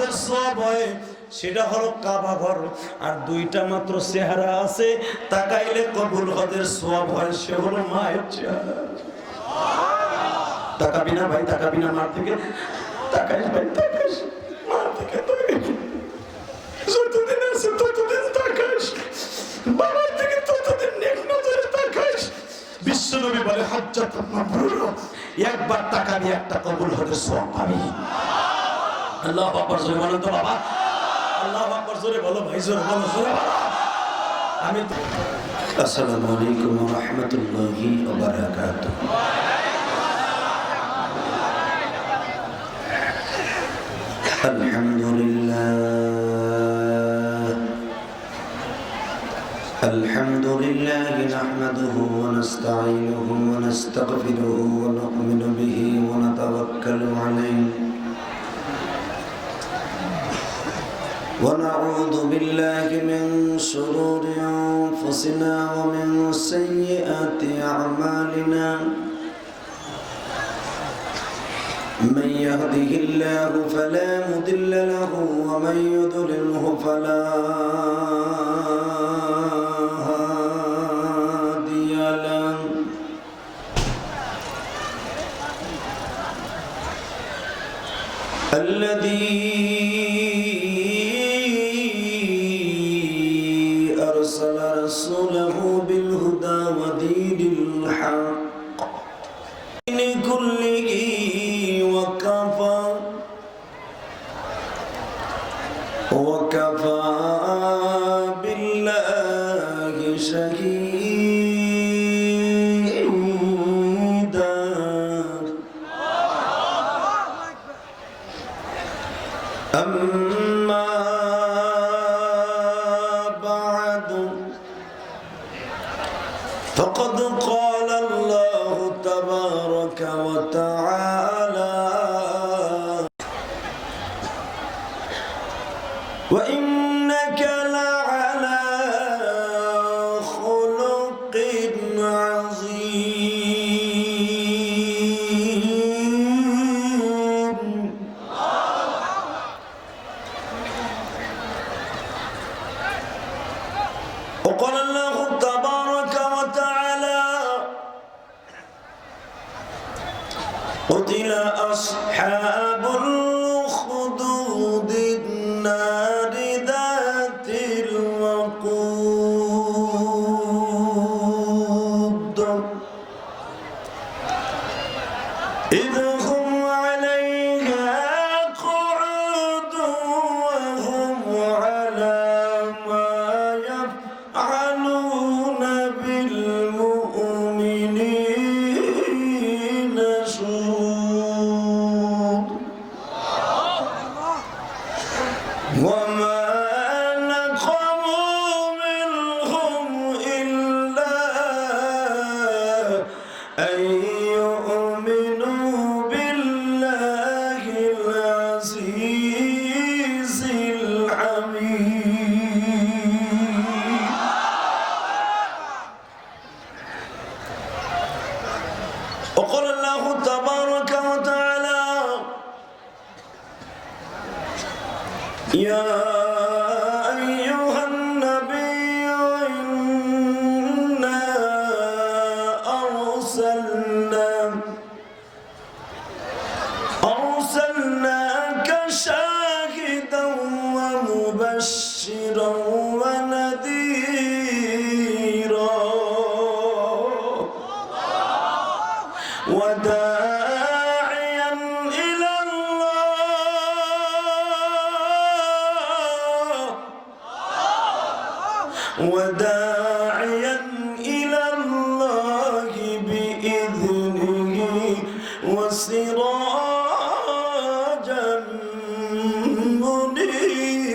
হজের সওয়াব হয় সেটা হলো কাবা ঘর। আর দুইটা মাত্র চেহারা আছে তাকাইলে কবুল হজের সওয়াব হয়, সে হলো মায়ের চেহারা। তাকাবি না ভাই, তাকাবি না মার থেকে, তাকাইস ভাই, তাকাইস মার থেকে, তাকাইস যতদিন আছে ততদিন তাকাইস, বাবার থেকে ততদিন নেক নজরে তাকাইস। বিশ্বনবী বলে হজ্জাতুন মাবরুর, একবার তাকাবি একটা কবুল হজের সওয়াব পাবি। আল্লাহু আকবার, জোরে বলেন তো বাবা, আল্লাহু আকবার, জোরে বলো ভাই, জোরে বলো, জোরে বলো। আমি আসসালামু আলাইকুম ওয়া রাহমাতুল্লাহি ওয়া বারাকাতুহু। الحمد لله نحمده ونستعينه ونستغفره ونؤمن به ونتوكل عليه ونعوذ بالله من شرور أنفسنا ومن سيئات أعمالنا من يهده الله فلا مضل له ومن يضلله فلا هادي له الذي أرسل رسوله بالهدى ودين الحق لكله وكفى بالله شهيدا أما بعد فقد قال الله تبارك وتعالى وإنك لعلى خلق عظيم وقال الله تبارك وتعالى قتل أصحاب الأخدود النار ذات الوقود إذ هم عليها قعود وهم على ما يفعلون بالمؤمنين شهود وما نقموا منهم إلا أن يؤمنوا بالله العزيز الحميد وقال الله تبارك وتعالى يا أيها النبي إنا أرسلناك شاهدا ومبشرا ونذيرا وداعيا إلى الله بإذنه وسراجا منيرا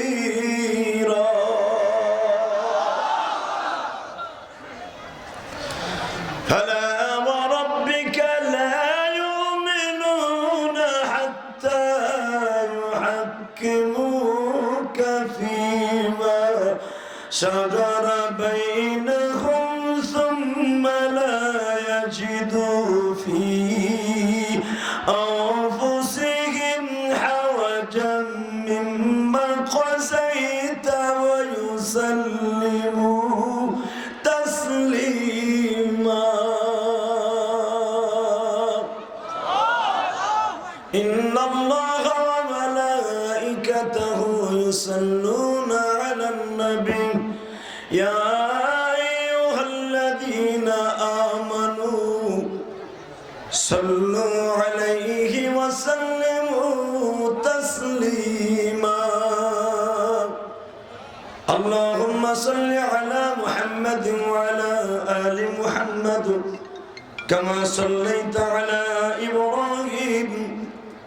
فلا وربك لا يؤمنون حتى يحكموك فيما شجر بينهم ثم لا يجدوا في أنفسهم حرجا مما وملائكته يصلون على النبي يا أيها الذين آمنوا صلوا عليه وسلموا تسليما اللهم صل على محمد وعلى آل محمد كما صليت على إبراهيم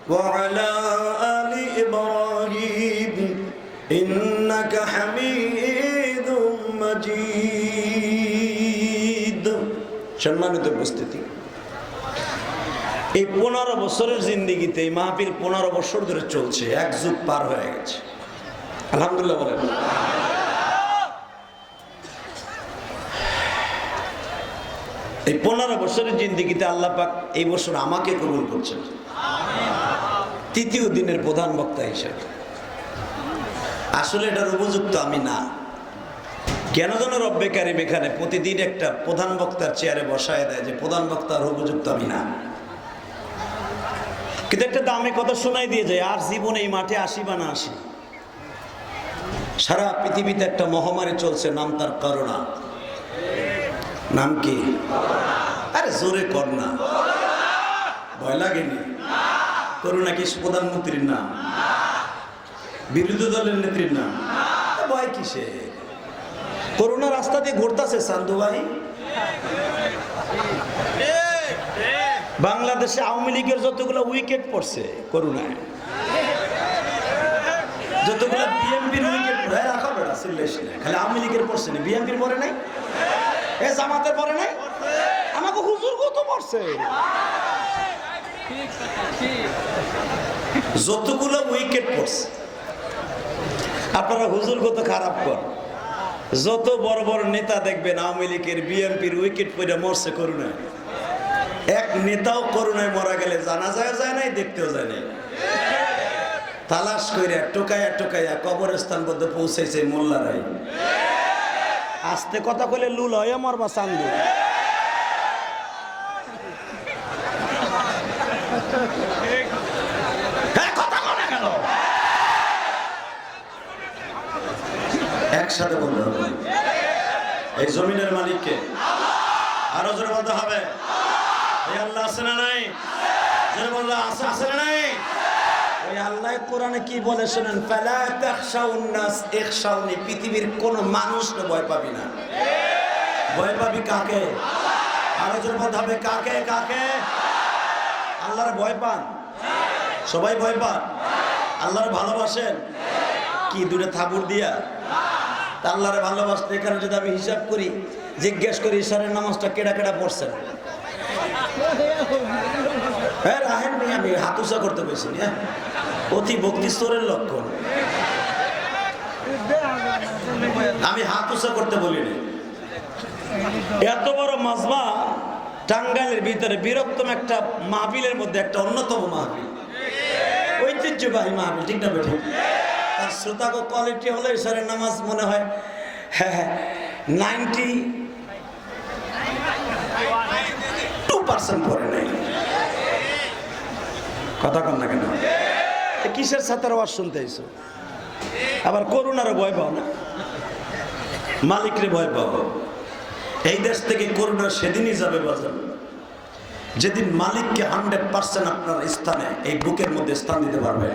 وعلى آل إبراهيم إنك حميد مجيد সম্মানিত উপস্থিতি এই 15 বছরের জিন্দেগিতে এই মাহফিল 15 বছর ধরে চলছে এক যুগ পার হয়ে গেছে আলহামদুলিল্লাহ বলেন এই 15 বছরের জিন্দেগিতে আল্লাহ পাক এই বছর আমাকে কবুল করছেন তৃতীয় দিনের প্রধান বক্তা হিসেবে আসলে এটার উপযুক্ত আমি না কেন যেন রব্বে কারিম এখানে প্রতিদিন একটা প্রধান বক্তার চেয়ারে বসায় দেয় যে প্রধান বক্তার উপযুক্ত আমি না কিন্তু একটা দামে কথা শোনাই দিয়ে যায় আর জীবনে এই মাঠে আসি বা না আসি সারা পৃথিবীতে একটা মহামারী চলছে নাম তার করোনা নাম কি আরে জোরে কর না ভয় লাগেনি করোনা কি প্রধানমন্ত্রীর নাম বিরোধী দলের নেত্রীর নাম ভয় কিসে করোনা রাস্তা দিয়ে ঘুরতেছে চান্দু ভাই বাংলাদেশে আওয়ামী লীগের যতগুলো উইকেট পড়ছে করোনায় যতগুলো বিএনপির উইকেট পড়ে রাখা বেড়া সিলেস না খালি আওয়ামী লীগের পড়ছে না বিএনপির পড়ে নাই এ জামাতের পড়ে নাই আমাকে হুজুর কত পড়ছে যতগুলো উইকেট পড়ছে আপনারা হুজুর কত খারাপ কর যত বড় বড় নেতা দেখবেন আওয়ামী লীগের বিএনপির উইকেট পড়ে মরছে করোনায় এক নেতাও করোনায় মারা গেলে জানা যায় নাই দেখতেও যায় নাই তালাশ করে টোকাইয়া টোকাইয়া কবরস্থান পর্যন্ত পৌঁছেছে মোল্লারাই আস্তে কথা কইলে লুল হয় মরবা চান্দু একসাথে বলতে হবে এই জমিনের মালিককে আরো জোরে বলতে হবে এই আল্লাহ আছে না নাই জোরে বললে আছে না নাই ওই আল্লাহ কোরআনে কি বলে শুনেন ফালা তাখশাউন নাস ইখশাউনি পৃথিবীর কোন মানুষকে ভয় পাবি না ভয় পাবি কাকে আরো জোরে বলতে হবে কাকে কাকে আল্লাহর ভয় পান সবাই ভয় পান আল্লাহর ভালোবাসেন কি দুটো থাবুর দিয়া আল্লাহরে ভালোবাসতে এখানে যদি আমি হিসাব করি জিজ্ঞেস করি ঈশানের নামাজটা কেডা কেডা পড়ছেন হ্যাঁ রাহেন নি আমি হাত উঁচা করতে পেরেছি হ্যাঁ অতি ভক্তি স্তরের লক্ষণ আমি হাত উঁচা করতে বলিনি এত বড় মাজমা টাঙ্গাইলের ভিতরে বৃহত্তম একটা মাহফিলের মধ্যে একটা অন্যতম মাহফিল ঐতিহ্যবাহী মাহফিল ঠিক না বেঠিক তার শ্রোতাগ কোয়ালিটি হলে ঈশ্বরের নামাজ মনে হয় হ্যাঁ 92% পড়ে নাই কথা কন না কেন কিসের ছাতার আওয়াজ শুনতে আইছো আবার করোনারও ভয় পাও না মালিকরে ভয় পাও এই দেশ থেকে করোনা সেদিনই যাবে বাজার যেদিন মালিককে 100% আপনার স্থানে এই বুকের মধ্যে স্থান দিতে পারবেন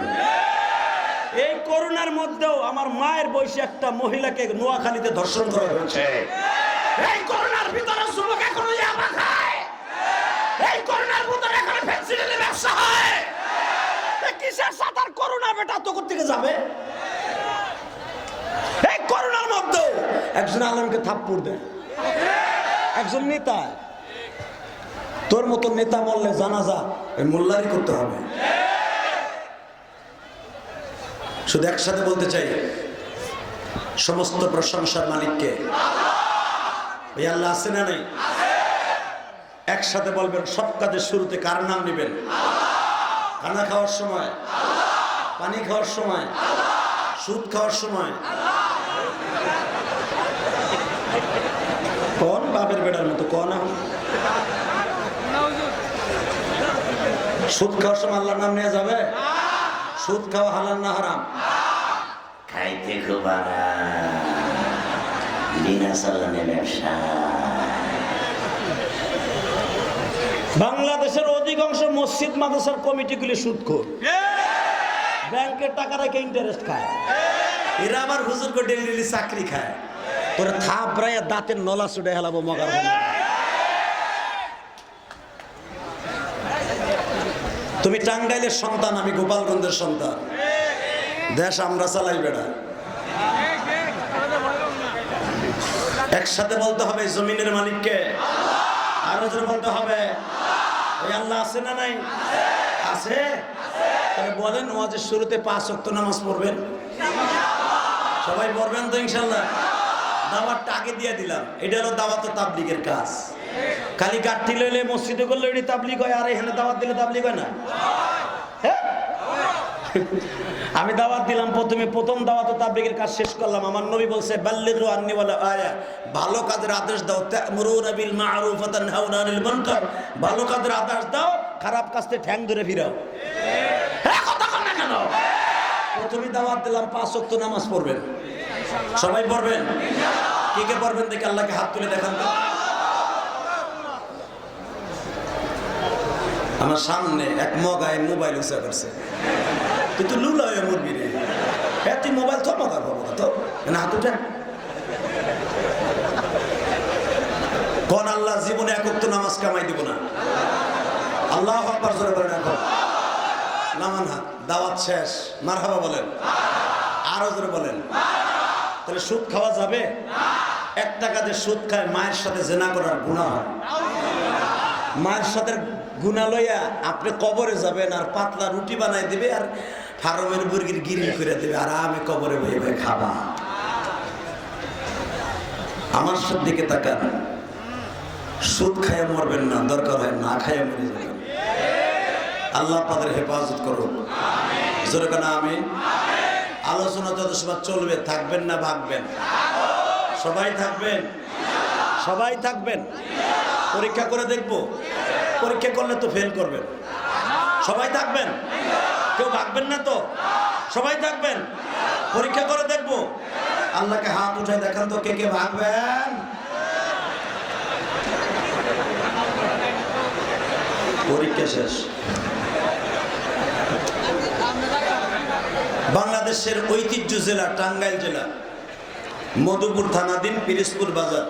এই করোনার মধ্যেও আমার মায়ের বয়সী একটা মহিলাকে নোয়াখালীতে ধর্ষণ করা হয়েছে এই করোনার ভিতরে যুবক এখনো ইয়াবা খায় এই করোনার ভিতরে এখনো ফেন্সিডিলের ব্যবসা হয় কিসের সাতার করোনা বেটা তো কোথা থেকে যাবে এই করোনার মধ্যেও একজন আলেমকে থাপ্পড় দেয় একজন নেতা তোর মতো নেতা বললে জানাজা এই মোল্লারি করতে হবে শুধু একসাথে বলতে চাই সমস্ত প্রশংসার মালিককে ওই আল্লাহ আছে না নাই একসাথে বলবেন সব কাজের শুরুতে কার নাম নেবেন খানা খাওয়ার সময় পানি খাওয়ার সময় সুদ খাওয়ার সময় কোন বাপের বেটার মতো কোন সুদ খাওয়ার সময় আল্লাহর নাম নেওয়া যাবে সুদ খাওয়া হালাল না হারাম? খাইতে খুব বিনা চালানে ব্যবসা। বাংলাদেশের অধিকাংশ মসজিদ মাদ্রাসার কমিটিগুলি সুদখোর, ব্যাংকের টাকা রেখে ইন্টারেস্ট খায়। এরা আবার হুজুরকে ডেলি চাকরি খায়। তোর থাপড়াইয়া দাঁতের নলা ছুটে হেলাবো মগার। তুমি টাঙ্গাইলের সন্তান, আমি গোপালগঞ্জের সন্তান। দেশ আমরা চালাই বেড়া। একসাথে বলতে হবে জমিনের মালিককে, আরো জোরে বলতে হবে ওই আল্লাহ আছে না নাই? আছে। তাহলে বলেন ওয়াজের শুরুতে 5 ওয়াক্ত নামাজ পড়বেন? সবাই পড়বেন তো ইনশাআল্লাহ? দাওয়াতটা আগে দিয়ে দিলাম। এটা হলো দাওয়াত ও তাবলীগের কাজ। খালি গাঠি লইলে মসজিদে করলে এটি তাবলীগ হয়, আর এখানে দাওয়াত দিলে তাবলীগ হয় না? হ্যাঁ, আমি দাওয়াত দিলাম প্রথম দাওয়াত ও তাবলীগের কাজ শেষ করলাম। আমার নবী বলছে বাল্লিগু আন্নী ওয়ালা আয়া, ভালো কাজের আদেশ দাও। তা'মুরুনা বিল মা'রুফ ওয়া তানহাউনা আনিল মুনকার, ভালো কাজের আদেশ দাও, খারাপ কাজতে ঠ্যাং ধরে ফিরাও। হ্যাঁ, কথা কন না কেন? প্রথমে দাওয়াত দিলাম 5 ওয়াক্ত নামাজ পড়বেন। সবাই পড়বেন? কে কে পড়বেন দেখে আল্লাহকে হাত তুলে দেখান তো। আমার সামনে এক মগায় মোবাইল উঁচা করছে। তুই তো লুলা হয়ে মরবি রে। হ্যাঁ, তুই মোবাইল তো মগা পাবো না তো, না হাত উঠা। কোন আল্লাহ জীবনে এক ওয়াক্ত নামাজ কামাই দিব না? আল্লাহু আকবার জোরে বলেন। এখন নামান হাত। দাওয়াত শেষ, মারহাবা বলেন, আরো জোরে বলেন। তাহলে সুদ খাওয়া যাবে? 1 টাকা দিয়ে সুদ খায়, মায়ের সাথে জেনা করার গুনাহ হয়। মায়ের সাথে গুনাহ লইয়া আপনি কবরে যাবেন, আর পাতলা রুটি বানাই দিবে, আর ফার্মের মুরগির গিরিল করে দেবে, আর আমি কবরে বয়ে বয়ে খাবা। আমার সব দিকে তাকান। সুদ খাইয়া মরবেন না, দরকার হয় না খাইয়া মরে যাবেন। আল্লাহ আপনাদের হেফাজত করুন। জোরে কেন আমিন। আলোচনা যত সময় চলবে, থাকবেন না ভাগবেন? সবাই থাকবেন? সবাই থাকবেন? পরীক্ষা করে দেখবো? পরীক্ষা করলে তো ফেল করবেন। সবাই থাকবেন? কেউ ভাগবেন না তো? সবাই থাকবেন? পরীক্ষা করে দেখবো? আল্লাহকে হাত উঠায় দেখান তো কে কে ভাগবেন। পরীক্ষা শেষ। বাংলাদেশের ঐতিহ্য জেলা টাঙ্গাইল জেলা, মধুপুর থানাধীন পিরিজপুর বাজার।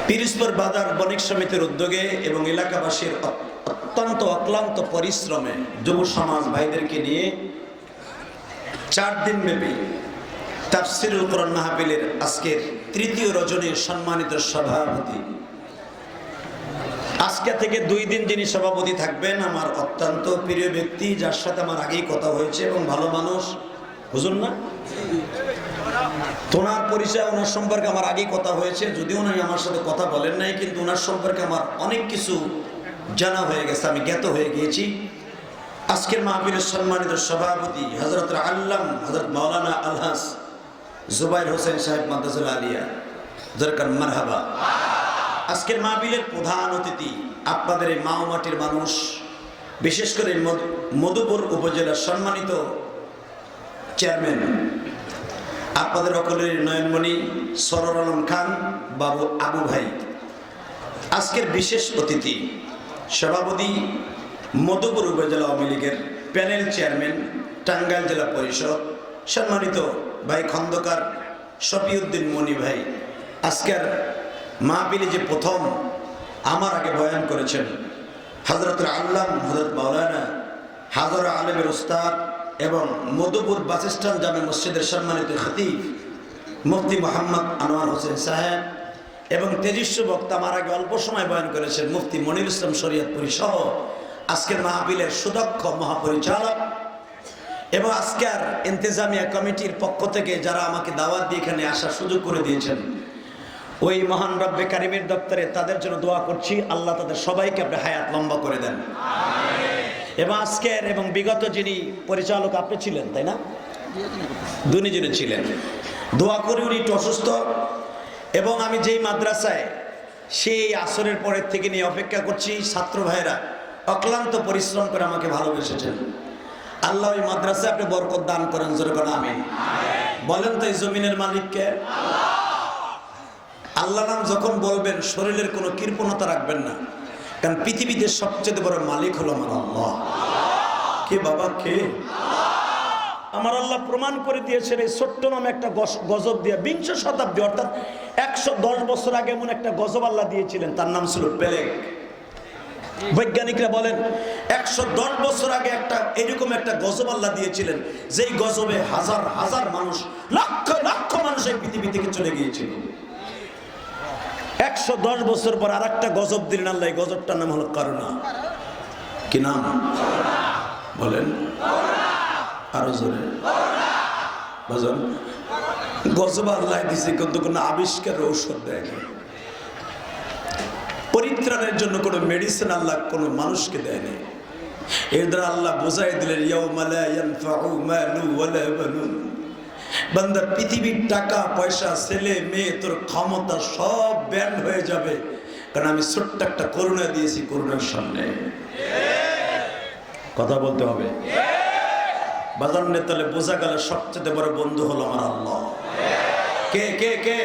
পিরিজপুর বাজার বণিক সমিতির উদ্যোগে এবং এলাকাবাসীর অত্যন্ত অক্লান্ত পরিশ্রমে যুব সমাজ ভাইদেরকে নিয়ে 4 দিন ব্যাপী তাফসিরুল কোরআন মাহফিলের আজকের 3য় রজনীর সম্মানিত সভাপতি, আজকে থেকে 2 দিন যিনি সভাপতি থাকবেন, আমার অত্যন্ত প্রিয় ব্যক্তি, যার সাথে আমার আগেই কথা হয়েছে এবং ভালো মানুষ। হুজুর না? ওনার পরিচয়, ওনার সম্পর্কে আমার আগেই কথা হয়েছে, যদিও উনি আমার সাথে কথা বলেন নাই, কিন্তু ওনার সম্পর্কে আমার অনেক কিছু জানা হয়ে গেছে, আমি জ্ঞাত হয়ে গিয়েছি। আজকের মাহফিলের সম্মানিত সভাপতি হযরত আল্লাম হযরত মাওলানা আলহাজ জুবাইর হোসেন সাহেব মাদ্রাসাতুল আলিয়া, দরকার মারহাবা। আজকের মাহফিলের প্রধান অতিথি আপনাদের এই মাও মাটির মানুষ, বিশেষ করে মধুপুর উপজেলার সম্মানিত চেয়ারম্যান, আপনাদের সকলের নয়নমণি সরোর আলম খান বাবু আবু ভাই। আজকের বিশেষ অতিথি সভাপতি মধুপুর উপজেলা আওয়ামী লীগের প্যানেল চেয়ারম্যান, টাঙ্গাইল জেলা পরিষদ, সম্মানিত ভাই খন্দকার শফিউদ্দিন মনি ভাই। আজকের মাহফিলে যে প্রথম আমার আগে বয়ান করেছেন হযরত আল্লাম হযরত মাওলানা হাজারা আলেমের উস্তাদ এবং মধুপুর বাস স্ট্যান্ড জামে মসজিদের সম্মানিত খতিব মুফতি মোহাম্মদ আনোয়ার হোসেন সাহেব, এবং তেজস্ব বক্তা আমার আগে অল্প সময় বয়ান করেছেন মুফতি মনির ইসলাম শরীয়তপুরী সহ আজকের মাহফিলের সুদক্ষ মহাপরিচালক এবং আজকের ইন্তেজামিয়া কমিটির পক্ষ থেকে যারা আমাকে দাওয়াত দিয়ে এখানে আসার সুযোগ করে দিয়েছেন, ওই মহান রব্বে কারিমের দপ্তরে তাদের জন্য দোয়া করছি, আল্লাহ তাদের সবাইকে আপনি হায়াত লম্বা করে দেন। এবং আজকের এবং বিগত যিনি পরিচালক আপনি ছিলেন, তাই না? দুজনে ছিলেন। দোয়া করি উনি একটু অসুস্থ, এবং আমি যেই মাদ্রাসায় সেই আসরের পরের থেকে নিয়ে অপেক্ষা করছি, ছাত্র ভাইরা অক্লান্ত পরিশ্রম করে আমাকে ভালোবেসেছেন। আল্লাহ ওই মাদ্রাসায় আপনি বরকত দান করেন, জোরে বলেন আমিন। বলেন তো এই জমিনের মালিককে? আল্লাহ নাম যখন বলবেন শরীরের কোনো কৃপণতা রাখবেন না, কারণ পৃথিবীতে সবচেয়ে বড় মালিক হলো আমার আল্লাহ। কে বাবা, কে? আমার আল্লাহ প্রমাণ করে দিয়েছেন এই ছোট্ট নামে একটা গজব দিয়ে। বিংশ শতাব্দী অর্থাৎ 110 বছর আগে এমন একটা গজব আল্লাহ দিয়েছিলেন, তার নাম ছিল প্লেগ। বৈজ্ঞানিকরা বলেন 110 বছর আগে এরকম একটা গজব আল্লাহ দিয়েছিলেন, যেই গজবে হাজার হাজার মানুষ, লক্ষ লক্ষ মানুষ এই পৃথিবী থেকে চলে গিয়েছিল। 110 বছর পর আর একটা গজব দিলেন আল্লাহ। এই গজবটার নাম হলো করোনা। কি নাম বলেন? আরো জোরে বুঝুন। গজব আল্লাহ দিছে, কিন্তু কোনো আবিষ্কার ঔষধ দেয়নি। পরিত্রাণের জন্য কোনো মেডিসিন আল্লাহ কোনো মানুষকে দেয়নি। এর দ্বারা আল্লাহ বোঝাই দিলেন ইয়াউমা লা ইয়ানফাউ মালু ওয়ালা বানুন। বান্দা, পৃথিবীর টাকা পয়সা, ছেলে মেয়ে, তোর ক্ষমতা সব ব্যান্ড হয়ে যাবে, কারণ আমি ছোট্ট একটা করুণা দিয়েছি। করুণার সামনে কথা বলতে হবে। বাজার নেতালে বোঝা গেল সবচেয়ে বড় বন্ধু হলো আমার আল্লাহ। কে কে কে?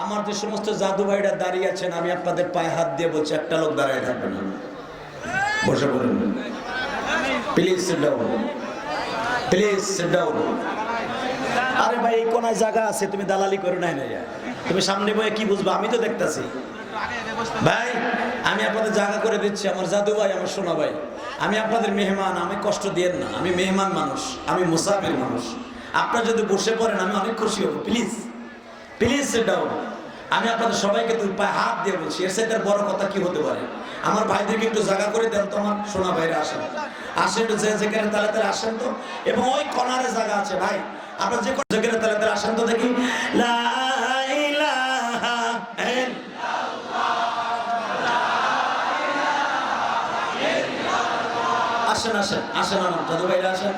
আমার যে সমস্ত জাদু ভাইরা দাঁড়িয়ে আছেন, আমি আপনাদের পায়ে হাত দিয়ে বলছি, একটা লোক দাঁড়িয়ে থাকবে না, বসে পড়েন। Please sit down, please sit down. আরে ভাই, এই কোনায় জায়গা আছে, তুমি দালালি করো না। তুমি সামনে বয়ে কি বুঝবো? আমি তো দেখতেছি ভাই। আমি আপনাদের জায়গা করে দিচ্ছি। আমার জাদু ভাই, আমার সোনা ভাই, আমি আপনাদের মেহমান। আমি কষ্ট দিয়েন না, আমি মেহমান মানুষ, আমি মুসাফির মানুষ। আপনারা যদি বসে পড়েন আমি অনেক খুশি হব। Please please sit down. আমি আপনাদের সবাইকে দুই পায়ে হাত দিয়ে বলছি, এর সাথে বড় কথা কি হতে পারে? আমার ভাইদেরকে একটু জায়গা করে দেন তো। আমার সোনা ভাইরা আসেন, আসেন একটু, যেখানে তালে তালে আসেন তো। এবং ওই কর্নারে জায়গা আছে ভাই, আপনার যে যেখানে তালে তালে আসেন তো দেখি। লা ইলাহা ইল্লাল্লাহ। আসেন আসেন আসেন, আমার দাদু ভাইরা আসেন,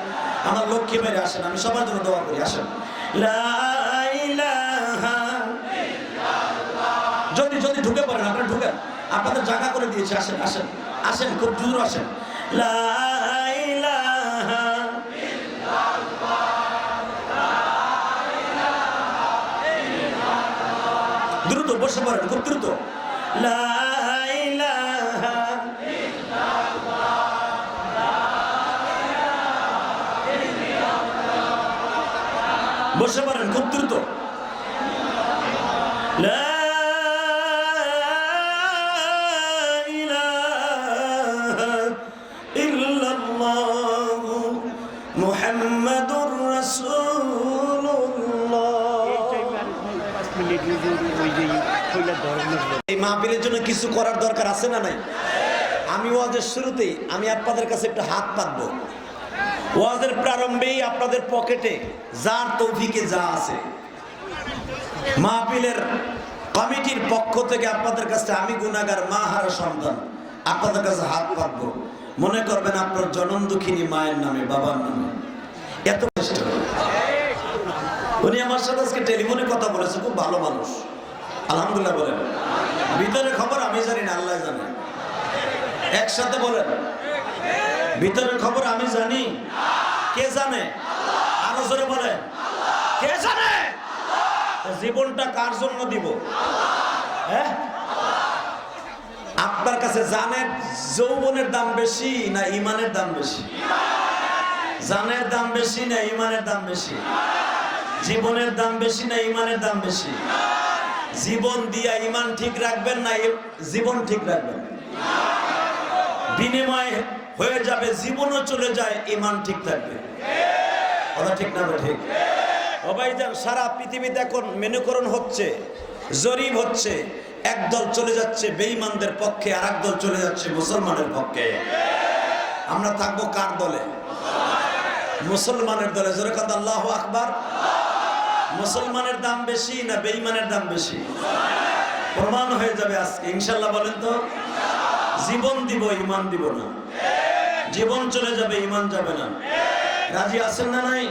আমার লক্ষ্মী ভাইরা আসেন, আমি সবার জন্য দোয়া করি। আসেন। লা ইলাহা ইল্লাল্লাহ। যদি ঢুকে পড়েন, আপনারা ঢুকেন, আপনাদের জায়গা করে দিয়েছি। আসেন আসেন আসেন, খুব দ্রুত আসেন। লা ইলাহা ইল্লাল্লাহ। দ্রুত বসে পড়েন, খুব দ্রুত। লা ইলাহা ইল্লাল্লাহ। বসে পড়েন, খুব দ্রুত। লা মুহাম্মাদুর রাসূলুল্লাহ। এই মাহফিলের জন্য কিছু করার দরকার আছে না নাই? আমি ওয়াজের শুরুতেই আমি আপনাদের কাছে একটু হাত পাতবো। ওয়াজের প্রারম্ভেই আপনাদের পকেটে যার তৌফিকে যা আছে, মাহফিলের কমিটির পক্ষ থেকে আপনাদের কাছে আমি গুনাহগার মা হারা সন্তান আপনাদের কাছে হাত পাতবো। মনে করবেন আপনার জনম দুঃখিনী মায়ের নামে, বাবার নামে। এত কষ্ট। উনি আমার সাথে আজকে টেলিফোনে কথা বলেছে, খুব ভালো মানুষ, আলহামদুলিল্লাহ বলেন। ভিতরের খবর আমি জানি না, আল্লাহ জানে। একসাথে বলেন, ভিতরের খবর আমি জানি। কে জানে? আরো জোরে বলেন, কে জানে? জীবনটা কার জন্য দিব? হ্যাঁ, আপনার কাছে জানের যৌবনের দাম বেশি না ইমানের দাম বেশি? জানের দাম বেশি না ইমানের দাম বেশি? জীবনের দাম বেশি না ইমানের দাম বেশি? জীবন দিয়া ইমান ঠিক রাখবেন না জীবন ঠিক রাখবেন? বিনিময় হয়ে যাবে, জীবনও চলে যায়, ইমান ঠিক থাকবে। ওরা ঠিক না? ঠিক। ও ভাইজান, সারা পৃথিবীতে এখন মেনুকরণ হচ্ছে, জরিপ হচ্ছে। একদল চলে যাচ্ছে বেঈমানদের পক্ষে, আর একদল চলে যাচ্ছে মুসলমানের পক্ষে। আমরা থাকবো কার দলে? মুসলমানের দলে। জোরে কথা আল্লাহু আকবার। মুসলমানের দাম বেশি না বেঈমানের দাম বেশি? প্রমাণ হয়ে যাবে আজকে ইনশাআল্লাহ। বলেন তো, জীবন দিব, ইমান দিব না। জীবন চলে যাবে, ইমান যাবে না। রাজি আছেন না নাই?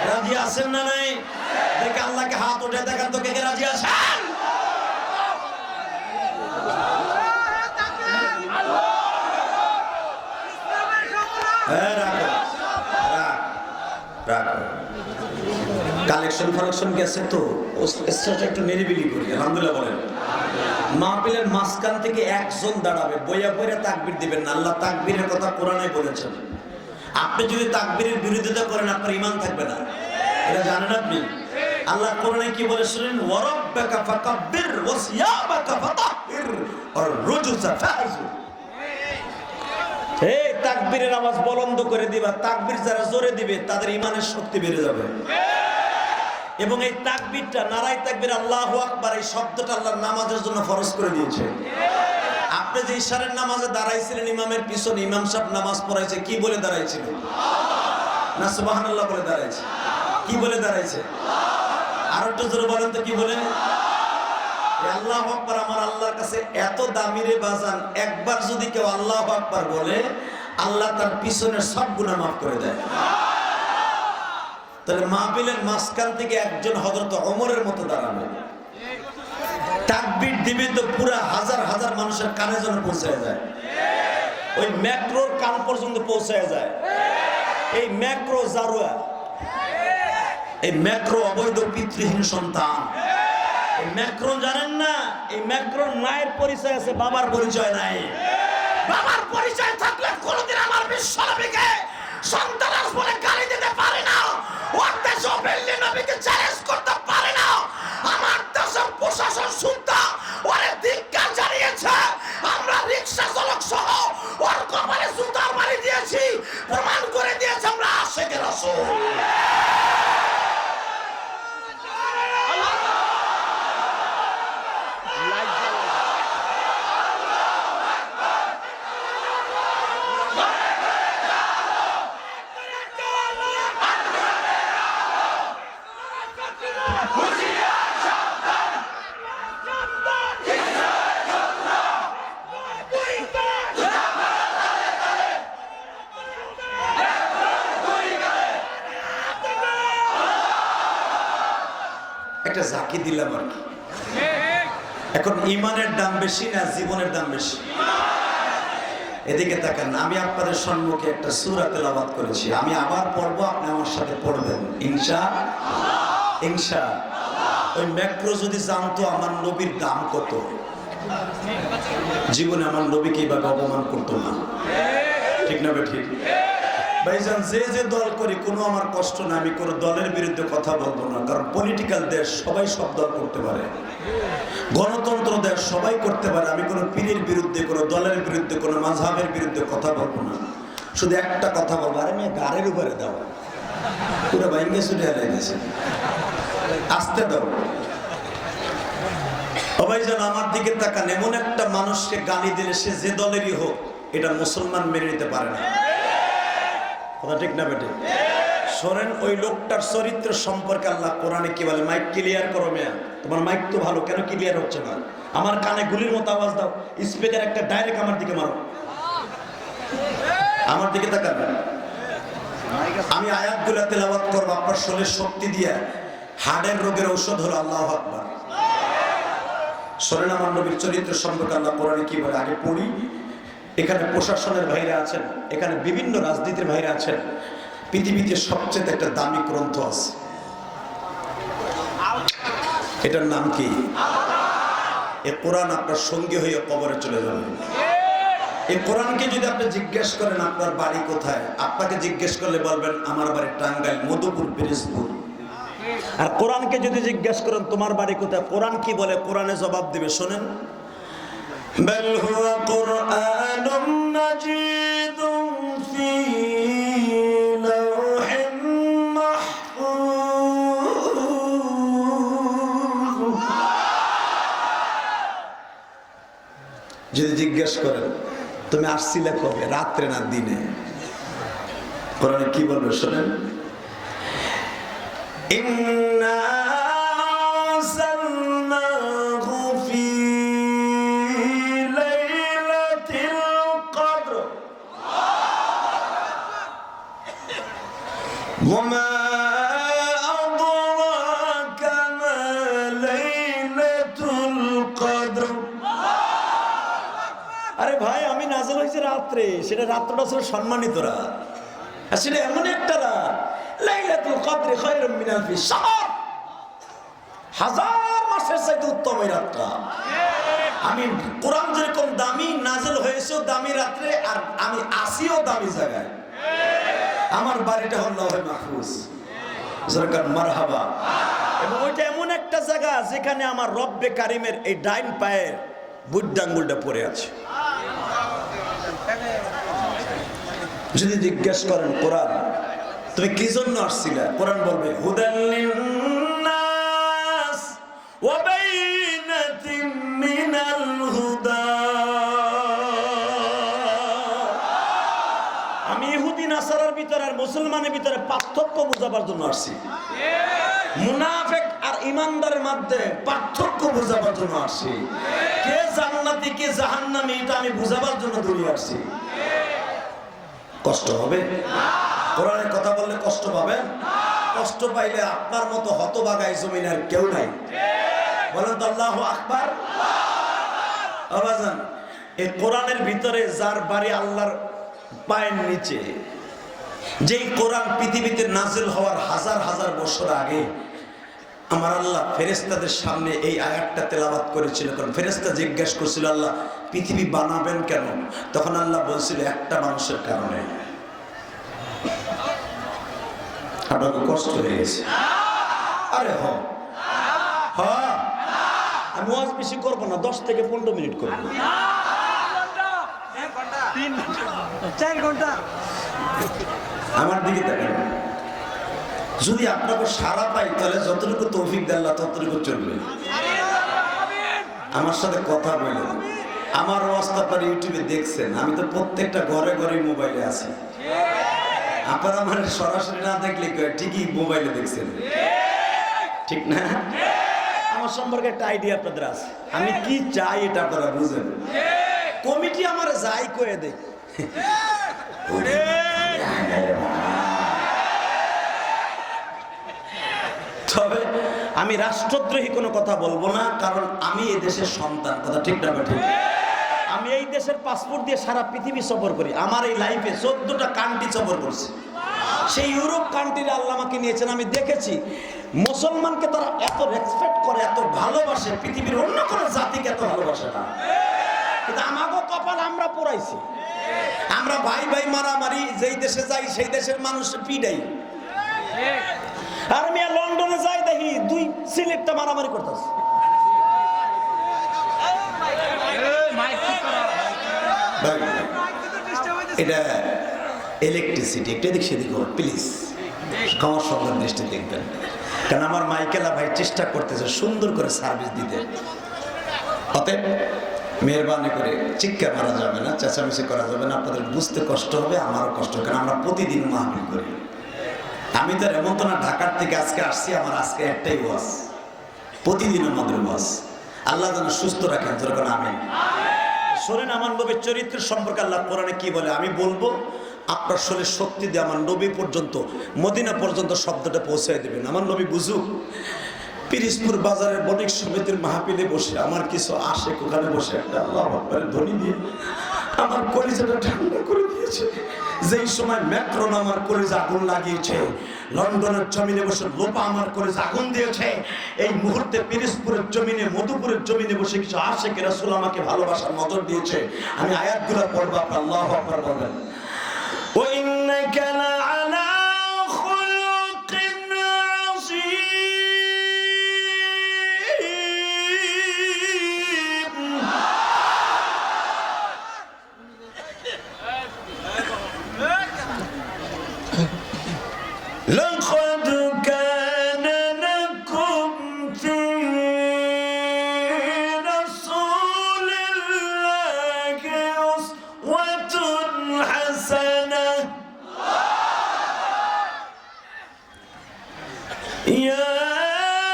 রাজি আছেন না নাই? দেখে আল্লাহকে হাত উঠে দেখান তো, কে কে রাজি আছেন? হ্যাঁ রাখো, রাখো। কালেকশন ফালেকশন গেছে তো স্টেজটা একটু নিরিবিলি করি। আলহামদুলিল্লাহ বলেন। মাহফিলের মাঝখান থেকে একজন দাঁড়াবে, বইয়া বইয়া তাকবীর দিবেন না। আল্লাহ তাকবীরের কথা কোরআনে বলেছেন। আপনি যদি তাকবীরের বিরোধিতা করেন আপনার ঈমান থাকবে না, এটা জানেন আপনি? আল্লাহ কোরআনে কি বলে শুনেন? ওয়ারাব্বাকা ফাকাব্বির ওয়াসিয়াবাকা ফাতাহহির আর রুজুসা ফাহজুর। এই তাকবীরের আওয়াজ বুলন্দ করে দিবা। তাকবীর যারা জোরে দিবে তাদের ঈমানের শক্তি বেড়ে যাবে। এবং এই তাকবীরটা, নারায়ে তাকবীর, আল্লাহু আকবার, এই শব্দটা আল্লাহ নামাজের জন্য ফরজ করে দিয়েছে। আপনি যে ইশারের নামাজে দাঁড়াইছিলেন ইমামের পিছনে, ইমাম সাহেব নামাজ পড়াইছে, কি বলে দাঁড়াইছিল? না সুবহানাল্লাহ বলে দাঁড়াইছে? কি বলে দাঁড়াইছে? আর একটু জোরে বলেন তো, কি বলে? আল্লাহু আকবার আমার আল্লাহর কাছে এত দামি রে বাজান, একবার যদি কেউ আল্লাহু আকবার বলে আল্লাহ তার পিছনের সব গুনাহ মাফ করে দেয়। তাহলে মাহফিলের মাঝখান থেকে একজন হযরত ওমরের মতো দাঁড়াবে, তাকবীর দিবে তো পুরা হাজার হাজার মানুষের কানে যেন পৌঁছায় যায়, ওই মেট্রোর কান পর্যন্ত পৌঁছায় যায়। এই মেট্রো জারুয়া, এই মেট্রো অবৈধ পিতৃহীন সন্তান। এই ম্যাক্রন জানেন না? এই ম্যাক্রন মায়ের পরিচয় আছে, বাবার পরিচয় নাই। বাবার পরিচয় থাকলে কোনদিন আমার বিশ্বনবীকে সন্তান বলে গালি দিতে পারে না, ওর দেশ বেল্লি নবীকে চ্যালেঞ্জ করতে পারে না। আমার দেশের প্রশাসন সুদ্ধা ওরে ধিক্কার জানিয়েছে। আমরা রিকশা চালক সহ ওর কপালে জুতার মারি দিয়েছি, প্রমাণ করে দিয়েছে আমরা আশিকে রাসূল। একটা ঝাঁকি দিলাম আর কি। এখন ইমানের দাম বেশি না জীবনের দাম বেশি? এদিকে তাকান। আমি আপনাদের সম্মুখে একটা সূরা তেলাওয়াত করেছি, আমি আবার পড়বো, আপনি আমার সাথে পড়বেন ইনশাআল্লাহ। ইনশাআল্লাহ। ওই ম্যাক্রো যদি জানতো আমার নবীর দাম কত, জীবনে আমার নবীকে এইভাবে অপমান করতো না। ঠিক না ঠিক? ভাইজান, যে যে দল করি কোনো আমার কষ্ট না, আমি কোনো দলের বিরুদ্ধে কথা বলবো না, কারণ পলিটিক্যাল দেশ, সবাই সব দল করতে পারে। গণতন্ত্র দেশ, সবাই করতে পারে। আমি কোনো পীরের বিরুদ্ধে, কোনো দলের বিরুদ্ধে, কোনো মাযহাবের বিরুদ্ধে কথা বলবো না। শুধু একটা কথা বলবো, আরে মেয়ে গাড়ির উপরে দাও, পুরো ভাইঙ্গে ছুটে হেলাই গেছে, আসতে দাও। ও ভাইজান, আমার দিকে তাকান। এমন একটা মানুষকে গালি দিলে সে যে দলেরই হোক, এটা মুসলমান মেনে নিতে পারে না। কথা ঠিক না বেটে? শোনেন, ওই লোকটার চরিত্র সম্পর্কে আল্লাহ কোরআনে কি বলে? মাইক ক্লিয়ার করো মেয়া, তোমার মাইক তো ভালো, কেন ক্লিয়ার হচ্ছে না? আমার কানে গুলির মতো আওয়াজ দাও, স্পিকার একটা ডাইরেক্ট আমার দিকে মারো। আমার দিকে তাকান। আমি আয়াতগুলো তেলাওয়াত করব, আপনার শরীর শক্তি দিয়ে। হার্টের রোগের ঔষধ হলো আল্লাহু আকবার। শোনেন, আমার নবীর চরিত্র সম্পর্কে আল্লাহ কোরআনে কি বলে, আগে পড়ি। এখানে প্রশাসনের ভাইরা আছেন, এখানে বিভিন্ন রাজনীতির ভাইরা আছেন। পৃথিবীতে সবচেয়ে একটা দামি গ্রন্থ আছে, এটার নাম কি? এই কোরআন আপনার সঙ্গী হয়ে কবরে চলে যাবে। এই কোরআনকে যদি আপনি জিজ্ঞেস করেন আপনার বাড়ি কোথায়, আপনাকে জিজ্ঞেস করলে বলবেন আমার বাড়ি টাঙ্গাইল, মধুপুর, পিরোজপুর। আর কোরআনকে যদি জিজ্ঞেস করেন তোমার বাড়ি কোথায়, কোরআন কি বলে? কোরআনে জবাব দিবে, শোনেন। بل هو قرآن مجيد في لوح محفوظ। যদি জিজ্ঞেস করেন তুমি আসছিলে কবে, রাত্রে না দিনে, কোরআনে কি বলবে শোনেন। ইন্না وما أدراك ما ليلة القدر। আরে ভাই, আমি নাযিল হয়েছে রাত্রে, সেটা রাত্রটা ছিল সম্মানিত রাত। আসলে এমন একটা রাত, লাইলাতুল কদর খায়রুম মিন আলফি শাহর, হাজার মাসের চাইতে উত্তম এই রাতটা। আমি কোরআন যেরকম দামি নাযিল হয়েছে দামি রাত্রে, আর আমি আসিও দামি জায়গায়। আমার বাড়িটা হল লাউহে মাহফুজ, সরকার মারহাবা। এবং ওইটা এমন একটা জায়গা যেখানে আমার রব্বে কারিমের এই ডাইন পায়ের বুদ্ধাঙ্গুলটা পড়ে আছে। যদি জিজ্ঞেস করেন কোরআন তুমি কি জন্য আসছিলে, কোরআন বলবে হুদাল লিন্নাস ওয়া বাইনাতিম মিনাল হুদা। আমি ইহুদি নাসারার ভিতরে আর মুসলমানের ভিতরে পার্থক্য বোঝাবার জন্য আসছি। মুনাফিক আর ইমানদারের মধ্যে পার্থক্য বোঝাবার জন্য আসছি। কে জান্নাতি কে জাহান্নামী এটা আমি বোঝাবার জন্য দুনিয়া আসছি। কষ্ট হবে কোরআনের কথা বললে? কষ্ট পাবেন? কষ্ট পাইলে আপনার মতো হতভাগায় জমিনের কেউ নাই। বলেন তো আল্লাহু আকবার। আবাজান, এই কোরআনের ভিতরে যার বাড়ি আল্লাহর পায়ের নিচে, যেই কোরআন পৃথিবীতে নাজিল হওয়ার হাজার হাজার বছর আগে আমার আল্লাহ ফেরেশতাদের সামনে এই আয়াতটা তেলাওয়াত করেছিল। কারণ ফেরেশতা জিজ্ঞাসা করছিল আল্লাহ পৃথিবী বানাবেন কেন? তখন আল্লাহ বলছিল একটা মানুষের কারণে। আপনার কষ্ট হয়ে গেছে? আরে হ আমি ওয়াজ বেশি করবো না, 10 থেকে 15 মিনিট করবো। 4 ঘন্টা আমার দিকে তাকান। যদি আপনাকে সারা পাই তাহলে যতটুকু তৌফিক দেন আল্লাহ ততটুকু চলবে। আমার সাথে কথা বলেন। আমার অবস্থা আপনারা ইউটিউবে দেখছেন, আমি তো প্রত্যেকটা ঘরে ঘরে মোবাইলে আছি। আপনারা আমার সরাসরি না দেখলে ঠিকই মোবাইলে দেখছেন, ঠিক না? আমার সম্পর্কে একটা আইডিয়া আপনাদের আছে, আমি কি চাই এটা আপনারা বুঝেন। কমিটি আমার যাই করে দেয়, তবে আমি রাষ্ট্রদ্রোহী কোনো কথা বলবো না, কারণ আমি এই দেশের সন্তান। কথা ঠিক না ঠিক? আমি এই দেশের পাসপোর্ট দিয়ে সারা পৃথিবী সফর করি। আমার এই লাইফে 14টা কান্ট্রি সফর করছি। সেই ইউরোপ কান্ট্রিতে আল্লাহ আমাকে নিয়েছেন। আমি দেখেছি মুসলমানকে তারা এত রেসপেক্ট করে, এত ভালোবাসে, পৃথিবীর অন্য কোনো জাতিকে এত ভালোবাসে না। কিন্তু আমাকে কপাল আমরা পোড়াইছি। আমরা ভাই ভাই মারামারি, যেই দেশে যাই সেই দেশের মানুষ পিডাই। আর আমি লন্ডনে যাই দেখি 2 সিলেটটা মারামারি করতেছে। এটা ইলেকট্রিসিটি, একটু এদিক সেদিক হোক প্লিজ, আমার সন্ধান দৃষ্টি দেখবেন। কারণ আমার মাইকেলা ভাই চেষ্টা করতেছে সুন্দর করে সার্ভিস দিতে। অতএব মেহরবানি করে চিৎকার মারা যাবে না, চেঁচামেচি করা যাবে না। আপনাদের বুঝতে কষ্ট হবে, আমারও কষ্ট, কারণ আমরা প্রতিদিন মাহফিল করি। আমি তো এমন তো না ঢাকার থেকে আজকে আসছি, আমার আজকে একটাই ওয়াজ, প্রতিদিন আমাদের ওয়াজ। আল্লাহ যেন সুস্থ রাখেন, যেরকম আমিন। শোনেন আমার নবীর চরিত্রের সম্পর্কে আল্লাহ কোরআনে কি বলে আমি বলবো, আপনার শরীর শক্তি দিয়ে আমার নবী পর্যন্ত, মদিনা পর্যন্ত শব্দটা পৌঁছায় দেবেন। আমার নবী বুঝুক। পিরিজপুর বাজারের বণিক সমিতির মাহফিলে বসে আমার কিছু আশেক ওখানে বসে একটা আল্লাহু আকবার ধ্বনি দিয়ে আমার কলিজাটা ঠান্ডা করে দিয়েছে। যেই সময় ম্যাক্রন আমার কলিজা আগুন লাগিয়েছে, লন্ডনের জমিনে বসে লোপা আমার কলিজা আগুন দিয়েছে, এই মুহূর্তে পিরিজপুরের জমিনে, মধুপুরের জমিনে বসে কিছু আশেক রাসূল আমাকে ভালোবাসার নজর দিয়েছে। আমি আয়াতগুলো পড়বো, আপনারা আল্লাহু আকবার বলবেন। ওয়া ইন্নাকা লাআলা খুলুকিন আযীম। لقد كان لكم في رسول الله أسوة حسنة يا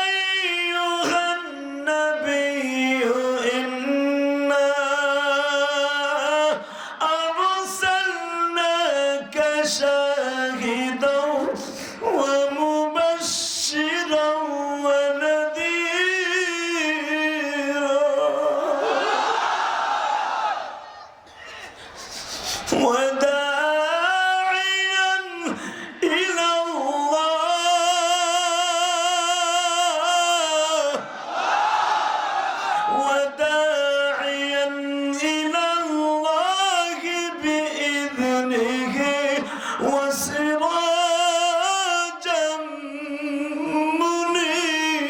أيها النبي إنا أرسلناك شاهدا ومبشرا ونذيرا وداعيا وسراجا منيرا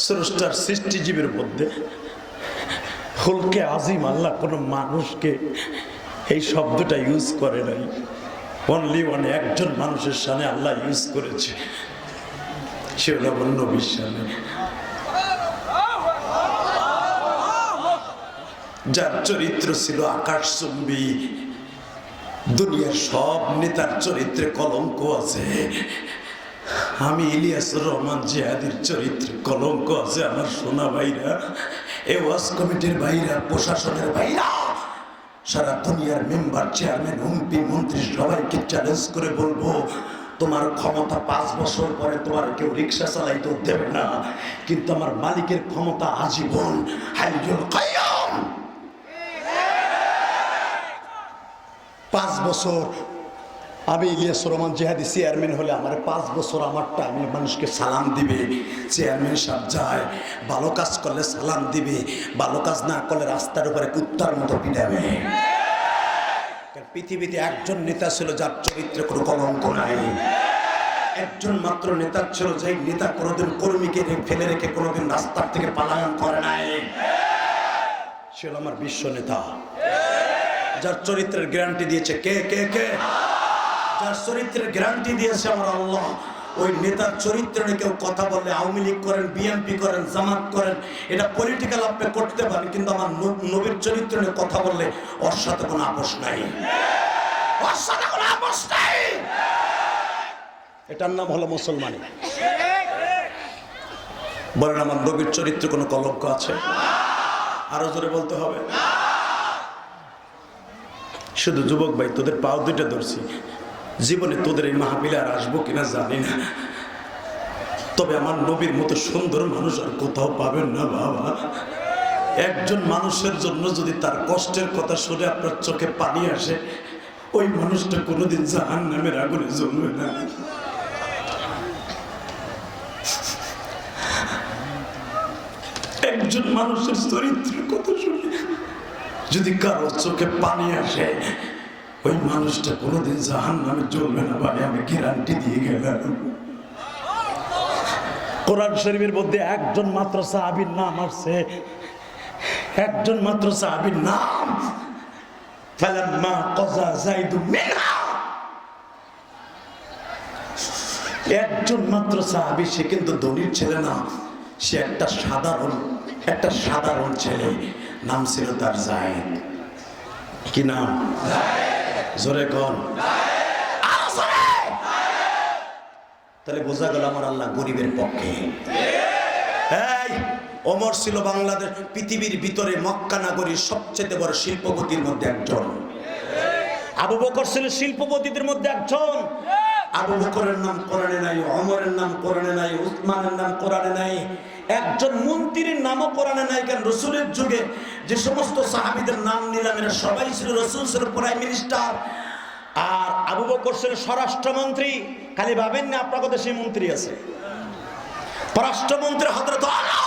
স্রষ্টার সৃষ্টিজীবের মধ্যে হুলকে আজিম আল্লাহ কোনো মানুষকে এই শব্দটা ইউজ করে নাই, অনলি ওয়ান একজন মানুষের সামনে আল্লাহ ইউজ করেছে, সে হলো আমার নবীর সামনে, যার চরিত্র ছিল আকাশচুম্বী। দুনিয়ার সব নেতার চরিত্রে কলঙ্ক আছে, আমি ইলিয়াসুর রহমান জিহাদির চরিত্রে কলঙ্ক আছে। আমার সোনা ভাইরা, এ ওয়াজ কমিটির ভাইরা, প্রশাসনের ভাইরা, সারা দুনিয়ার মেম্বার, চেয়ারম্যান, এমপি, মন্ত্রী সবাইকে চ্যালেঞ্জ করে বলবো, তোমার ক্ষমতা 5 বছর পরে তোমার কেউ রিক্সা চালাইতেও দেবে না, কিন্তু আমার মালিকের ক্ষমতা আজীবন হাইয়ুল কাইয়ুম। 5 বছর আমি ইলিয়াসুর রহমান জিহাদি চেয়ারম্যান হলে আমার 5 বছর আমারটা আমি মানুষকে সালাম দিবে। চেয়ারম্যান সাহেব যায়, ভালো কাজ করলে সালাম দিবে, ভালো কাজ না করলে রাস্তার উপরে কুত্তার মতো পিটাবে। পৃথিবীতে একজন নেতা ছিল যার চরিত্রে কোনো কলঙ্ক নাই, একজন মাত্র নেতা ছিল যে নেতা কোনোদিন কর্মীকে ফেলে রেখে কোনোদিন রাস্তার থেকে পলায়ন করে নাই, সে হল আমার বিশ্ব নেতা, যার চরিত্রের গ্যারান্টি দিয়েছে কে কে কে, যার চরিত্রের গ্যারান্টি দিয়েছে আমার আল্লাহ। ওই নেতার চরিত্র নিয়ে কেউ কথা বললে, আওয়ামী লীগ করেন, বিএনপি করেন, জামাত করেন, এটা পলিটিক্যাল আপনি করতে পারেন, কিন্তু আমার নবীর চরিত্র নিয়ে কথা বললে ওর সাথে কোনো আপোষ নাই, ওর সাথে কোনো আপোষ নাই। এটার নাম হলো মুসলমানি। বলেন আমার নবীর চরিত্রে কোনো কলঙ্ক আছে? আরো জোরে বলতে হবে। শুধু যুবক ভাই, তোদের পাও দুইটা ধরছি, জীবনে তোদের এই মাহফিলে আর আসবো কিনা জানি না, তবে আমার নবীর মতো সুন্দর মানুষ আর কোথাও পাবেন না বাবা। একজন মানুষের জন্য যদি তার কষ্টের কথা শুনে আপনার চোখে পানি আসে, ওই মানুষটা কোনোদিন জাহান্নামের আগুনে জ্বলবে না। একজন মানুষের চরিত্রের কথা শুনে যদি কারো চোখে পানি আসে, ওই মানুষটা কোনোদিন জাহান্নামে জ্বলবে না ভাই, আমি গ্যারান্টি দিয়ে গেলাম। কোরআন শরীফের মধ্যে একজন মাত্র সাহাবীর নাম আসছে, একজন মাত্র সাহাবীর নাম, ফালাম্মা কাযা যায়েদ মিনহা, একজন মাত্র সাহাবী, সে কিন্তু ধনীর ছেলে না, সে একটা সাধারণ ছেলে, নাম ছিল তার যায়েদ। কি নাম? জোরে কোন? তাহলে বোঝা গেল আমার আল্লাহ গরিবের পক্ষে। এই ওমর ছিল বাংলাদেশ, পৃথিবীর ভিতরে মক্কা নগরীর সবচেয়ে বড় শিল্পপতির মধ্যে একজন। আবু বকর ছিল শিল্পপতিদের মধ্যে একজন। আবু বকরের নাম কোরআনে নাই, ওমরের নাম কোরআনে নাই, উসমানের নাম কোরআনে নাই, একজন মন্ত্রীর নামও কোরআনে নাই। কারণ রসুলের যুগে যে সমস্ত সাহাবীদের নাম নিলাম, এরা সবাই ছিল, রসুল ছিল প্রাইম মিনিস্টার, আর আবু বকর ছিল স্বরাষ্ট্রমন্ত্রী। খালি ভাবেন না আপনার দেশে মন্ত্রী আছে, পররাষ্ট্রমন্ত্রী হযরত আলী,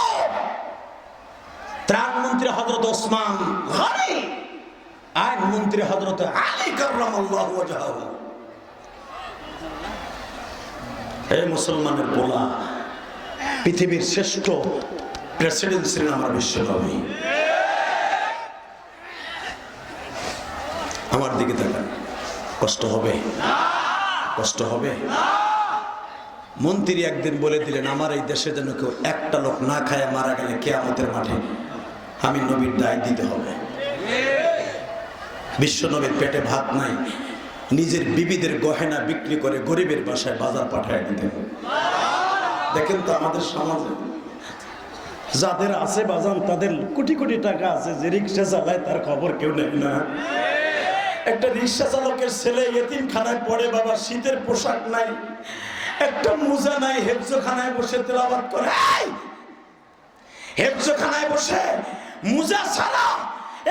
ত্রাণমন্ত্রী হযরত ওসমান গনি, আইনমন্ত্রী হযরত আলী কাররামাল্লাহু ওয়াজহাহু। এই মুসলমানের পোলা, পৃথিবীর শ্রেষ্ঠ প্রেসিডেন্ট ছিলেন আমার বিশ্বনবী। আমার দিকে তাকান, কষ্ট হবে? কষ্ট হবে? মন্ত্রী একদিন বলে দিলেন, আমার এই দেশে যেন কেউ একটা লোক না খায় মারা গেলে কিয়ামতের মাঠে আমি নবীর দায় দিতে হবে। বিশ্বনবীর পেটে ভাত নাই, নিজের বিবিদের গহেনা বিক্রি করে গরিবের বাসায় বাজার পাঠায় দিতেন। দেখেন তো আমাদের সমাজে যাদের আছে বাজান, তাদের কোটি কোটি টাকা আছে, যে রিক্সা চালায় তার খবর কেউ নেয় না। একটা রিক্সা চালকের ছেলে এতিমখানায় পড়ে, বাবা শীতের পোশাক নাই, একটা মোজা নাই, হেফজখানায় বসে তেলাওয়াত করে। হেফজখানায় বসে মোজা ছাড়া,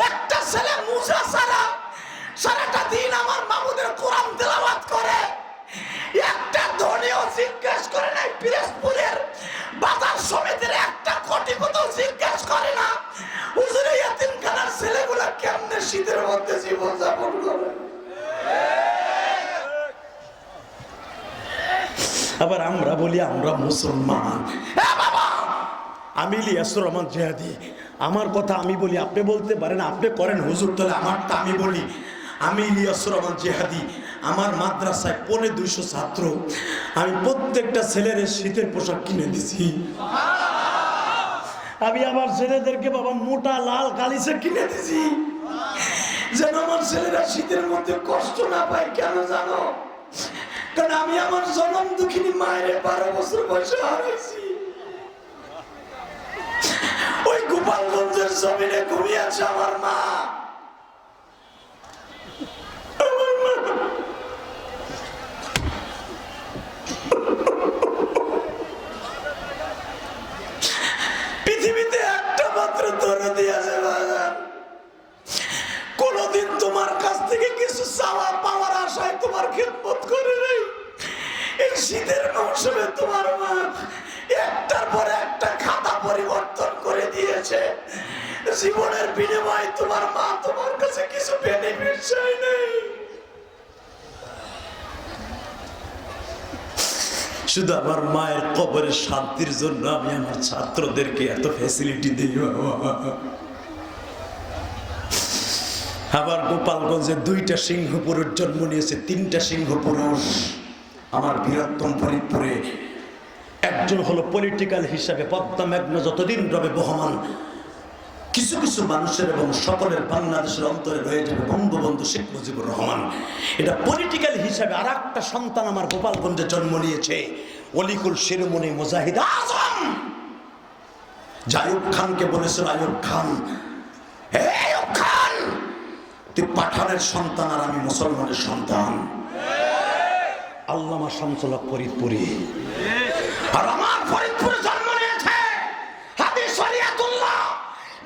একটা ছেলে মোজা ছাড়া সারাটা দিন আমার মামুদের কোরআন তেলাওয়াত করে। একটা ধনীও জিজ্ঞেস করে নাই, পিরোজপুরের বাজার সমিতির একটা কোটি কত জিজ্ঞেস করে না, হুজুরে এতিম শীতের মধ্যে জীবন যাপন করে। আবার আমরা বলি আমরা মুসলমান। বাবা, আমি ইলিয়াসুর রহমান জিহাদি, আমার কথা আমি বলি, আপনি বলতে পারেন, আপনি করেন হুজুর, তাহলে আমারটা আমি বলি। আমি ইলিয়াসুর রহমান জিহাদি, আমার মাদ্রাসায় 250 ছাত্র, আমি প্রত্যেকটা ছেলের শীতের পোশাক কিনে দিছি। আমি আমার ছেলেদেরকে বাবা মোটা লাল গালিচা কিনে দিছি, যেন আমার ছেলেরা শীতের মধ্যে কষ্ট না পায়। কেন জানো? কারণ আমি আমার জনম দুঃখিনী মায়ের 12 বছর বয়সে হারাইছি। ওই গোপালগঞ্জের জমিনে ঘুমিয়ে আছে আমার মা। পৃথিবীতে একটা মাত্র দরদি আছে বাজার, কোনদিন তোমার কাছ থেকে কিছু চাওয়া পাওয়ার আশায় তোমার খেদমত করে নাই। এই শীতের মৌসুমে তোমার মা একটার পর একটা খাতা পরিবর্তন করে দিয়েছে। জীবনের বিনিময়ে তোমার মা তোমার কাছে কিছু বেনিফিট চাই নাই, শুধু আমার মায়ের কবরের শান্তির জন্য আমি আমার ছাত্রদেরকে এত ফ্যাসিলিটি দিই। আবার গোপালগঞ্জে 2টা সিংহ পুরুষ জন্ম নিয়েছে, 3টা সিংহ পুরুষ আমার বৃহত্তম ফরিদপুরে। একজন হলো পলিটিক্যাল হিসাবে পদ্মা মেঘনা যতদিন রবে বহমান, কিছু কিছু মানুষের এবং সকলের বাংলাদেশের অন্তরে রয়ে যাবে বঙ্গবন্ধু শেখ মুজিবুর রহমান। এটা পলিটিক্যাল হিসাবে। আর একটা সন্তান আমার গোপালগঞ্জে জন্ম নিয়েছে, অলিকুল শিরোমণি মুজাহিদ আজম। আইয়ুব খানকে বলেছিল, আইয়ুব খান, হে আইয়ুব খান, তুই পাঠানের সন্তান আর আমি মুসলমানের সন্তান। আল্লামা শামসুল হক ফরিদপুরি, আর আমার ফরিদপুরে জন্ম নিয়েছে হাদি শরিয়াতুল্লাহ।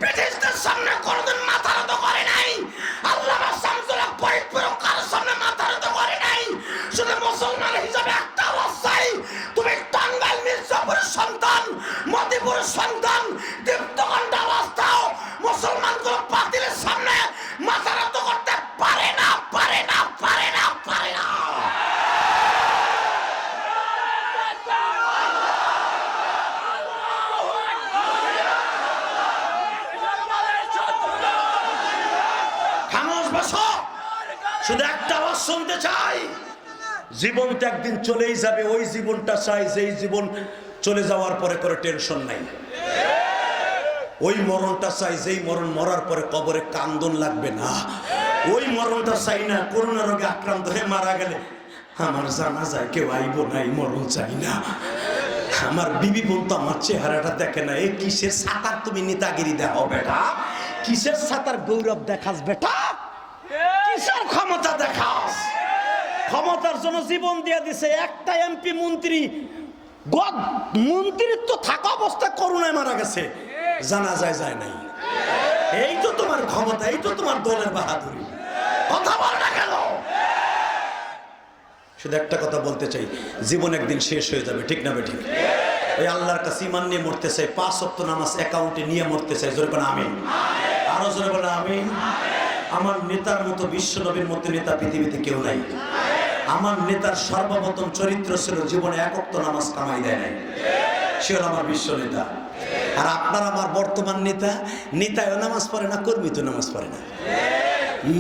ব্রিটিশদের সামনে কোনদিন মাথা নত করে নাই। আল্লামা শামসুল হক ফরিদপুরে কারোর সামনে মাথা নত করে নাই। শুধু মুসলমান হিসাবে একটা অবস্থায়, তুমি টাঙ্গাইল মির্জাপুরের সন্তান, মতিপুরের সন্তান, দীপ্তকণ্ঠ অবস্থাও মুসলমানগুলো বাতিলের সামনে মাথা নত করতে পারে না, পারে না, পারে না, পারে না। শুধু একটা আওয়াজ শুনতে চাই, জীবন তো একদিন চলেই যাবে। ওই জীবনটা চাই যেই জীবন চলে যাওয়ার পরে করে টেনশন নাই। ওই মরণটা চাই যেই মরণ মরার পরে কবরে কান্দন লাগবে না। ওই মরণটা চাই না করোনা রোগে আক্রান্ত হয়ে মারা গেলে আমার জানা যায় কেউ আইব না, এই মরণ চাই না। আমার বিবি বলতো আমার চেহারাটা দেখে না, এই কিসের সাতার তুমি নেতাগিরি দেখাও বেটা, কিসের সাতার গৌরব দেখাস বেটা, কিসের ক্ষমতা দেখাস? ক্ষমতার জন্য জীবন দিয়ে দিছে। একটা এমপি মন্ত্রী মন্ত্রিত্ব থাকা অবস্থায় করোনায় মারা গেছে, জানা যায় নাই। এই তো তোমার ক্ষমতা, এই তো তোমার দলের বাহাদুরি। কথা বল না কেন? শুধু একটা কথা বলতে চাই, জীবন একদিন শেষ হয়ে যাবে, ঠিক না বেঠিক? এই আল্লাহর কাছে ঈমান নিয়ে মরতে চাই, 5 ওয়াক্ত নামাজ অ্যাকাউন্টে নিয়ে মরতে চাই। জোরে বলে আমিন। আরো জোরে বলে আমিন। আমার নেতার মতো বিশ্ব নবীর মতো নেতা পৃথিবীতে কেউ নাই। আমার নেতার সর্বপ্রথম চরিত্র ছিল জীবনে 1 ওয়াক্ত নামাজ কামাই দেয় নাই, সে হল আমার বিশ্ব নেতা। আর আপনার আমার বর্তমান নেতা, নেতায়ও নামাজ পড়ে না, কর্মী তো নামাজ পড়ে না।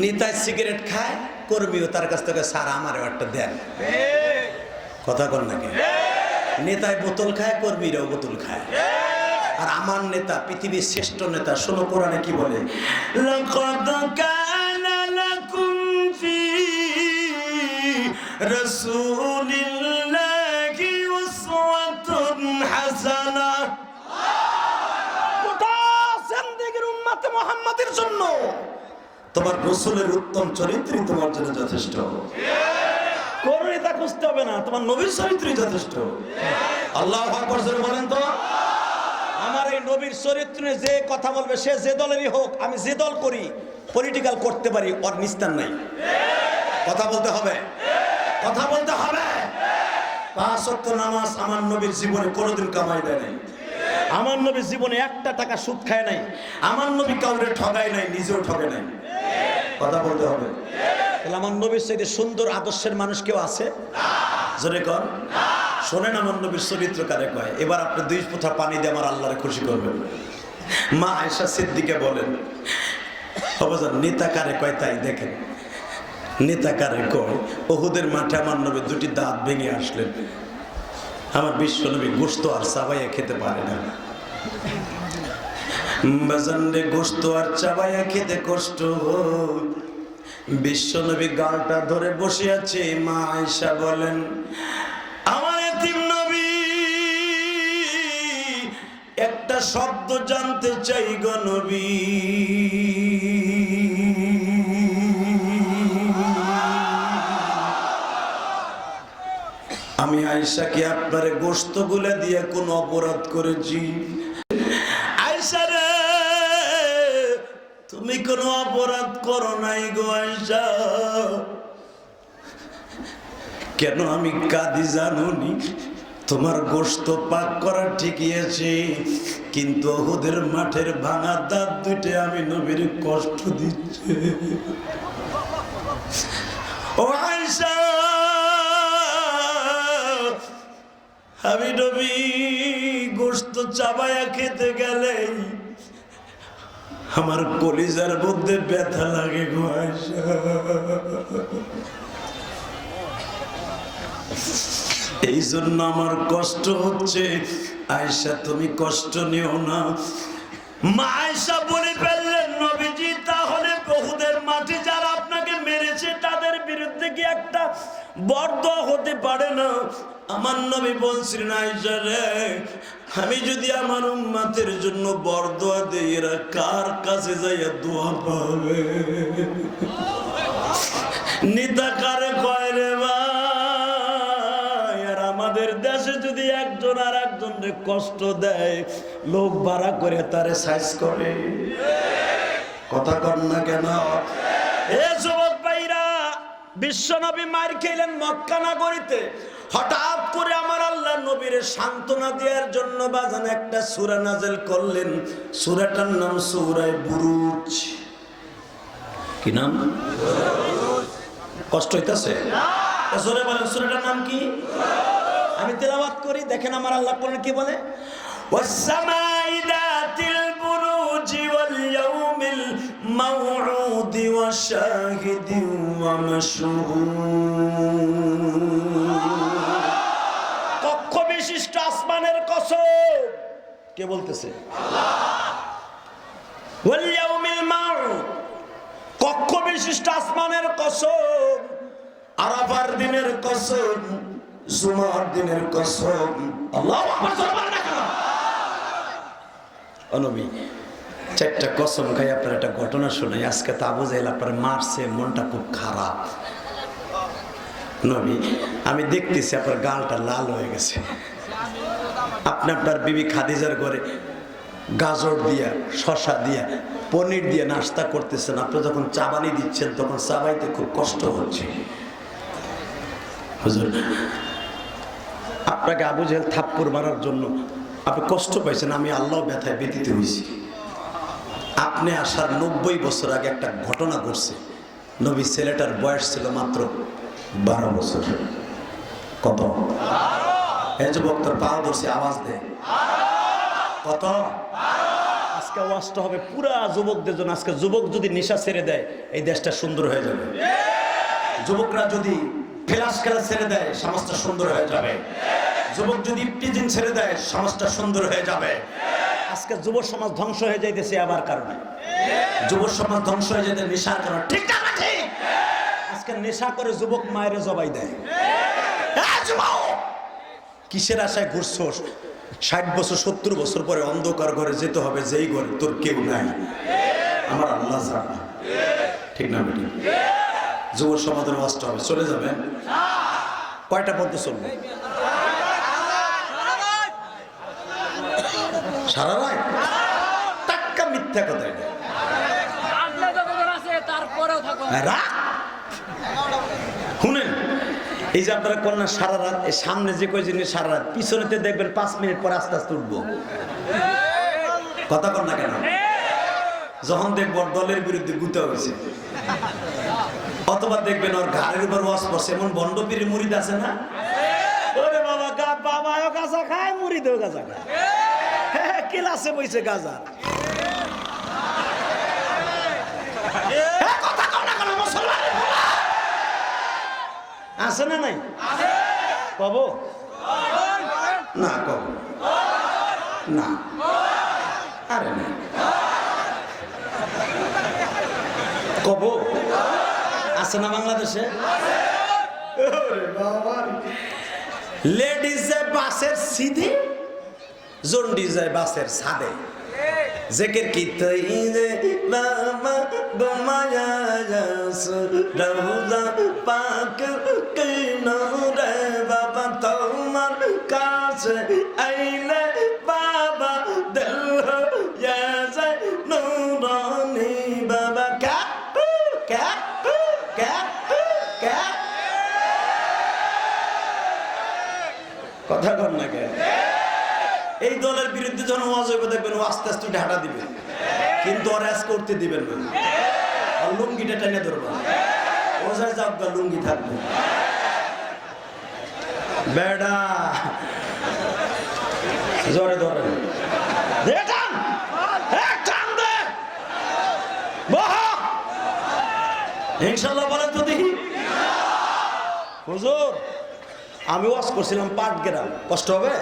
নেতায় সিগারেট খায়, কর্মীও তার কাছ থেকে স্যার আমারও একটা দেন। কথা কর নাকি? নেতায় বোতল খায়, কর্মীরাও বোতল খায়। আর আমার নেতা পৃথিবীর শ্রেষ্ঠ নেতা। শোনো কোরআনে কি বলে, লাকাদ কানা লাকুম ফি রাসূলিল্লাহি উসওয়াতুন হাসানাহ। গোটা জিন্দেগির উম্মত মুহাম্মাদের জন্য তোমার রাসূলের উত্তম চরিত্রই তোমার জন্য যথেষ্ট। কোন নেতা খুঁজতে হবে না, তোমার নবীর চরিত্রই যথেষ্ট। আল্লাহু আকবার জোরে বলেন তো। আমার এই নবীর চরিত্রে যে কথা বলবে, সে যে দলেরই হোক, আমি যে দল করি, পলিটিক্যাল করতে পারি, ওর নিস্তার নাই। কথা বলতে হবে, কথা বলতে হবে। 5 ওয়াক্ত নামাজ আমার নবীর জীবনে কোনোদিন কামাই দেয় নাই। আমার নবী জীবনে একটা টাকা সুদ খায় নাই, আমার নবী কাউরে ঠগায় নাই, নিজেও ঠগে নাই। কথা বলতে হবে। তাহলে আমার নবীর চাইতে সুন্দর আদর্শের মানুষ কেউ আছে? জোরে কর। শোনেন আমার নবীর চরিত্র কারে কয়। এবার আপনি 2 ফোঁটা পানি দিয়ে আমার আল্লাহরে খুশি করবেন। মা আয়েশা সিদ্দিকা বলেন, অবজান নেতা কারে কয় তাই দেখেন। নেতা কারে কয়, উহুদের মাঠে আমার নবী 2টি দাঁত ভেঙে আসলেন। আমার বিশ্ব নবী গোশত আর চাবাইয়া খেতে পারে না। বাজানরে গোশত আর চাবাইয়া খেতে কষ্ট হয়। বিশ্ব নবী গালটা ধরে বসে আছে। মা আয়েশা বলেন, আমার এতিম নবী একটা শব্দ জানতে চাই গো নবী। আমি আয়েশা কি আপনারে গোশত গুলা দিয়ে কোন অপরাধ করেছি? আয়েশা রে, তুমি কোন অপরাধ করো নাই গো আয়েশা। কেন আমি কাঁদি জানুনি? তোমার গোশত পাক করা ঠিকই আছে, কিন্তু উহুদের মাঠের ভাঙা দাঁত 2টে আমি নবীর কষ্ট দিচ্ছে। ও আয়েশা, আমি নবী গোশত চাবায়া খেতে গেলে আমার কলিজার মধ্যে ব্যথা লাগে গো আয়েশা। এই জন্য আমার কষ্ট হচ্ছে। আয়েশা তুমি কষ্ট নিও না। মা আয়েশা বলে ফেললেন, নবীজি তাহলে উহুদের মাঠে যারা আপনাকে মেরেছে তাদের বিরুদ্ধে কি একটা বরদোয়া হতে পারে না? আমার নবী বলছিলেন, আয়েশা রে, আমি যদি আমার উম্মতের জন্য বরদোয়া দেই, এরা কার কাছে যাইয়া দোয়া পাবে? নিতা কারে কয় রে ভাই? আর আমাদের দেশে যদি একজন আর একজনকে কষ্ট দেয়, লোক ভাড়া করে তারে সাইজ করে। কথা কর না কেন? এ যুবক ভাইরা, বিশ্ব নবী মার খেলেন মক্কা নগরীতে। হঠাৎ করে আমার আল্লাহ নবীর সান্ত্বনা দেওয়ার জন্য বাজান একটা সূরা নাযিল করলেন। সূরাটার নাম সূরা বুরুজ। কি নাম? কষ্ট হইতাছে? জোরে বলেন, সূরাটার নাম কি? আমি তেলাওয়াত করি, দেখেন আমার আল্লাহ কোরআনে কি বলে। ওয়াস-সামাই যাতিল বুরুজি ওয়াল ইয়াউমিল মাউউদি ওয়াশ-শাহিদি ওয়া মাশহুদ। কক্ষ বিশিষ্ট আসমানের কসম। কে বলতেছে? আল্লাহ। ওয়াল ইয়াউমিল মাউউদ, কক্ষ বিশিষ্ট আসমানের কসম, আরাফার দিনের কসম, জুমার দিনের কসম। আল্লাহু আকবার। জোরে না কেন? ও নবী, 4টা কসম খাই আপনার একটা ঘটনা শোনাই। আজকে তো আবু জাহেল আপনার মারছে, মনটা খুব খারাপ। নবী, আমি দেখতেছি আপনার গালটা লাল হয়ে গেছে। আপনি আপনার বিবি খাদিজার ঘরে গাজর দিয়া, শশা দিয়া, পনির দিয়ে নাস্তা করতেছেন। আপনি যখন চাবানি দিচ্ছেন তখন চাবাইতে খুব কষ্ট হচ্ছে। হুজুর, আপনাকে আবু জাহেল থাপ্পড় মারার জন্য আপনি কষ্ট পাইছেন, আমি আল্লাহ ব্যথায় ব্যথিত হয়েছি। আপনি আসার 90 বছর আগে একটা ঘটনা ঘটছে। নবী ছেলেটার বয়স ছিল মাত্র 12 বছর। কত? এই যুবক তোর পা ধরছে, আওয়াজ দে। কত? আজকে ওয়াজটা হবে পুরা যুবকদের জন্য। আজকে যুবক যদি নেশা ছেড়ে দেয়, এই দেশটা সুন্দর হয়ে যাবে। যুবকরা যদি ফ্লাশ খেলা ছেড়ে দেয়, সমাজটা সুন্দর হয়ে যাবে। যুবক যদি ইফটিজিং ছেড়ে দেয়, সমাজটা সুন্দর হয়ে যাবে। আজকে যুব সমাজ ধ্বংস হয়ে যাইতেছে আবার কারণে। যুব সমাজ ধ্বংস হয়ে যেতে নেশার কারণে। ঠিক না? ঠিক। আজকে নেশা করে যুবক মায়ের জবাই দেয়। কিসের আশায় ঘুরছোস? 60 বছর 70 বছর পরে অন্ধকার ঘরে যেতে হবে, যেই ঘরে তোর কেউ নাই, আমার আল্লাহ জানে। ঠিক না বেটি? যুব সমাজের ওয়াজটা হবে, চলে যাবেন। কয়টা পর্যন্ত চলবে? সারা রাত? টাক্কা মিথ্যা কথা। শুনেন, এই যে আপনারা কন্যা সারা রাত, এই সামনে যে কয় জিনিস সারা রাত, পিছনেতে দেখবেন 5 মিনিট পর আস্তে আস্তে উঠবো। কথা কন না কেন? যখন দেখবো দলের বিরুদ্ধে গুতা হয়েছে, অথবা দেখবেন ওর ঘাড়ের উপর ওয়াজ পড়ছে, এমন বন্ডপীর মুরিদ আছে না? ওরে বাবা, বাবাও গাঁজা খায়, মুরিদেও গাঁজা খায়, হ্যাঁ ক্লাসে বইছে গাঁজা। আছে না নাই? কব না, কব না, আরে না কব আছে না বাংলাদেশে? লেডিস যায় বাসের সিধে, জন্ডিস যায় বাসের ছাদে। জেকের কি তৈরে বাবা গোমায়া রওজা পাক কিনারে বাবা তোমার কাছে আইলে বাবা দিল হয়ে যায় নুরানি বাবা। ক্যা ক্যা ক্যা ক্যা কথা কর না কেন? এই দলের বিরুদ্ধে যখন ওয়াজ হবে দেখবেন ও আস্তে আস্তে ঢাটা দিবে, কিন্তু ওর অ্যাজ করতে দিবেন না, আর লুঙ্গিটা টেনে ধরবে, ও যায় যাক লুঙ্গি থাকবে। বেডা জোরে ধরে ইনশাল্লাহ বলেন তো দেখি। হুজুর আমি ওয়াজ করছিলাম পাটগ্রাম, কষ্ট হবে?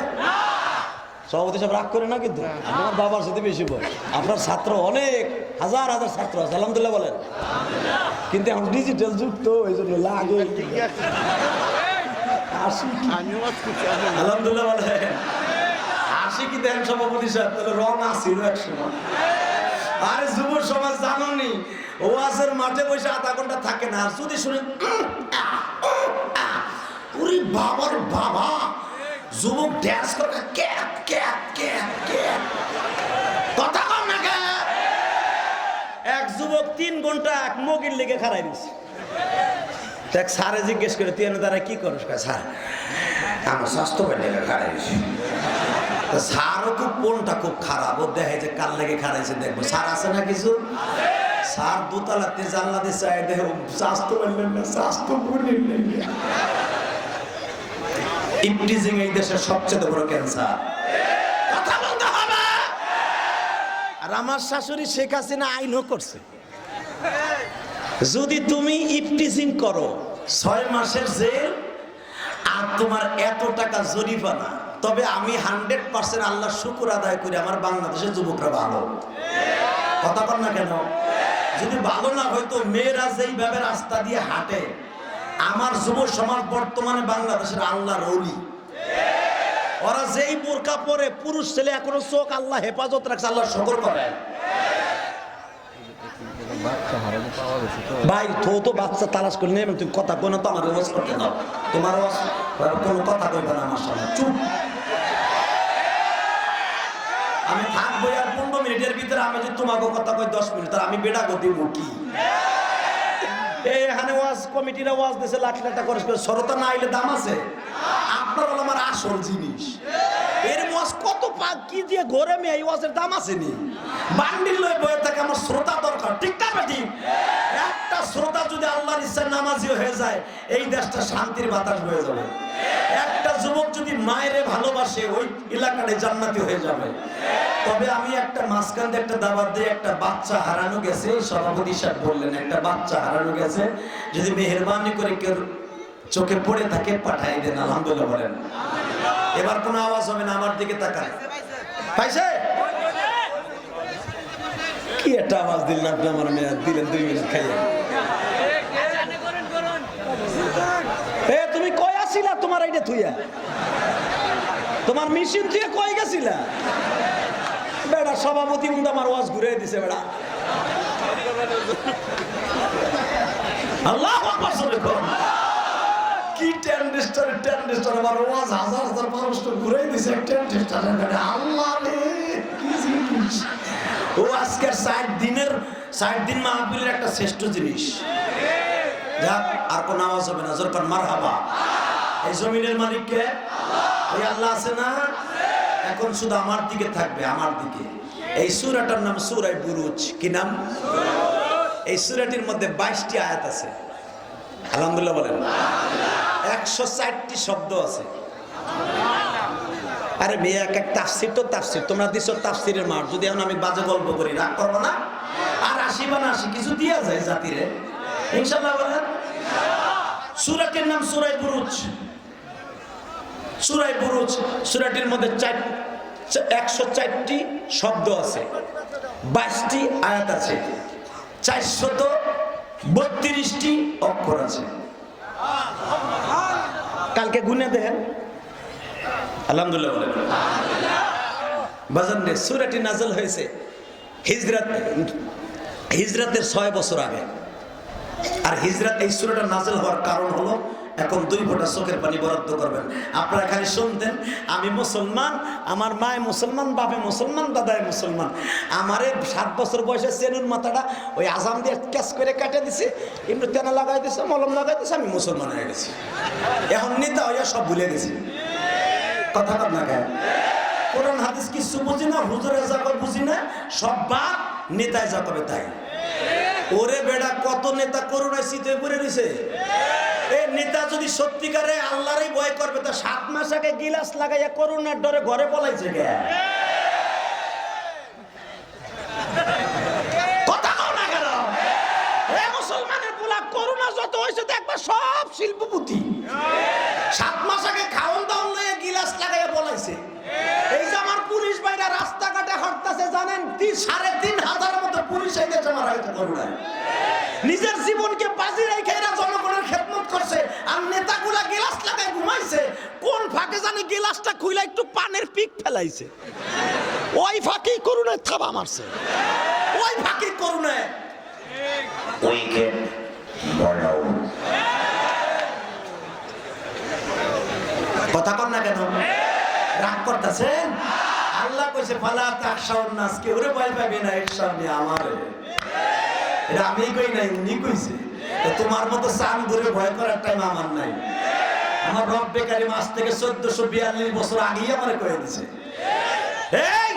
সভাপতি সব রাগ করে না, কিন্তু আমার বাবার সাথে বেশি বল, আপনার ছাত্র অনেক হাজার হাজার ছাত্র আছে, আলহামদুলিল্লাহ বলেন। কিন্তু এখন ডিজিটাল যুগ তো, এই জন্য লাগে। আলহামদুলিল্লাহ বলেন। হাসি কি দেন সভাপতি সাহেব? তাহলে রং আসছিল এক সময়। আরে যুব সমাজ জানোনি, ওয়াজের মাঠে বসে আধা ঘন্টা থাকে না, আর যদি শুনে ওরে বাবার বাবা, যুবক ড্যান্স করে ক্যাপ ক্যাপ ক্যাপ ক্যাপ, কথা কম না কে? এক যুবক 3 ঘন্টা এক মগির লেগে খাড়াই দিছে। দেখ স্যারে জিজ্ঞেস করে তুই তারা কি করস? স্যার আমার স্বাস্থ্য লেগে খাড়াই দিছি। স্যারও খুব কোনটা খুব খারাপ, ও দেখে যে কার লেগে খাড়াইছে দেখবো স্যার আছে না কিছু। স্যার দোতলাতে জানলা দিয়ে চাই দেখো স্বাস্থ্য বললেন না, স্বাস্থ্য বললেন না। ইপটিজিং এই দেশের সবচেয়ে বড় ক্যান্সার, কথা বলতে হবে। আর আমার শাশুড়ি শেখ হাসিনা আইনও করছে, যদি তুমি ইপটিজিং করো 6 মাসের জেল আর তোমার এত টাকা জরিমানা। তবে আমি 100% আল্লাহর শুকর আদায় করি আমার বাংলাদেশের যুবকরা ভালো, কথা বল না কেন? যদি ভালো না হয়তো মেয়েরা যেইভাবে রাস্তা দিয়ে হাঁটে, আমার যুব সমাজ বর্তমানে বাংলাদেশের আল্লাহর ওলি, ওরা যেই বোরকা পরে, পুরুষ ছেলে এখনো চোখ আল্লাহ হেফাজত রাখছে, আল্লাহ শুকর করে। ভাই তো বাচ্চা তালাশ করে নেবেন, তুমি কথা কই না তো আমার ওয়াজ করতে দাও, তোমার ওয়াজ কোনো কথা কইবে না আমার সামনে, চুপ। আমি থাকবো আর 15 মিনিটের ভিতরে, আমি যদি তোমাকে কথা কই 10 মিনিট, তার আমি বেড়া গতি মুখি। এখানে ওয়াজ কমিটিরা ওয়াজ দিয়েছে লাখ লাখ টাকা খরচ করে, সরতা না আইলে দাম আছে? আপনার হলো আমার আসল জিনিস। এর ওয়াজ কত কি দিয়ে ঘরে মেয়ে, এই ওয়াজের দাম আছে নি? বান্ডিল লয়ে বয়ে থাকে, আমার শ্রোতা দরকার, ঠিক না বেটি? একটা শ্রোতা যদি আল্লাহর ইচ্ছায় নামাজি হয়ে যায়, এই দেশটা শান্তির বাতাস হয়ে যাবে। একটা যুবক যদি মায়েরে ভালোবাসে, ওই এলাকাটা জান্নাতি হয়ে যাবে। তবে আমি একটা মাঝখান দিয়ে একটা দাবাত দিয়ে, একটা বাচ্চা হারানো গেছে, সভাপতি সাহেব বললেন একটা বাচ্চা হারানো গেছে, যদি মেহেরবানি করে কেউ চোখে পড়ে থাকে পাঠাই দেন, আলহামদুলিল্লাহ বলেন। এবার কোনো আওয়াজ হবে না, আমার দিকে তাকান। পাইছে কি একটা আওয়াজ দিলেন আপনি, আমার মেয়ে দিলেন 2 মিনিট খাইয়ে। এ তুমি কই আসিলা? তোমার এইটা থুইয়া, তোমার মেশিন থুইয়া কই গেছিলা? বেড়া সভাপতি কিন্তু আমার ওয়াজ ঘুরে দিছে বেড়া। আল্লাহু আকবার, কি টেন্ডিস্টার আমার ওয়াজ হাজার হাজার মানুষ তো ঘুরে দিছে টেন্ডিস্টার। আল্লাহ রে কি জিনিস! ও আজকের 60 দিন মাহফিলের একটা শ্রেষ্ঠ জিনিস। যাক, আর কোন আওয়াজ হবে না, জোর কর মারহাবা। এই জমিনের মালিক কে? ওই আল্লাহ আছে না? এখন শুধু আমার দিকে থাকবে, আমার দিকে। এই সূরাটার নাম সূরা বুরুজ। কি নাম? এই সূরাটির মধ্যে 22টি আয়াত আছে। আলহামদুলিল্লাহ বলেন। 104টি শব্দ আছে। আরে মেয়ে এক এক তাফসির তো তাফসির, তোমরা দিছো তাফসিরের মার। যদি এখন আমি বাজে গল্প করি রাগ করবো না? আর 80 বা 80 কিছু দিয়া যায় জাতিরে, ইনশাআল্লাহ বলেন। সূরাটির নাম সূরা বুরুজ। সূরা বুরুজ, সূরাটির মধ্যে 104টি শব্দ আছে, 22টি আয়াত আছে, 432টি অক্ষর আছে। কালকে গুনে দেখেন। আলহামদুলিল্লাহ বলেন। বাজান রে, সূরাটি নাযিল হয়েছে হিজরাতের 6 বছর আগে। আর হিজরাত, এই সূরাটা নাযিল হওয়ার কারণ হলো, এখন 2 ফোঁটা চোখের পানি বরাদ্দ করবেন। আপনারা খালি শুনতেন, আমি মুসলমান, আমার মায় মুসলমান, বাপে মুসলমান, দাদায় মুসলমান। আমারে 7 বছর বয়সে চেনুর মাথাটা ওই আজাম দিয়ে ক্যাচ করে কাটে দিছে, এমনি তেনা লাগাই দিছে, মলম লাগাই দিছে, আমি মুসলমান হয়ে গেছি। এখন নেতা হইয়া সব ভুলে গেছি। কথা কর না কেন? কোরআন হাদিস কিছু বুঝি না, হুজুরে যা কয় বুঝি না, সব বাদ, নেতায় যা কবে তাই। ওরে বেড়া, কত নেতা করুণায় শীতে পড়ে রয়েছে। এই নেতা যদি সত্যিকারে আল্লাহরই ভয় করবে, তা 7 মাস আগে গিলাস লাগাইয়া করুণার ডরে ঘরে পলাইছে কে? কথা কও না কেন? এ মুসলমানের পোলা, করুণা যত হয়েছে দেখবা সব শিল্পপতি। 7 মাস আগে খাওন দাওন লইয়া গিলাস লাগাইয়া পলাইছে। এই যে আমার পুলিশ ভাইরা রাস্তাঘাটে হাঁটতেছে, জানেন 3,500 মতো পুলিশ এই দেশে মারা হয়েছে করুণায়। নিজের জীবনকে বাজি রেখে এরা জনগণের খেদমত করছে, আর নেতাগুলা গিলাস লাগায় ঘুমাইছে। কোন ফাঁকে জানি গিলাসটা খুইলা একটু পানের পিক ফেলাইছে, ওই ফাঁকেই করুণায় থাবা মারছে। ওই ফাঁকেই করুণায় উইকেট বড়াও। কথা কর না কেন? রাগ করতেছেন? আল্লাহ কইছে ফালা তাখশাউন নাস, কে ওরে ভয় পাবে না এর সামনে আমারে। এটা আমি কই নাই, উনি কইছে। তো তোমার মতো চান ধরে ভয় করার টাইম আমার নাই। আমার রব্বে কারীম আজ থেকে 1442 বছর আগেই আমারে কয়ে দিয়েছে। এই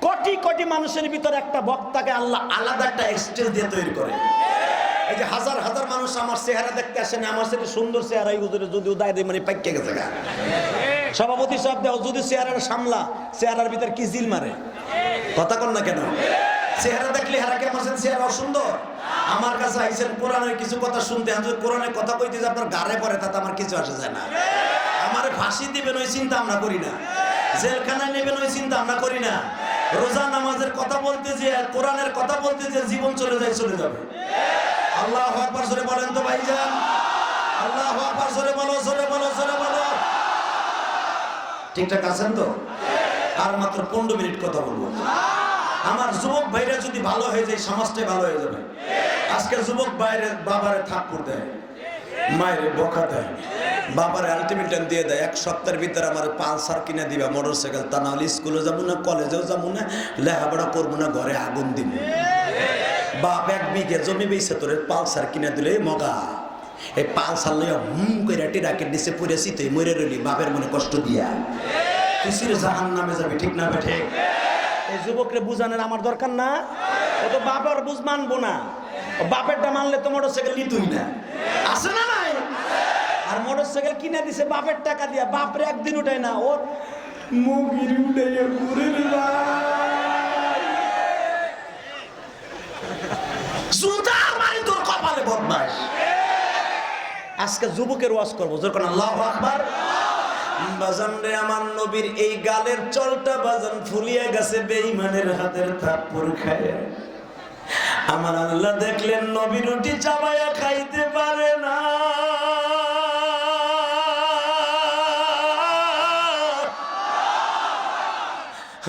কোটি কোটি মানুষের ভিতর একটা বক্তাকে আল্লাহ আলাদা একটা স্টেজ দিয়ে তৈরি করে। এই যে হাজার হাজার মানুষ আমার চেহারা দেখতে আসে না, আমার সাথে সুন্দর চেহারা এই হুজুরে যদি উদয় দেয় মানে পাইকে গেছে গা। সভাপতি সাহেব দেও যদি চেহারার সামলা, চেহারার ভিতর কি জিল মারে। কথা কন না কেন? চেহারা দেখলে হারাকে আমার সাথে চেহারা অসুন্দর। আমার কাছে আইছেন কোরআনের কিছু কথা শুনতে, আমি যদি কোরআনের কথা কইতে যে আপনার গাড়ে পড়ে, তাতে আমার কিছু আসে যায় না। আমারে ফাঁসি দিবেন ওই চিন্তা আমরা করি না, জেলখানায় নেবেন ওই চিন্তা আমরা করি না। রোজা নামাজের কথা বলতে যে, কোরআনের কথা বলতে যে জীবন চলে যায়, চলে যাবে। আল্লাহু আকবার জোরে বলেন তো ভাইজান। আল্লাহু আকবার জোরে বলো, জোরে বলো, জোরে বলো। ঠিকঠাক আছেন তো? আর মাত্র 15 মিনিট কথা বলবো। আমার যুবক ভাইরা যদি ভালো হয়ে যায়, সমাজটাই ভালো হয়ে যাবে। আজকে যুবক ভাইরে বাবারে থাপ্পড় দেয়, মায়ের বকা দেয়, বাবারে আলটিমেটাম দিয়ে দেয়, 1 সপ্তাহের ভিতরে আমার পালসার কিনে দিবা, মোটরসাইকেল, তা নাহলে স্কুলে যাবো না, কলেজেও যাবো না, লেখাপড়া করবো না, ঘরে আগুন দিব। বাপ 1 বিঘে জমি বেঁচে তোর পালসার কিনে দিলে মগা। এই পালসার লইয়া করে টিরাকের নিচে পড়েছি, তুই মরে রইলি বাপের মনে কষ্ট দিয়া, তুই সিরে জাহান্নামে যাবি। ঠিক না বে ঠিক? এই যুবকরে বুঝানোর আমার দরকার না। ও তো বাবার বুঝ মানবো না, বাপেরটা মানলে তো মোটরসাইকেল নিতুই না। আছে না নাই? আর মোটরসাইকেল কিনে দিছে বাপের টাকা দিয়া, বাপরে একদিন উঠায় না, ওর মুগির উঠাইয়া ঘুরে জুতা মারি তোর কপালে বদমাশ। আজকে যুবকের ওয়াজ করবো, যখন আল্লাহু আকবার। বাজান রে, আমার নবীর এই গালের চলটা বাজান ফুলিয়ে গেছে বেঈমানের হাতের থাপ্পড় খায়। আমার আল্লাহ দেখলেন নবী রুটি চাবাইয়া খাইতে পারে না,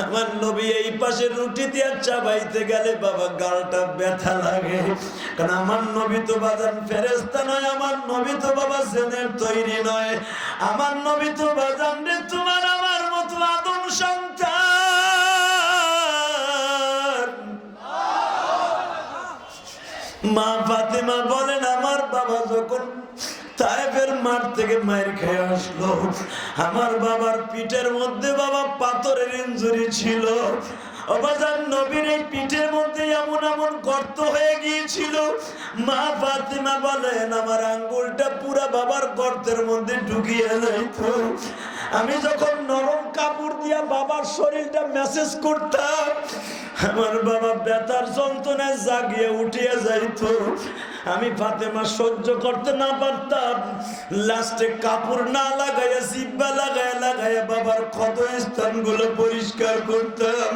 আমার নবী এই পাশে রুটি দিয়ে চাবাইতে গেলে বাবা গালটা ব্যথা লাগে। কারণ আমার নবী তো বাজান ফেরেশতা নয়, আমার নবী তো বাবা জেনের তৈরি নয়, আমার নবী তো বাজান রে তোমার আমার মতো আদম সন্তান। মা ফাতেমা বলেন, আমার বাবা যখন তায়েফের মাঠ থেকে মায়ের খেয়ে আসলো। আমার বাবার পিঠের মধ্যে বাবা পাথরের ইনজুরি ছিল। অবাজান নবীর এই পিঠের মধ্যে এমন এমন গর্ত হয়ে গিয়েছিল, মা ফাতিমা বলেন আমার আঙ্গুলটা পুরা বাবার গর্তের মধ্যে ঢুকিয়ে যাইত। আমি যখন নরম কাপড় দিয়া বাবার শরীরটা ম্যাসেজ করতাম, আমার বাবা ব্যথার যন্ত্রণায় জাগিয়ে উঠিয়ে যাইত। আমি ফাতেমা সহ্য করতে না পারতাম। লাস্টে কাপড় না লাগাইয়া জিব্বা লাগাইয়া বাবার ক্ষত স্থানগুলো পরিষ্কার করতাম।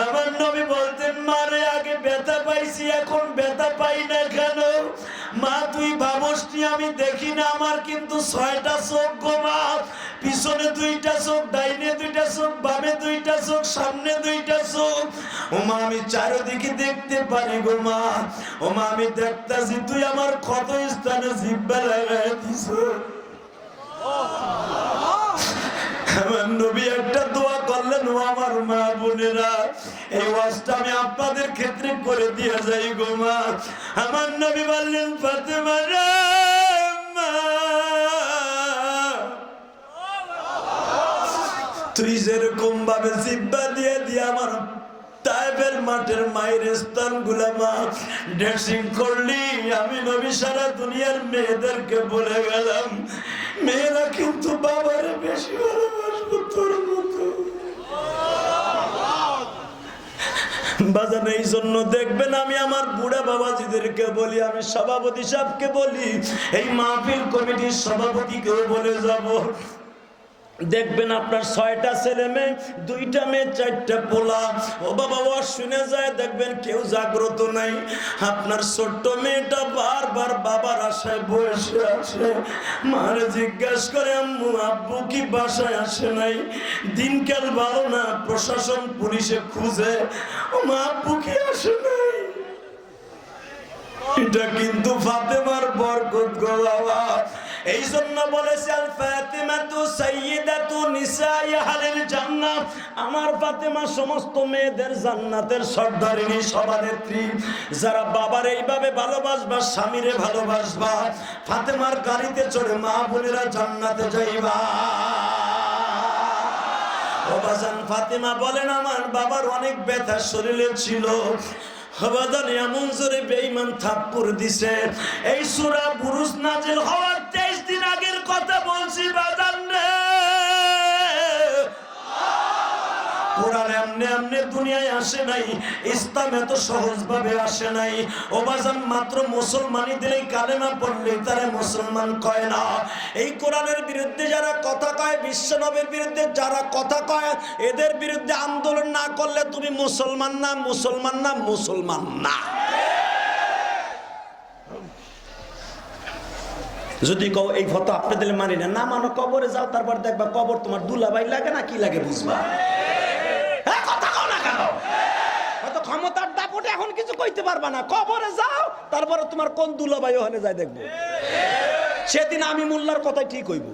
আমার নবী বলতেন, মারে আগে ব্যথা পাইছি, এখন ব্যথা পাই না কেন? মা তুই ভাবস নি আমি দেখি না? আমার কিন্তু 6টা চোখ গো মা, পিছনে 2টা চোখ, ডাইনে 2টা চোখ, বামে 2টা চোখ, সামনে 2টা চোখ। ও মা আমি চারিদিকে দেখতে পারি গো মা। ও মা আমি দেখতাছি তুই আমার ক্ষত স্থানে জিব্বা লাগাই দিছ। আমার নবী একটা দোয়া করলেন, ও আমার মা বোনেরা, এই ওয়াজটা আমি আপনাদের ক্ষেত্রে করে দিয়ে যাই গো মা। আমার নবী বললেন, ফাতেমা রে মা, তুই যেরকম ভাবে জিব্বা দিয়ে দিয়ে আমার তায়েফের মাঠের মায়ের স্থানগুলো মা ড্রেসিং করলি, আমি নবী সারা দুনিয়ার মেয়েদেরকে বলে গেলাম, মেয়েরা কিন্তু বাবারে বেশি ভালোবাসবো তোর মতো। বাজান এই জন্য দেখবেন আমি আমার বুড়া বাবাজিদেরকে বলি, আমি সভাপতি সাহেবকে বলি, এই মাহফিল কমিটির সভাপতিকেও বলে যাব, দেখবেন আপনার 6টা ছেলে মেয়ে, 2টা মেয়ে, 4টা পোলা। ও বাবা ও শুনে যায়, দেখবেন কেউ জাগ্রত নাই। আপনার ছোট্ট মেয়েটা বারবার বাবার আশায় বসে আছে। মারে জিজ্ঞাস করে, আম্মু আব্বু কি বাসায় আসে নাই? দিনকাল ভালো না, প্রশাসন পুলিশে খুঁজে, ও মা আব্বু কি আসে নাই? এটা কিন্তু ফাতেমার বরকত গো বাবা। এই জন্য বলেছে আল ফাতিমাতু সাইয়্যিদাতু নিসাই আহলিল জান্নাহ, আমার ফাতেমা সমস্ত মেয়েদের জান্নাতের সর্দারিনী, সভানেত্রী। যারা বাবার এইভাবে ভালোবাসবা, স্বামীরে ভালোবাসবা, ফাতেমার গাড়িতে চড়ে মা বোনেরা জান্নাতে যাইবা। ও বাজান ফাতেমা বলেন, আমার বাবার অনেক ব্যথা শরীরে ছিল। এমন জোরে বেঈমান থাপ্পড় দিছে। এই সূরা বুরুজ নাজিল হওয়ার 23 দিন আগের কথা বলছি বাজান রে। কোরআন এমনি এমনি দুনিয়ায় আসে নাই, ইসলাম এত সহজ ভাবে আসে নাই। ও বাজান মাত্র মুসলমানি দিলেই, কালেমা পড়লেই তারা মুসলমান কয় না। এই কোরআনের বিরুদ্ধে যারা কথা কয়, বিশ্বনবীর বিরুদ্ধে যারা কথা কয়, এদের বিরুদ্ধে আন্দোলন না করলে তুমি মুসলমান না, মুসলমান না, মুসলমান না। যদি কও এই ফটো আপনি দিলে মানি না, না মানো, কবরে যাও, তারপর দেখবা কবর তোমার দুলাভাই লাগে না কি লাগে বুঝবা। ক্ষমতার দাপটে এখন কিছু কইতে পারবা না, কবরে যাও, তারপরে তোমার কোন দুলাভাই ওখানে যায় দেখবো। সেদিন আমি মোল্লার কথাই ঠিক হইব।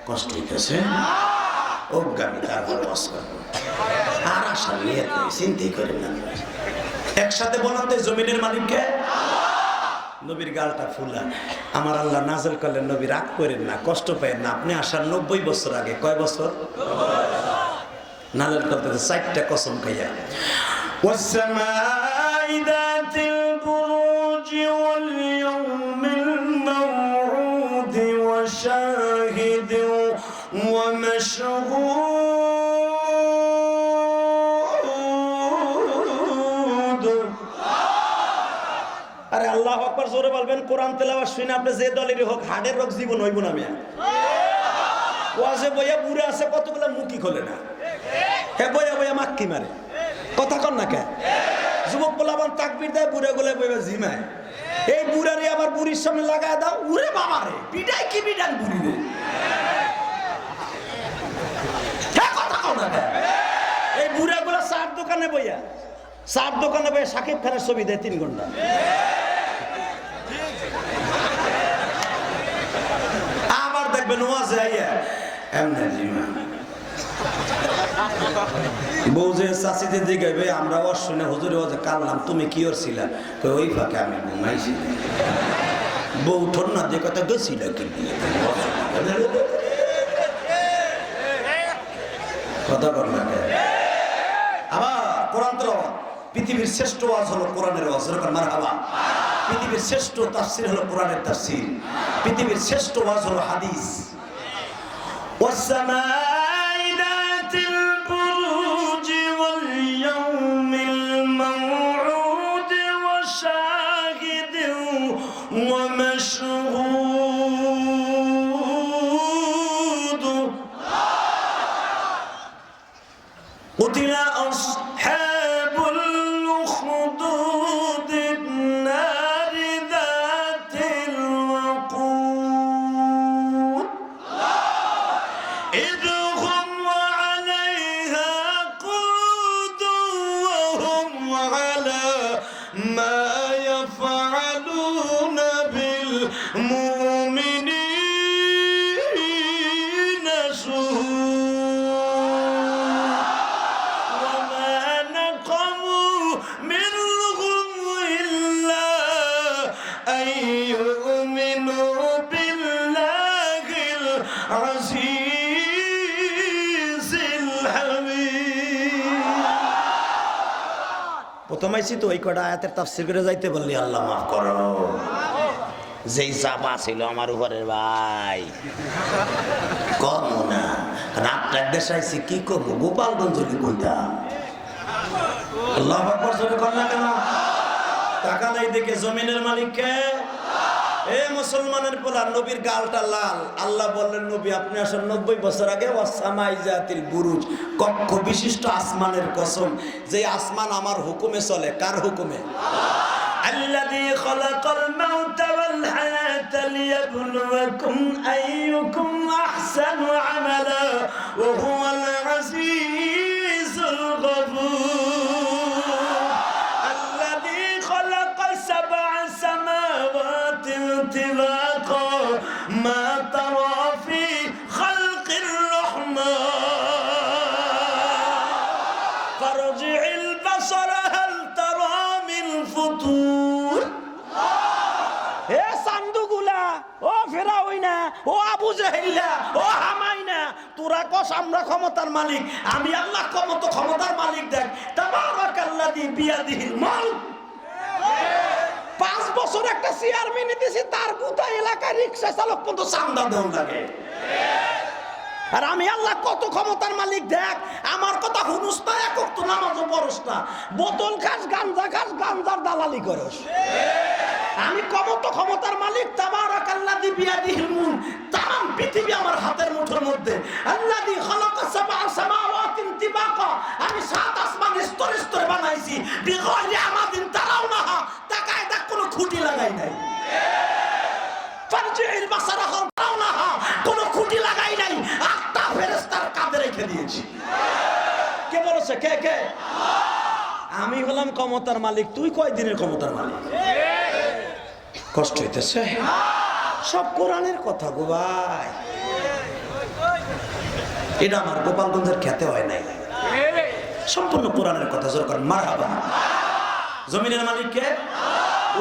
কষ্ট হইতেছে অজ্ঞানী, তারপর আর আশা নিয়ে চিন্তাই করেন না। একসাথে বলতে জমিনের মালিককে, নবীর গালটা ফুলা। আমার আল্লাহ নাজেল করলেন, নবী রাগ করেন না, কষ্ট পায়েন না, আপনি আসার 90 বছর আগে, কয় বছর নাজেল করতে 4টা কসম খাইয়া, ওয়াসসামাই যাতিল বুরুজি ওয়াল ইয়াউমিল মাউউদ ওয়া শাহিদিন ওয়া মাশহুদ। আরে আল্লাহু আকবার জোরে বলবেন। কোরআন তেলাওয়াত শুনে আপনি যে দলেরই হোক, হাড়ের রোগ জীবন হইব না। মিয়া ওয়াজে বইয়া বুড়ে আছে, কতগুলো মুখই খোলে না, হে বইয়া বইয়া মাক্কি মারে, কথা কন না কে? যুবক বলাবান তাকবীর দেয়, বুড়ে গুলো বইবা জিমায়। এই বুড়ারে আবার বুড়ির সামনে লাগায় দাও, উরে বাবারে পিটাই কি পিটান বুড়ি রে, কথা কন না কে? এই বুড়া গুলা চার দোকানে বইয়া, সাকিব খানের ছবি দেয় 3 ঘন্টা। আবার দেখবেন ওয়াজে আইয়া এমনি জিমা বউ যে চাষিদের দিকে আমরা ওর শুনে হুজুরে ওজে কানলাম, তুমি কি করছিলা? ওই ফাঁকে আমি ঘুমাইছি। বউঠন না যে কথা গেছিল কিন্তু কথা বল না। আবার কোরআন তেলাওয়াত, পৃথিবীর শ্রেষ্ঠ ওয়াজ হলো কোরআনের ওয়াজ, মারহাবা। পৃথিবীর শ্রেষ্ঠ তাফসীর হলো কোরআনের তাফসীর, পৃথিবীর শ্রেষ্ঠ ওয়াজ হলো হাদিস। ওয়াসসামাই যাতিল বুরুজি ওয়াল ইয়াউমিল মাউউদ ওয়া শাহিদিন ওয়া মাশহুদ قتل أصحاب الأخدود النار ذات الوقود إذ هم عليها قعود وهم على ما يفعلون بالمؤمنين شهود وما نقموا منهم إلا أن يؤمنوا بالله العزيز الحميد। প্রথম আইছি তো ওই কটা আয়াতের তাফসীর করে যাইতে বললি আল্লাহ মাফ করো। যেই চাপা ছিল আমার উপরের ভাই কম না, রাতটার দেশে আইছি কি করবো, গোপালগঞ্জ কইতাম। আল্লাহু আকবার জোরে কর না কেন? টাকা নাই দেখে জমিনের মালিককে। এ মুসলমানের পোলা, নবীর গালটা লাল। আল্লাহ বললেন নবী আপনি আসেন 90 বছর আগে, ওয়াসসামাই যাতিল বুরুজ, কক্ষ বিশিষ্ট আসমানের কসম, যে আসমান আমার হুকুমে চলে। কার হুকুমে? الذي خلق الموت والحياة ليبلوكم أيكم أحسن عملا وهو العزيز الغفور الذي خلق 7 سماوات طباقا ما ترى في خلق الرحمن فارجع البصر هل ترى من فطور। এ সান্দুগুলা, ও ফেরাউনা, ও আবু জাহেলা, ও হামাইনা, তোরা কস আমরা ক্ষমতার মালিক। আমি আল্লাহ ক্ষমতার মালিক। দেখ তাবারাকাল্লাযী বিয়াদিহিল মুলক। 5 বছর একটা চেয়ারম্যান দিয়েছি, তার গোটা এলাকায় রিকশা চালক পর্যন্ত চান্দা দেওয়া লাগে। আর আমি আল্লাহ কত ক্ষমতার মালিক। দেখ আমার কথা হুনুস না, একক তো নামাজও পড়স না, বোতল খাস, গাঞ্জার দালালি করস। আমি ক্ষমতার মালিক। তাবারাকাল্লাযী বিয়াদিহিল মুলক, তাম পৃথিবী আমার হাতের মুঠোর মধ্যে। আল্লাযী খালাকা 7 সামাওয়াতিন তিবাকা, আমি 7 আসমান স্তরে স্তরে বানাইছি। বিগাইরি আমাদিন তারাউনাহা, তাকায় দেখ কোনো খুঁটি লাগাই নাই। ফারজিল বাসারা হাল তারাউনাহা, কোনো খুঁটি লাগাই নাই। 8টা ফেরেশতার কাঁধে রেখে দিয়েছি। কে বলেছে? কে? আমি হলাম ক্ষমতার মালিক। তুই কয় দিনের ক্ষমতার মালিক? কষ্ট হইতেছে? সব কোরআনের কথা গো ভাই। এটা আমার গোপালগঞ্জের খেতে হয় নাই, সম্পূর্ণ কোরআনের কথা। সরকার মারহাবা। জমিনের মালিককে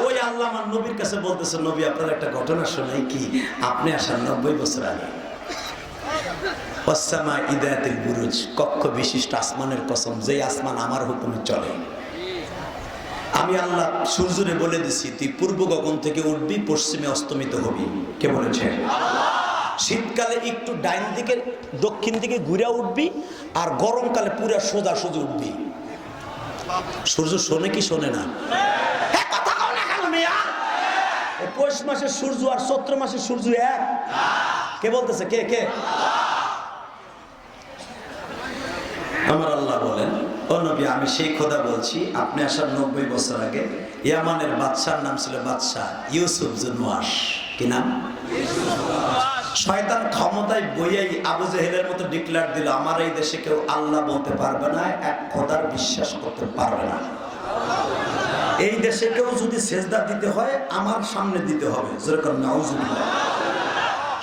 ওই আল্লাহ আমার নবীর কাছে বলতেছে, নবী আপনার একটা ঘটনা শোনাই কি? আপনি আসার 90 বছর আগে ওয়াসসামাই যাতিল বুরুজ, কক্ষ বিশিষ্ট আসমানের কসম, যেই আসমান আমার হুকুমে চলে। আমি আল্লাহ সূর্যরে বলে দিছি তুই পূর্ব গগন থেকে উঠবি, পশ্চিমে অস্তমিত হবি। কে বলেছে? শীতকালে একটু ডাইন দিকে দক্ষিণ দিকে ঘুরে উঠবি, আর গরমকালে পুরা সোজা উঠবি। সূর্য শোনে কি শোনে না? কথা কও না কেন মিয়া? পৌষ মাসের সূর্য আর চৈত্র মাসের সূর্য এক? কে বলতেছে? কে? আমার আল্লাহ বলেন, ও নবী আমি সেই খোদা বলছি, আপনি আসার 90 বছর আগে ইয়ামানের বাদশার নাম ছিল বাদশাহ ইউসুফ জুনওয়াস। কি নাম? শয়তান ক্ষমতায় বইয়াই আবু জেহেলের মতো ডিক্লেয়ার দিল, আমার এই দেশে কেউ আল্লাহ বলতে পারবে না, এক খোদার বিশ্বাস করতে পারবে না। এই দেশে কেউ যদি সেজদা দিতে হয় আমার সামনে দিতে হবে। যেরকম নাউজুবিল্লাহ।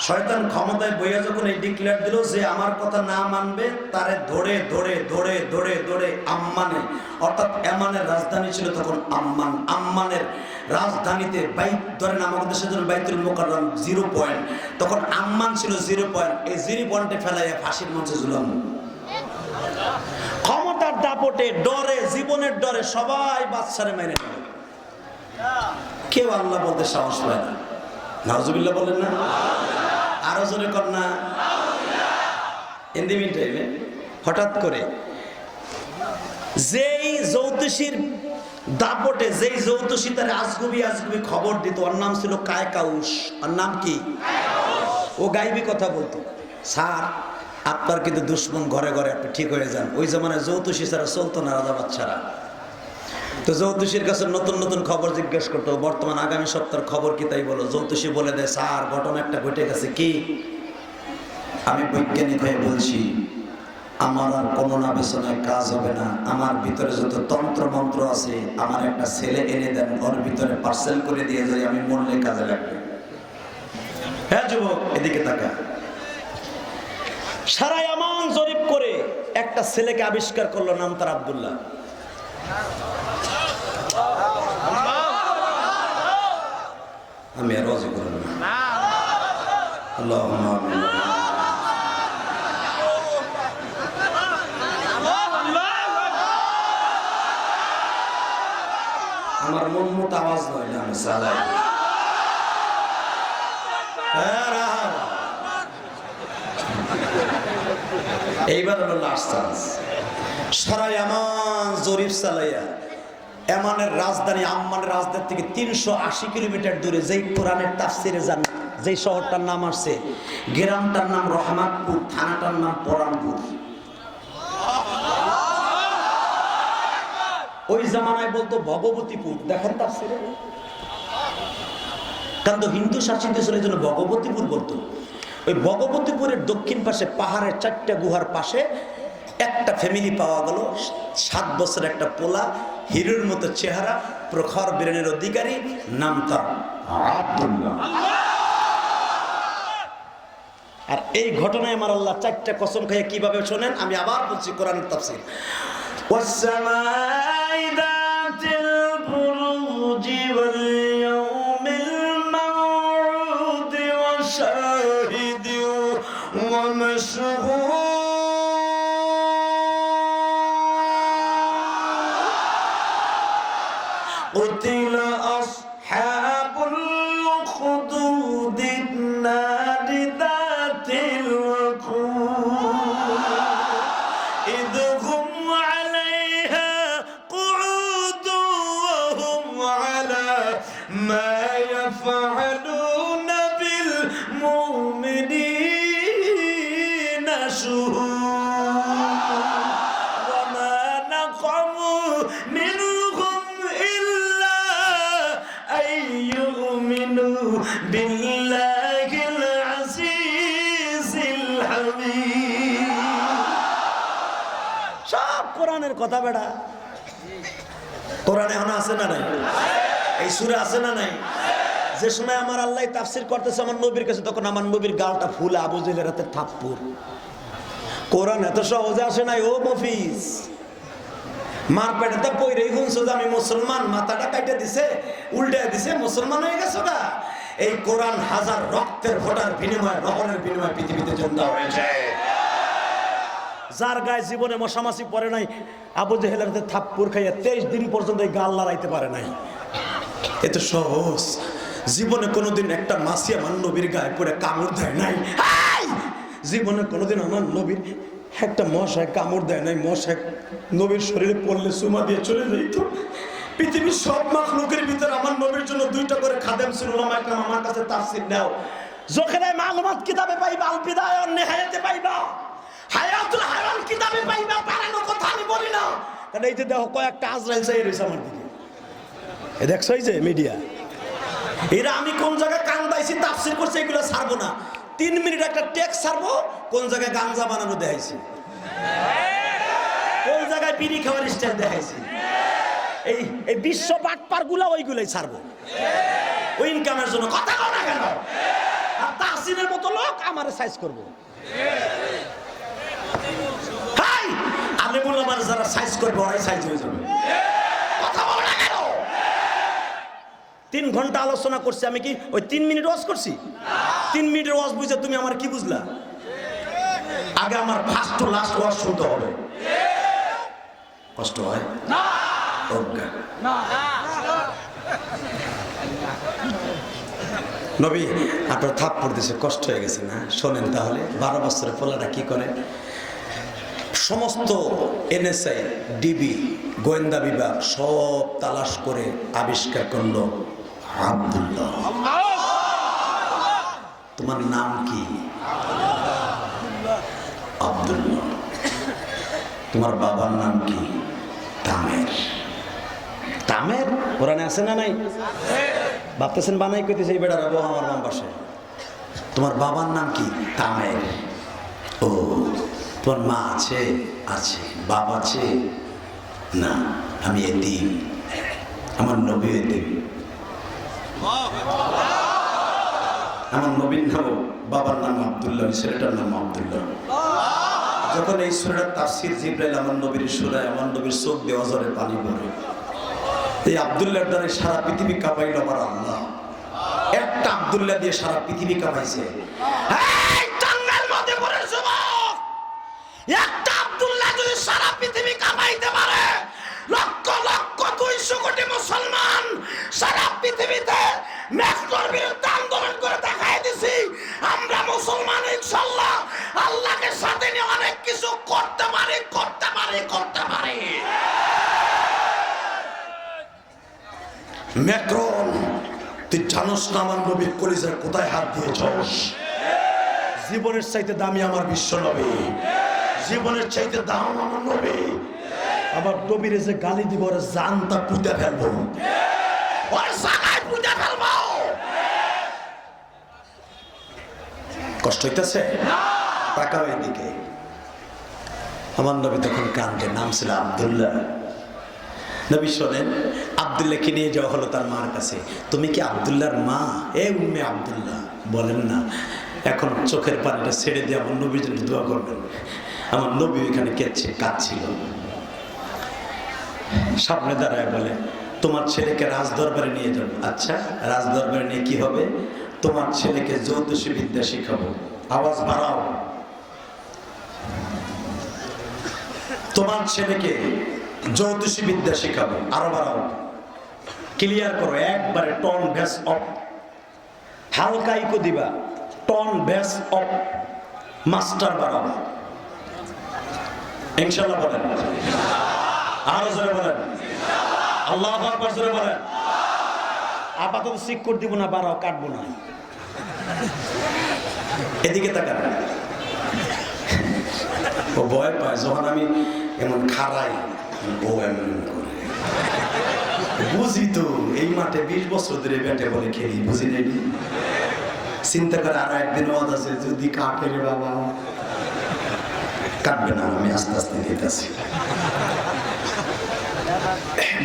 শয়তান ক্ষমতায় বইয়া যখন এই ডিক্লেয়ার দিল যে আমার কথা না মানবে তারে ধরে ধরে ধরে ধরে ধরে আম্মানে, অর্থাৎ এমানের রাজধানী ছিল তখন আম্মান, আম্মানের রাজধানীতে ধরেন আমাদের দেশের জন্য বাইতুল মুকাররম 0 পয়েন্ট, তখন আম্মান ছিল 0 পয়েন্ট, এই 0 পয়েন্টে ফেলাইয়া ফাঁসির মঞ্চে ঝুলাম। ক্ষমতার দাপটে ডরে, জীবনের ডরে সবাই বাচ্চারে মেনে নেয়, কেউ আল্লাহ বলতে সাহস পায় না। নাউজুবিল্লাহ বলেন না, আরো জোরে কর না। ইন টাইমে হঠাৎ করে যেই জ্যোতিষীর দাপটে, যেই জ্যোতিষী তার আজগুবি আজগুবি খবর দিত, ওর নাম ছিল কায়কাউস। ওর নাম কি? ও গাইবি কথা বলতো। স্যার আপনার কিন্তু দুশ্মন ঘরে ঘরে, আপনি ঠিক হয়ে যান। ওই জামানায় জ্যোতিষী ছাড়া চলতো না, রাজা বাচ্চারা। তো জ্যোতিষীর কাছে নতুন নতুন খবর জিজ্ঞেস করতো, বর্তমান আগামী সপ্তাহের খবর কি তাই বলো। জ্যোতিষী বলে দেয়, স্যার ঘটনা একটা ঘটে গেছে। কি? আমি বৈজ্ঞানিক হয়ে বলছি, আমার আর কোনো নাবিসনায় কাজ হবে না, আমার ভিতরে যত তন্ত্র মন্ত্র আছে, আমার একটা ছেলে এনে দেন, ওর ভিতরে পার্সেল করে দিয়ে যাই, আমি মরলে কাজে লাগবে। হ্যাঁ যুবক, এদিকে তাকা। সারা ইয়ামান জরিপ করে একটা ছেলেকে আবিষ্কার করলো, নাম তার আব্দুল্লাহ। আমি আর রাজি করব না। আল্লাহুম্মা আমিন। আমার মন মতো আওয়াজ নয়, আমি চালাই। এইবার হলো লাস্ট চান্স। সারা ইয়ামান জরিপ চালাইয়া ইয়ামানের রাজধানী আম্মানের রাজধানী থেকে 380 কিলোমিটার দূরে যেই কোরআনের তাফসিরে যান, যেই শহরটার নাম আসছে, গ্রামটার নাম রহমাতপুর, থানাটার নাম পরানপুর। ওই জামানায় বলতো ভগবতীপুর। দেখেন তাফসিরে, কারণ তো হিন্দু শাসিত ছিল, এই জন্য ভগবতীপুর বলতো। ওই ভগবতীপুরের দক্ষিণ পাশে পাহাড়ের 4টা গুহার পাশে একটা ফ্যামিলি পাওয়া গেল। 7 বছর একটা পোলা, হিরোর মতো চেহারা, প্রখর ব্রেনের অধিকারী, নাম তার আব্দুল্লাহ। আর এই ঘটনায় আমার আল্লাহ 4টা কসম খাইয়ে কিভাবে শোনেন, আমি আবার বলছি কোরআনের তাফসীর। ওয়াস-সামাই যাতিল বুরুজি ওয়াল ইয়াউমিল মাউউদ ওয়া শাহিদি ওয়া মাশহুদ قتل أصحاب الأخدود النار ذات الوقود إذ هم عليها قعود وهم على ما يفعلون بالمؤمنين شهود وما نقموا منهم বিল্লাহিল আজিজিল হামিদ। সব কোরআনের কথা বেড়া। কোরআনে এখন আছে না নাই? এই সূরা আছে না নাই? যে সময় আমার আল্লাহ তাফসীর করতেছে আমার নবীর কাছে, তখন আমার নবীর গালটা ফুলে আবু জেহেলের হাতে থাপ্পড়। কোরআন এত সহজে আসে নাই ও মফিজ। মার পেটেতে পইরেই শুনছো যে আমি মুসলমান, মাথাটা কাইটে দিছে, উল্টে দিছে, মুসলমান হয়ে গেছো গা। এই কোরআন হাজার রক্তের ফোঁটার বিনিময়ে, রহনের বিনিময়ে পৃথিবীতে জন্ম হয়েছে। যার গায়ে জীবনে মশামাছি পড়ে নাই, আবু জেহেলের থাপ্পড় খাইয়া 23 দিন পর্যন্ত এই গাল লড়াইতে পারে নাই। এত সহজ। জীবনে কোনোদিন একটা মাসি আমার নবীর গায়ে পড়ে কামড় দেয় নাই। জীবনে কোনোদিন আমার নবীর একটা মশায় কামড় দেয় নাই। মশা নবীর শরীরে পড়লে চুমা দিয়ে চলে যাইত। পৃথিবীর সব মাখলুকের ভিতরে আমার নবীর জন্য 2টা করে খাদেম ছিল। আমার কাছে তাফসীর নাও, যখন মালুমাত কিতাবে পাইবা, আল বিদায়া ওয়ান নিহায়াতে পাইবা, হায়াতুল হায়াওয়ান কিতাবে পাইবা। বানানো কথা আমি বলি না, কারণ এই যে দেখো কয়েকটা আজরাইল চাই রয়েছে আমার দিকে। এ দেখছো এই যে মিডিয়া, এরা আমি কোন জায়গায় কান পাইছি তাফসীর করছে, এগুলো ছাড়বো না। 3 মিনিট একটা টেক্সট ছাড়বো, কোন জায়গায় গাঞ্জা বানানো দেখাইছি, কোন জায়গায় বিড়ি খাওয়ার স্টাইল দেখাইছি। এই বিশ্ব বাটপার গুলা ওইগুলাই ছাড়বো, ওই ইনকামের জন্য। কথা কও না কেন? আর হাসিনের মতো লোক আমারে সাইজ করবো। আলেমুল আমার যারা সাইজ করবে ওরাই সাইজ হয়ে যাবে। কথা বলো না কেন? 3 ঘন্টা আলোচনা করছি, আমি কি ওই 3 মিনিট ওয়াজ করছি? 3 মিনিটের ওয়াজ বুঝে তুমি আমার কি বুঝলা? আগে আমার ফার্স্ট টু লাস্ট ওয়াজ শুনতে হবে। কষ্ট হয় না? নবী আপনার থাপ্পড় দিছে, কষ্ট হয়ে গেছে না? শোনেন তাহলে 12 বছরের পোলাটা কি করে? সমস্ত এনএসআই, ডিবি, গোয়েন্দা বিভাগ সব তালাশ করে আবিষ্কার করলো আব্দুল্লাহ। তোমার নাম কি? আব্দুল্লাহ। তোমার বাবার নাম কি? তামের। তামের কোরআনে আছে না নাই? ভাবতেছেন বানাই কইতেছে এই বেটার বাবা আমার বাম পাশে। তোমার বাবার নাম কি? তামের। ও, তোমার মা আছে? আছে। বাবা আছে? না, আমি এতিম। আমার নবী এতিম। আমার নবীর নাম, বাবার নাম আব্দুল্লাহ, ছেলেটার নাম আব্দুল্লাহ। যখন এই সূরার তাফসীর জিবরাইল আমার নবীর শোনায়, আমার নবীর চোখ দিয়ে অজরে পানি পড়ে। এই আব্দুল্লাহর দ্বারা সারা পৃথিবী কাঁপাইল আমার আল্লাহ। একটা আব্দুল্লাহ দিয়ে সারা পৃথিবী কাঁপাইছে। একটা আব্দুল্লাহ যদি সারা পৃথিবী কাঁপাইতে পারে, লক্ষ লক্ষ 200 কোটি মুসলমান সারা পৃথিবীতে মেঘনার বিরুদ্ধে আন্দোলন করে দেখাই দিছি আমরা মুসলমান ইনশাআল্লাহ আল্লাহকে সাথে নিয়ে অনেক কিছু করতে পারি। ম্যাক্রন, তুই জানোস না আমার নবীর কলিজার কোথায় হাত দিয়েছস? জীবনের চাইতে দামি আমার বিশ্ব নবী, জীবনের চাইতে দাম আমার নবী। আমার নবীর যে গালি দিব ওর জানটা পুঁতে ফেলবো, ওর জায়গায় পুঁতে ফেলবো। কষ্ট হইতেছে? তাকাও এদিকে। আমার নবী তখন কান্দে, নাম ছিল আব্দুল্লাহ। নবী শোনেন, আব্দুল্লাহকে নিয়ে যাওয়া হলো তার মার কাছে। তুমি কি আব্দুল্লাহর মা? এ উম্মে আব্দুল্লাহ। বলেন না। এখন চোখের পানিটা ছেড়ে দিয়ে আমার নবীর জন্য দোয়া করবেন। আমার নবী এখানে কাঁদছিল। সামনে দাঁড়ায় বলে, তোমার ছেলেকে রাজদরবারে নিয়ে যাবো। আচ্ছা, রাজদরবারে নিয়ে কি হবে? তোমার ছেলেকে জ্যোতিষী বিদ্যা শিখাবো। আওয়াজ বাড়াও। তোমার ছেলেকে জ্যোতিষী বিদ্যা শিখাবো। আরো বাড়াও, ক্লিয়ার করো একবারে। টন বেস অফ, হালকা ইকো দিবা। টন বেস অফ, মাস্টার বাড়াও। ইনশাআল্লাহ বলেন, আরো জোরে বলেন, আল্লাহু আকবার জোরে বলেন। আপাতত সিক করে দিব না, বাড়াও, কাটবো না। এদিকে তাকান। ও ভয় পায় যখন আমি এমন খাড়াই, ও এমন করে। বুঝি তো, এই মাঠে 20 বছর ধরে ব্যাটে বলে খেলি, বুঝি নেই। চিন্তা করে আর একদিন ওয়াজ আছে, যদি কাটে রে বাবা। কাটবে না, আমি আস্তে আস্তে দিতেছি।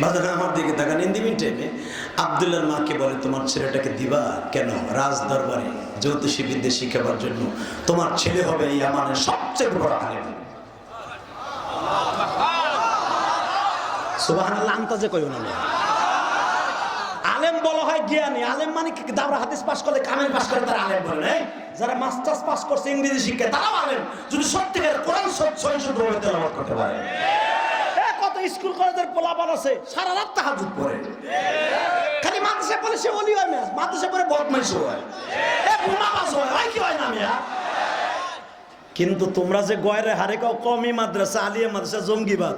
বাজারে আমার দিকে তাকান। ইন্দিমিন টাইমে আব্দুল্লাহর মাকে বলে, তোমার ছেলেটাকে দিবা কেন? রাজ দরবারে জ্যোতিষী বিদ্যা শিখাবার জন্য। তোমার ছেলে হবে এই আমাদের সবচেয়ে বড় আলেম। সুবহানাল্লাহ, আন্তাজে কইও না। আলেম বলা হয় জ্ঞানী। আলেম মানে কি? দাওরা হাদিস পাস করলে, কামেল পাস করে তারা আলেম বলে। যারা মাস্টার্স পাস করছে ইংরেজি শিক্ষায় তারাও আলেম, যদি সত্যিকার কোরআন সহিষ্ণুভাবে তেলাওয়াত করতে পারে। কত স্কুল কলেজের পোলাপান আছে সারা রাত তাহাজ্জুদ পড়ে, খালি মাদ্রাসা পড়ে সে ওলি হয় না, মাদ্রাসা পড়ে বদমাইশ হয়, বোমাবাজ হয়, কি হয় না মিয়া? কিন্তু তোমরা যে গয়রে হারে কাও কমি মাদ্রাসা, আলিয়া মাদ্রাসা, জঙ্গিবাদ,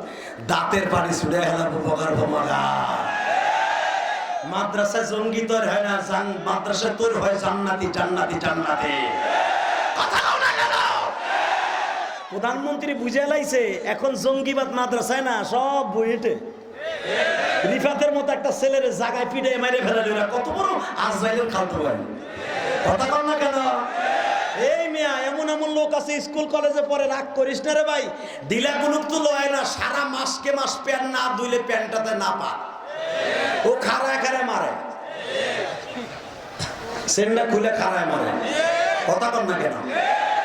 দাঁতের পানি ছুড়ে হেলাম উপকার ভমাগা। মাদ্রাসায় জঙ্গি তোর হয় না, মাদ্রাসা তোর হয় জান্নাতি জান্নাতি জান্নাতি। কথা কও না কেন? প্রধানমন্ত্রী বুঝে লাইছে এখন জঙ্গিবাদ মাদ্রাসায় না, সব বুয়েটে। রিফাতের মতো একটা ছেলের জায়গায় পিড়ে মেরে ফেলাল। কত বড় আজরাইলের খালতো ভাই। কথা কও না কেন? এই মিয়া, এমন এমন লোক আছে স্কুল কলেজে পড়ে, রাগ করিস না রে ভাই। দিলা গুলুক তো লয় না, সারা মাসকে মাস প্যান্ট না ধুইলে প্যান্টটাতে না পা, ও খাড়ায় খাড়ায় মারে, সেন্ডা খুলে খাড়ায় মারে। কথা কন না কেন?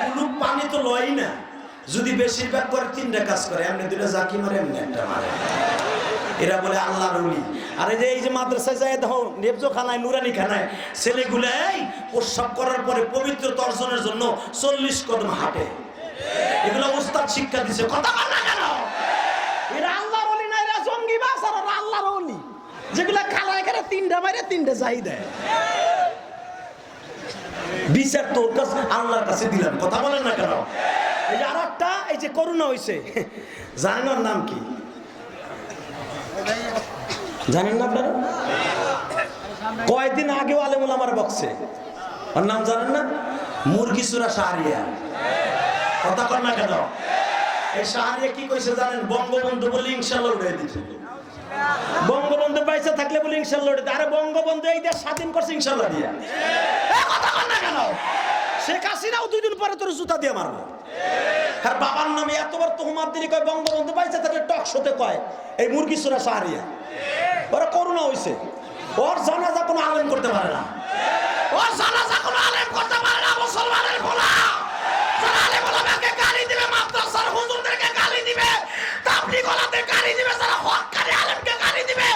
কুলুপ পানি তো লয় না, যদি বেশিরভাগ করে 3টা কাজ করে, এমনি 2টা জাকি মারে, এমনি একটা মারে। এরা বলে আল্লাহর ওলি। আর এই যে মাদ্রাসায় যায় দেখো, নেবজো খানায়, নুরানি খানায় ছেলেগুলো এই প্রস্রাব করার পরে পবিত্রতা অর্জনের জন্য 40 কদম হাঁটে। এগুলো উস্তাদ শিক্ষা দিছে। কথা বল না কেন? এরা আল্লাহর ওলি না, এরা জঙ্গিবাজ। আর ওরা আল্লাহর ওলি, যেগুলা খালায় করে 3টা মারে 3টা যাই দেয়। বিচার তোর কাছে, আল্লাহর কাছে দিলাম। কথা বলেন না কেন? এই যে আরেকটা, এই যে করোনা হইছে, জানেন ওর নাম কি? জানেন না আপনারা? কয়েকদিন আগেও আলেমুল আমার বকছে, ওর নাম জানেন না? মুরগি চূড়া শাহরিয়া। কথা কর না কেন? এই শাহরিয়া কি কইছে জানেন? বঙ্গবন্ধু বলে ইনশাআল্লাহ উড়াই দিচ্ছে। বঙ্গবন্ধু পয়সা থাকলে বলে ইনশাআল্লাহ উড়াই। আরে বঙ্গবন্ধু এই দেশ স্বাধীন করছে ইনশাআল্লাহ দিয়া। কথা কর না কেন? শেখ হাসিনাও 2 দিন পরে তোর জুতা দিয়ে মারবো। আর বাবার নামে এতবার তোহমাত দিলি, কয় বঙ্গবন্ধু পয়সা থাকলে টক শোতে কয় এই মুরগি চূড়া শাহরিয়া। ওরা করোনা হইছে, ওর জানাজা কোনো আলেম করতে পারে না। ওর জানাজা কোনো আলেম করতে পারে না। মুসলমানের ভোলা যারা আলেম ওলামাকে গালি দিবে, মাদ্রাসার হুজুরদেরকে গালি দিবে, তাবলীগ ওলামাকে গালি দিবে, যারা হক্কানি আলেমকে গালি দিবে,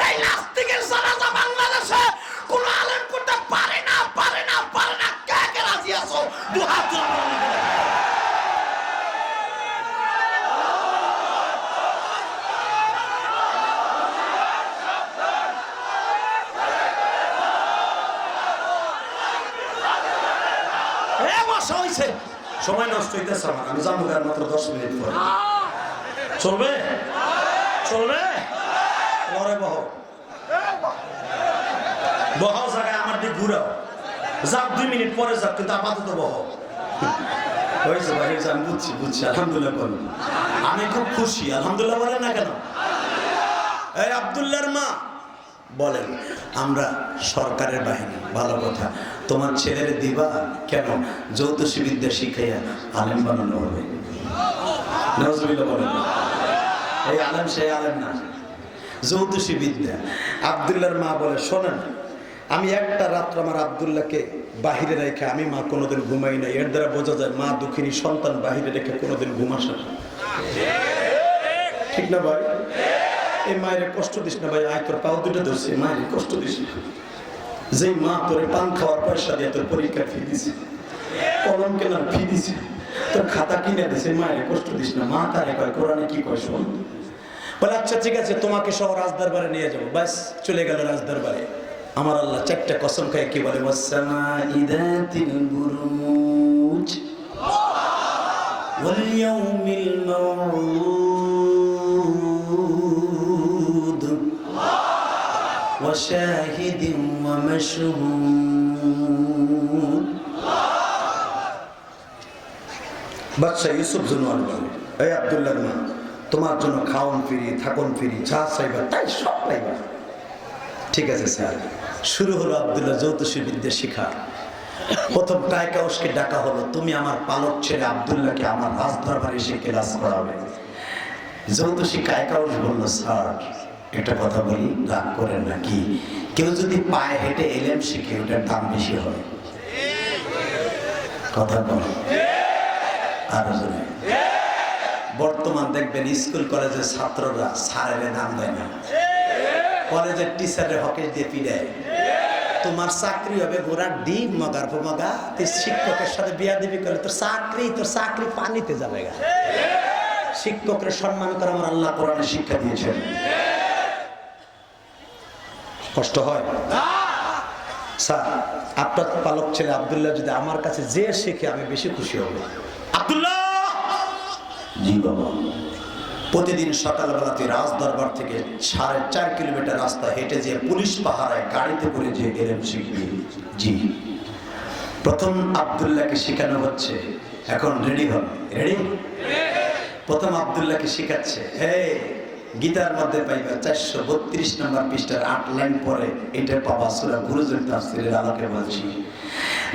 এই নাস্তিকের জানাজা বাংলাদেশে কোনো আলেম করতে পারে না, পারে না, পারে না। কে কে রাজি আছো? দুহাত তুলে বলো। সময় নষ্ট হইতেছে আমার, আমি যাবো মাত্র 10 মিনিট পরে। চলবে? চলবে? লড়ে বহ বহাও জায়গায় আমার দিক ঘুরাও, যাক 2 মিনিট পরে যাক, কিন্তু আপাতত বহ। হয়েছে ভাই, আমি বুঝছি, বুঝছি। আলহামদুলিল্লাহ বলেন। আমি খুব খুশি। আলহামদুলিল্লাহ বলেন না কেন? এই আব্দুল্লাহর মা বলেন, আমরা সরকারের বাহিনী। ভালো কথা, তোমার ছেলের দিবা কেন? জ্যোতিষী বিদ্যা শিখাইয়া আলেম বানানো হবে। নাউজুবিল্লাহ বলেন। এই আলেম সেই আলেম না, জ্যোতিষী বিদ্যা। আব্দুল্লাহর মা বলে, শোনেন, আমি একটা রাত্র আমার আব্দুল্লাহকে বাহিরে রেখে আমি মা কোনোদিন ঘুমাই না। এর দ্বারা বোঝা যায় মা দুঃখিনী সন্তান বাহিরে রেখে কোনোদিন ঘুমাসে না। ঠিক না ভাই? এই মায়ের কষ্ট দিস না ভাই, আয় তোর পাও 2টা ধরছে, মায়ের কষ্ট দিস না। যেই মা তোর পান খাওয়ার পয়সা দিয়ে তোর পরীক্ষা ফি দিছে, কলম কেনার ফি দিছে, তোর খাতা কিনে দিছে, মায়ের কষ্ট দিস না। মা তারে কয়, কোরআনে কি কয় শোন। বলে আচ্ছা ঠিক আছে, তোমাকে সহ রাজদরবারে নিয়ে যাবো। ব্যাস চলে গেল রাজদরবারে। আমার আল্লাহ 4টা কসম খায় কি বলে, ওয়াসসামাই যাতিল বুরুজ ওয়াল ইয়াউমিল মাউউদ ওয়া শাহিদিন ওয়া মাশহুদ। বাদশা ইউসুফ জুনওয়ান বলে, এই আব্দুল্লাহর মা, তোমার জন্য খাওন ফিরি, থাকুন ফিরি, যা চাইবা তাই সব পাইবা। ঠিক আছে স্যার। শুরু হলো আব্দুল্লাহ জ্যোতিষী বিদ্যা শিখা। প্রথম কায়কাউসকে ডাকা হলো, তুমি আমার পালক ছেলে আব্দুল্লাহকে আমার রাজদরবারে এসে ক্লাস করাবে। জ্যোতিষী কায়কাউস বলল, স্যার একটা কথা বলি, রাগ করেন নাকি? কেউ যদি পায়ে হেঁটে এলেম শিখে, ওটার দাম বেশি হয়। কথা বল। আর বর্তমান দেখবেন স্কুল কলেজের ছাত্ররা স্যারের দাম দেয় না, কলেজের টিচারের হকে দিয়ে পিড়ায়। তোমার চাকরি হবে ঘোড়ার ডিম মগার মগা, তুই শিক্ষকের সাথে বিয়া দিবি করলে তোর চাকরি পানিতে যাবে গা। শিক্ষকের সম্মান করে আমার আল্লাহ কোরআনে শিক্ষা দিয়েছেন। কষ্ট হয় স্যার, আপনার পালক ছেলে আব্দুল্লাহ যদি আমার কাছে যে শিখে আমি বেশি খুশি হব। আব্দুল্লাহ, জি বাবা। প্রতিদিন সকালবেলা তুই রাজদরবার থেকে 4.5 কিলোমিটার রাস্তা হেঁটে যে পুলিশ পাহারায় গাড়িতে করে যে এলেম শিখবি। জি। প্রথম আব্দুল্লাহকে শেখানো হচ্ছে, এখন রেডি হন। রেডি? প্রথম আব্দুল্লাহকে শেখাচ্ছে, হে গীতার মধ্যে পাইবা 432 নম্বর পৃষ্ঠার 8 লাইন পরে এটা পাবা সূরা বুরুজের তাফসীরের আলোকে বলছি।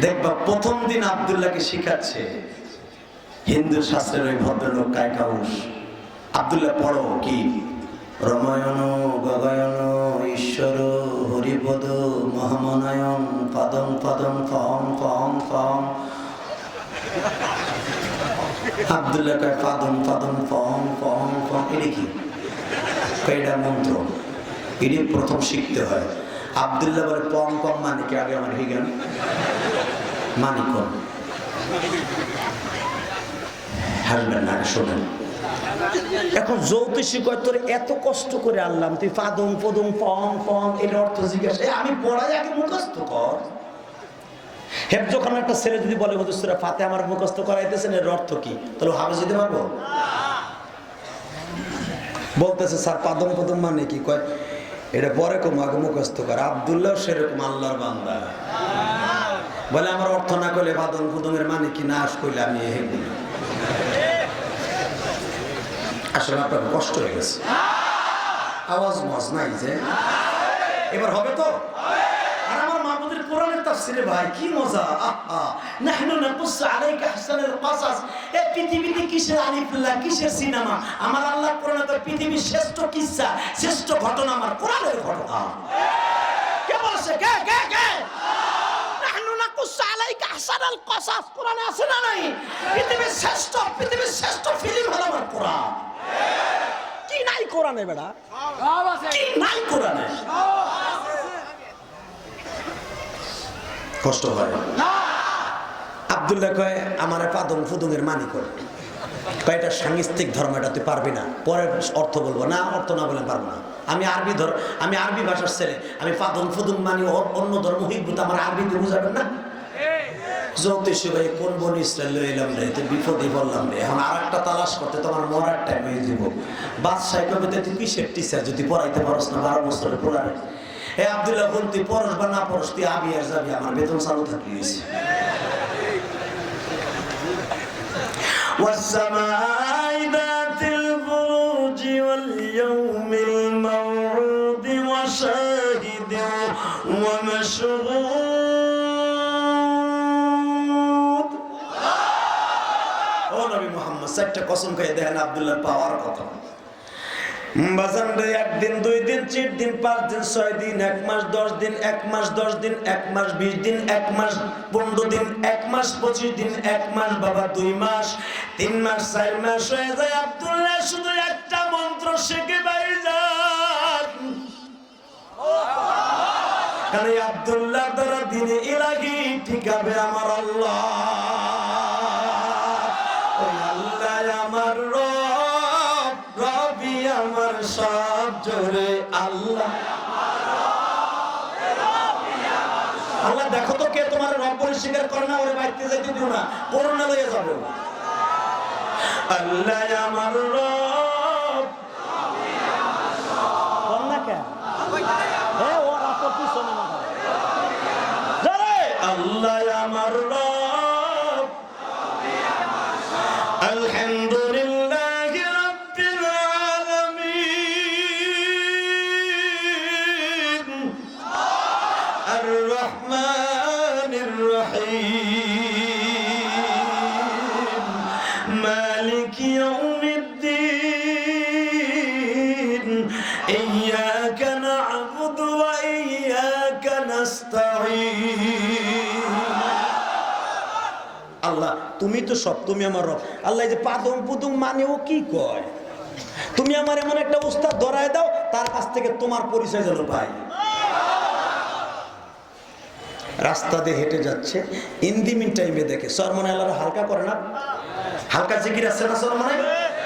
দেখবা প্রথম দিন আব্দুল্লাহকে শেখাচ্ছে হিন্দু শাস্ত্রের ওই ভদ্রলোক কায়কাউস। আব্দুল্লাহ পড়ো কি? রমায়ণ গগায়ন ঈশ্বর হরিপদ মহামনায়ন ফাদং ফাদং ফং ফং ফং। আব্দুল্লাহ কয় ফাদং ফাদং ফং ফং ফং। এটা কি? এটা মন্ত্র, এটি প্রথম শিখতে হয়। আব্দুল্লাহ বলে পং পং মানে কি? আগে আমার হিগান মানে কোন? হাসবেন না, শোনেন। এখন জ্যোতিষী কয় তোর এত কষ্ট করে আনলাম, তুই ফাদং ফদং ফং ফং এর অর্থ জিজ্ঞাসা, আমি পড়াই আগে মুখস্থ কর। যখন একটা ছেলে যদি বলে হুজুর সূরা ফাতিহা আমার মুখস্থ করাইতেছেন, এর অর্থ কি? তাহলে হাফেজ দিতে পারবো? বলতেছে স্যার পাদম পদম মানে কি? কয় এটা পরে কম, আগে মুখস্থ কর। আব্দুল্লাহ সেরকম আল্লাহর বান্দা, বলে আমার অর্থ না করলে পাদম পদম এর মানে কি না কইলে আমি বলি। আসলে আপনার কষ্ট হয়ে গেছে, আওয়াজ মজ নাই যে এবার হবে তো। আর আমার মাহমুদের কোরআনের তাফসিরে ভাই কি মজা! আহা, নাহনু নাকুসু আলাইকা আহসানাল কাসাস। এই পৃথিবীতে কিসের আলিফুল্লাহ, কিসের সিনেমা? আমার আল্লাহ কোরআনে তো পৃথিবীর শ্রেষ্ঠ কিসসা, শ্রেষ্ঠ ঘটনা আমার কোরআনের ঘটনা। কে বলছে? কে কে কে? নাহনু নাকুসু আলাইকা আহসানাল কাসাস কোরআনে আছে না নাই? পৃথিবীর শ্রেষ্ঠ ফিল্ম হলো আমার কোরআন। কি নাই কোরআনে বেটা? কি নাই কোরআনে? কষ্ট হয়। আব্দুল্লাহ কয় আমার পাদং ফুদুং এর মানি করে। কয় এটা সাংস্কৃতিক ধর্ম, এটা তুই পারবি না, পরে অর্থ বলবো। না, অর্থ না বলে পারবো না। আমি আরবি ভাষার ছেলে, আমি পাদং ফুদুং মানি, অন্য ধর্ম হিব্রুত আমার আরবিতে বুঝাবেন না। জ্যোতিষী ভাই কোন বনি ইসরায়েল এলাম রে, তুই বিপদে বললাম রে, এখন আর একটা তালাশ করতে তোমার মরার টাইম হয়ে যাব। বাদশাহ কবিতা তুই কিসের টিচার যদি পড়াইতে পারস না 12 বছরের পুরানে? হে আব্দুল্লাহ বোন, তুই পড়স বা না পড়স, তুই আবি আর যাবি, আমার বেতন চালু থাকলে হয়েছে। والسماء ذات البروج واليوم الموعود وشاهد ومشهود। ও নবী মুহাম্মদ, চারটা কসম খেয়ে দেখেন আব্দুল্লাহর পাওয়ার কথা। বাজান রে, 1 দিন 2 দিন 4 দিন 5 দিন 6 দিন 1 মাস 10 দিন 1 মাস 10 দিন 1 মাস 20 দিন 1 মাস 15 দিন 1 মাস 25 দিন 1 মাস বাবা 2 মাস 3 মাস 4 মাস হয়ে যায়। আব্দুল্লাহ শুধু একটা মন্ত্র শিখে ভাইজান, কারণ আব্দুল্লাহ দ্বারা দিনে ইলাহি ঠিকাবে আমার আল্লাহ। ওই আল্লাহ আমার রবি আমার সব জোরে আল্লাহ। আল্লাহ দেখো তো কে তোমার রব বলে স্বীকার করে না, ওরে বাইতে যাইতে দিও না, করোনা লইয়া যাবো। আল্লাহ আমার রব, আল্লাহ আমার রব, আলহামদুলিল্লাহ الرحمن الرحيم مالك يوم الدين إياك نعبد وإياك نستعين। আল্লাহ তুমি তো সব, তুমি আমার রব। আল্লাহ যে পাদং পুদং মানে ও কি কয়? তুমি আমার এমন একটা উস্তাদ ধরায় দাও, তার কাছ থেকে তোমার পরিচয় যেন পাই। রাস্তা দিয়ে হেঁটে যাচ্ছে, ইন্দিমিন টাইমে দেখে সরমনে আল্লাহর হালকা করে না, হালকা জিকির আছে না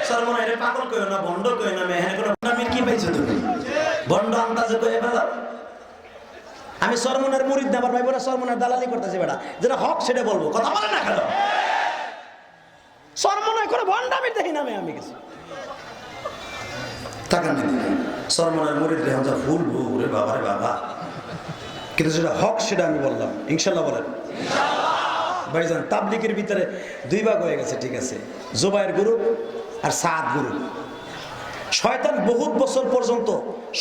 সরমনে রে পাগল কইও না, বন্ড কইও না, মেহনে কোনো আমি কি পাইছো তুমি বন্ড আন্দাজে কইে ফেলা। আমি সরমনের মুরিদ না, আমার ভাই বোনা সরমনের দালালি করতেছি বেটা, যেটা হক সেটা বলবো, কথা বলে না কেন? সরমনে করে বন্ড আমি দেখি না, আমি কিছু টাকা নেই। সরমনের মুরিদ রে হামজা ফুল রে বাবা রে বাবা, কিন্তু যেটা হক সেটা আমি বললাম। ইনশাল্লাহ বলেন ভাইজান। তাবলিগের ভিতরে 2 ভাগ হয়ে গেছে, ঠিক আছে, জুবায়ের গ্রুপ আর সাদ গ্রুপ। শয়তান বহুত বছর পর্যন্ত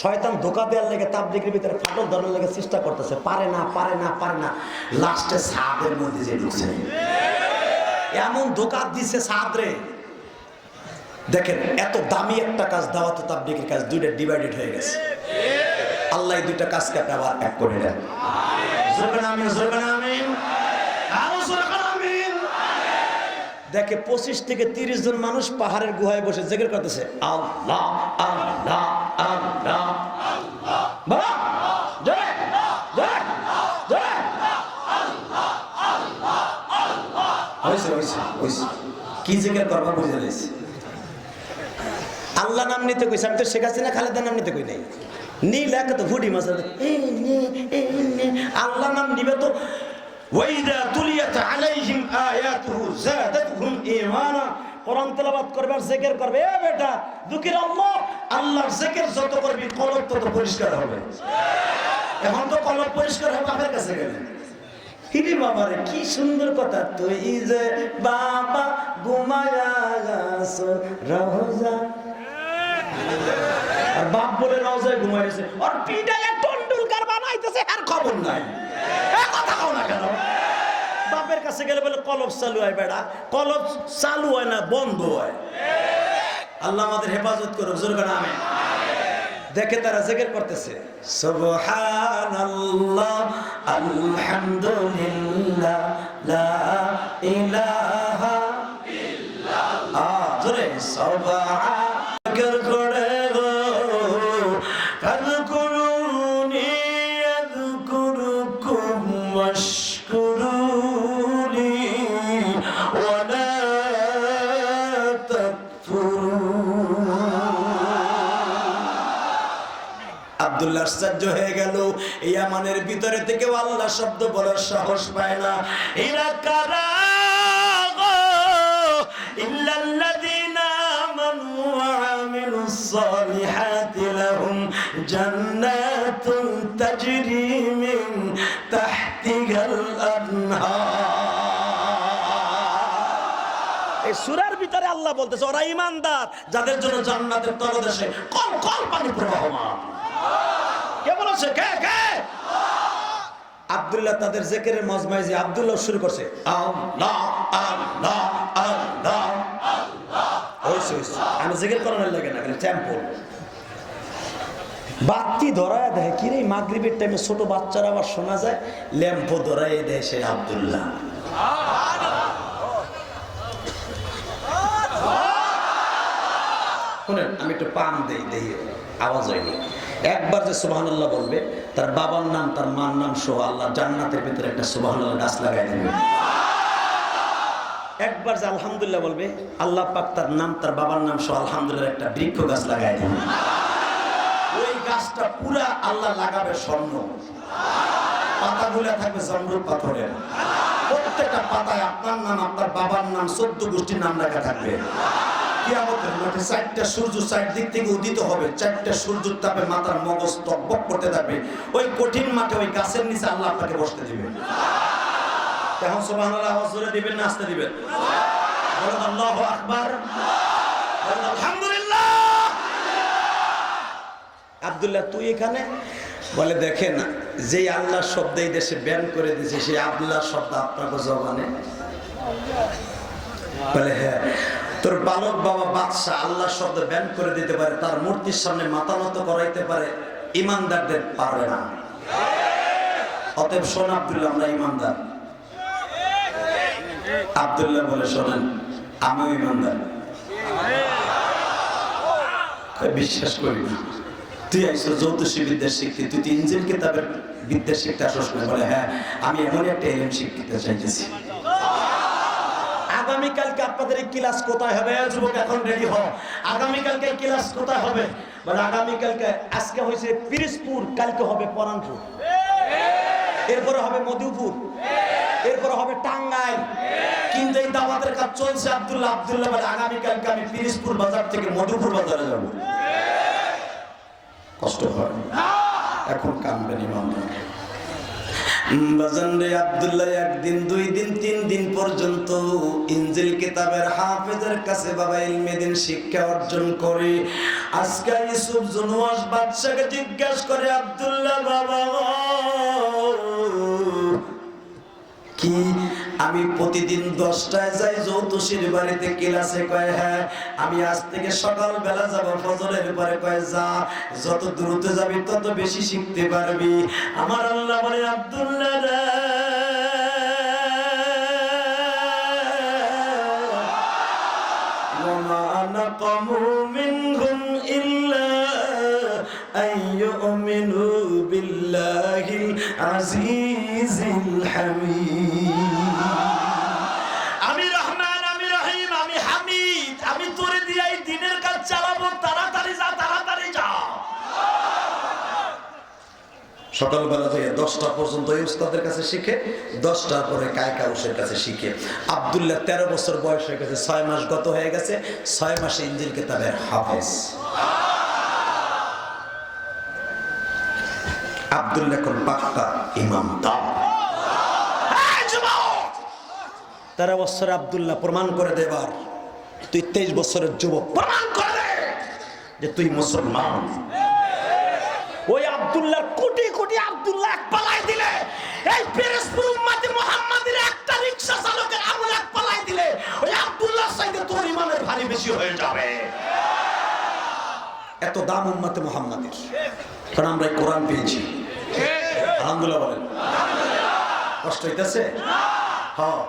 শয়তান ধোঁকা দেওয়ার লেগে তাবলিগের ভিতরে ফাটল ধরার লেগে চেষ্টা করতেছে, পারে না। লাস্টে সাদের মধ্যে যে ঢুকছে, এমন ধোঁকা দিচ্ছে সাদ রে। দেখেন এত দামি একটা কাজ, দাওয়াত তাবলিগের কাজ, 2টা ডিভাইডেড হয়ে গেছে। আল্লাহ 2টা কাজকে আবার এক করে দেন। দেখে 25 থেকে 30 জন মানুষ পাহাড়ের গুহায় বসে জিকির করতেছে আল্লাহ আল্লাহ আল্লাহ আল্লাহ বাবা জয় জয় জয় আল্লাহ আল্লাহ আল্লাহ হইছে কি জিকির করবা বুঝে লাইছি আল্লাহ নাম নিতে কইছে আমি তো শেখাচ্ছি না খালেদার নাম নিতে কই নাই নীল এক তো ফুডি মাছ আল্লাহ নাম নিবে তো ওয়াইদা তুলিয়াত আলাইহিম আয়াতুহু যাদাতহুম ঈমানা কোরআন তেলাওয়াত করবে আর জিকির করবে এ বেটা যিকির আল্লাহ আল্লাহর জিকির যত করবি কলব তত পরিষ্কার হবে এখন তো কলব পরিষ্কার হবে বাবার কাছে গেলে হিরে বাবারে কি সুন্দর কথা তুই যে বাবা ঘুমায়া গেছো রোজা আর বাপ বলে রোজায় ঘুমাইছে আর পিডায় টন্ডুলকার বানাইতেছে আর খবর নাই এ কথা কও না কেন বাপের কাছে গেলে বলে কলব চালু হয় বেটা কলব চালু হয় না বন্ধ হয় আল্লাহ আমাদের হেফাজত করুক জোরে করে আমিন দেখে তারা জিকির করতেছে সুবহানাল্লাহ আলহামদুলিল্লাহ লা ইলাহা ইল্লাল্লাহ জোরে সুবহান করে গো ফাযকুরুনি আযকুরুকুম ওয়াশকুরুনি ওয়া লা তাকফুরুন আব্দুল্লাহ আশ্চর্য হয়ে গেল এই আমানের ভিতরে থেকে আল্লাহ শব্দ বলার সাহস পায় না এরা কারা ইল্লাল্লাযীনা আমানু ওয়া আমিলুস সালিহাতি লাহুম জান্নাতুন তাজরি মিন তাহতিহাল আনহার এই সূরার ভিতরে আল্লাহ বলতেছে ওরা ঈমানদার যাদের জন্য জান্নাতের তলদেশে কল কল পানি প্রবাহমান কে বলেছে কে কে আব্দুল্লাহ তাদের জিকিরের মজমায় যে আব্দুল্লাহ শুরু করছে আল্লাহ আল্লাহ আল্লাহ আল্লাহ ওইসে আমি জিকির করার লাগে না টেম্পল বাতি ধরায় দেয় কি রে মাগরিবের টাইমে ছোট বাচ্চারা আবার শোনা যায় ল্যাম্প ধরায় দেয় সে আব্দুল্লাহ শুনেন আমি একটু পান দেই দেই আওয়াজ হয়নি একবার যে সুবহানাল্লাহ বলবে তার বাবার নাম তার মার নাম সহ আল্লাহ জান্নাতের ভিতরে একটা সুবহানাল্লাহ গাছ লাগাই দেবে একবার যে আলহামদুলিল্লাহ বলবে আল্লাহ পাক তার নাম তার বাবার নাম সহ আলহামদুলিল্লাহ একটা বৃক্ষ গাছ লাগাই দেবে ওই গাছটা পুরা আল্লাহ লাগাবে স্বর্ণ পাতাগুলো থাকবে জমরুদ পাথরের প্রত্যেকটা পাতায় আপনার নাম আপনার বাবার নাম 14 গোষ্ঠীর নাম লেখা থাকবে কিয়ামতের মাঠে 4টা সূর্য 4 দিক থেকে উদিত হবে 4টা সূর্যের তাপে মাথার মগজ টকবক করতে থাকবে ওই কঠিন মাঠে ওই গাছের নিচে আল্লাহ আপনাকে বসতে দিবে এখন সুবহানাল্লাহ আওয়াজ করে দিবেন না আসতে দিবেন বলেন আল্লাহু আকবার বলেন আলহামদুলিল্লাহ আব্দুল্লাহ তুই এখানে বলে দেখেন যেই আল্লাহর শব্দ এই দেশে ব্যান করে দিয়েছে সেই আব্দুল্লাহর শব্দ আপনাকে জবানে বলে হ্যাঁ তোর বালক বাবা বাদশা আল্লাহর শব্দ ব্যান করে দিতে পারে তার মূর্তির সামনে মাথা নত করাইতে পারে ইমানদারদের পারবে না অতএব শোন আব্দুল্লাহ আমরা ইমানদার আব্দুল্লাহ বলে শোনেন আমিও ইমানদার বিশ্বাস করি না তুই আইসো জ্যোতিষী বিদ্যা শিখতে তুই ইঞ্জিন কিতাবের বিদ্যা শিখতে আসস না বলে হ্যাঁ আমি এমন একটা এলিম শিখতে চাইতেছি আগামীকালকে আপনাদের এই ক্লাস কোথায় হবে যুবক এখন রেডি হও আগামীকালকে এই ক্লাস কোথায় হবে বলে আগামীকালকে আজকে হয়েছে পিরিজপুর কালকে হবে পরানপুর এরপরে হবে মধুপুর এরপরে হবে টাঙ্গাইল কিন্তু এই দাওয়াতের কাজ চলছে আব্দুল্লাহ বলে আগামীকালকে আমি পিরিজপুর বাজার থেকে মধুপুর বাজারে যাব কষ্ট হয় এখন কানবেন ইমানদার বাজান রে আব্দুল্লাহ একদিন 2 দিন 3 দিন পর্যন্ত ইনজিল কিতাবের হাফেজের কাছে বাবা ইলমে দ্বীন শিক্ষা অর্জন করে আজকে ইউসুফ জুনওয়াস বাদশাকে জিজ্ঞাসা করে আব্দুল্লাহ বাবা কি আমি প্রতিদিন 10টায় যাই জ্যোতিষীর বাড়িতে ক্লাসে। কয় হ্যাঁ। আমি আজ থেকে সকালবেলা যাব ফজরের পরে। কয় যা, যত দ্রুত যাবি তত বেশি শিখতে পারবি। আমার আল্লাহ বলে আব্দুল্লাহ রে, ওমা নাকামু মিনহুম ইল্লা আইয়ুমিনু বিল্লাহিল আজিজিল হামিদ। আমি রহমান, আমি রহিম, আমি হামিদ। আমি তোরে দিয়ে এই দিনের কাজ চালাবো। তাড়াতাড়ি যা, তাড়াতাড়ি যা। সকালবেলা থেকে 10টা পর্যন্ত এই উস্তাদের কাছে শিখে, 10টার পরে কায়কাউসের কাছে শিখে। আব্দুল্লাহ 13 বছর বয়স হয়ে গেছে, 6 মাস গত হয়ে গেছে। 6 মাসে ইনজিল কিতাবের হাফেজ। আব্দুল্লাহ কোন পাক্কা ইমামদার। 13 বছরে আব্দুল্লাহ প্রমাণ করে দেবার, তুই 23 বছরের যুবক, প্রমাণ করে দে যে তুই মুসলমান। ওই আব্দুল্লাহ কোটি কোটি আব্দুল্লাহ এক পালাই দিলে, এই পিরোজপুর উম্মতে মুহাম্মাদের একটা রিকশা চালকের আমল এক পালাই দিলে, ওই আব্দুল্লাহ চাইতে তোর ইমানের ভারী বেশি হয়ে যাবে। এত দাম উম্মতে মুহাম্মাদের, কারণ আমরা কোরআন পেয়েছি। আলহামদুলিল্লাহ বলেন। কষ্ট হইতেছে? হ্যাঁ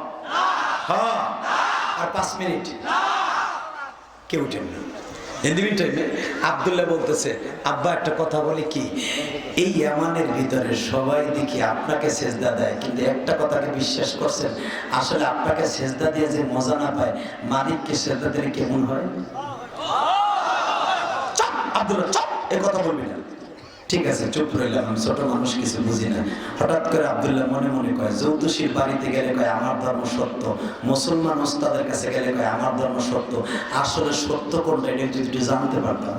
হ্যাঁ। আর 5 মিনিট কেউ উঠেন না। আব্দুল্লাহ বলতেছে, আব্বা একটা কথা বলি কি, এই ইয়ামানের ভিতরে সবাই দেখি আপনাকে সেজদা দেয়, কিন্তু একটা কথাকে বিশ্বাস করছেন, আসলে আপনাকে সেজদা দিয়ে যে মজা না পায়, মালিককে সেজদা দিলে কেমন হয়? চুপ আব্দুল্লাহ, চুপ, এ কথা বলবি না। ঠিক আছে, চুপ রইলাম, আমি ছোট মানুষ, কিছু বুঝি না। হঠাৎ করে আব্দুল্লাহ মনে মনে কয়, জ্যোতিষীর বাড়িতে গেলে কয় আমার ধর্ম সত্য, মুসলমান ওস্তাদের কাছে গেলে কয় আমার ধর্ম সত্য। আসলে সত্য কোনটা এটা যদি জানতে পারতাম।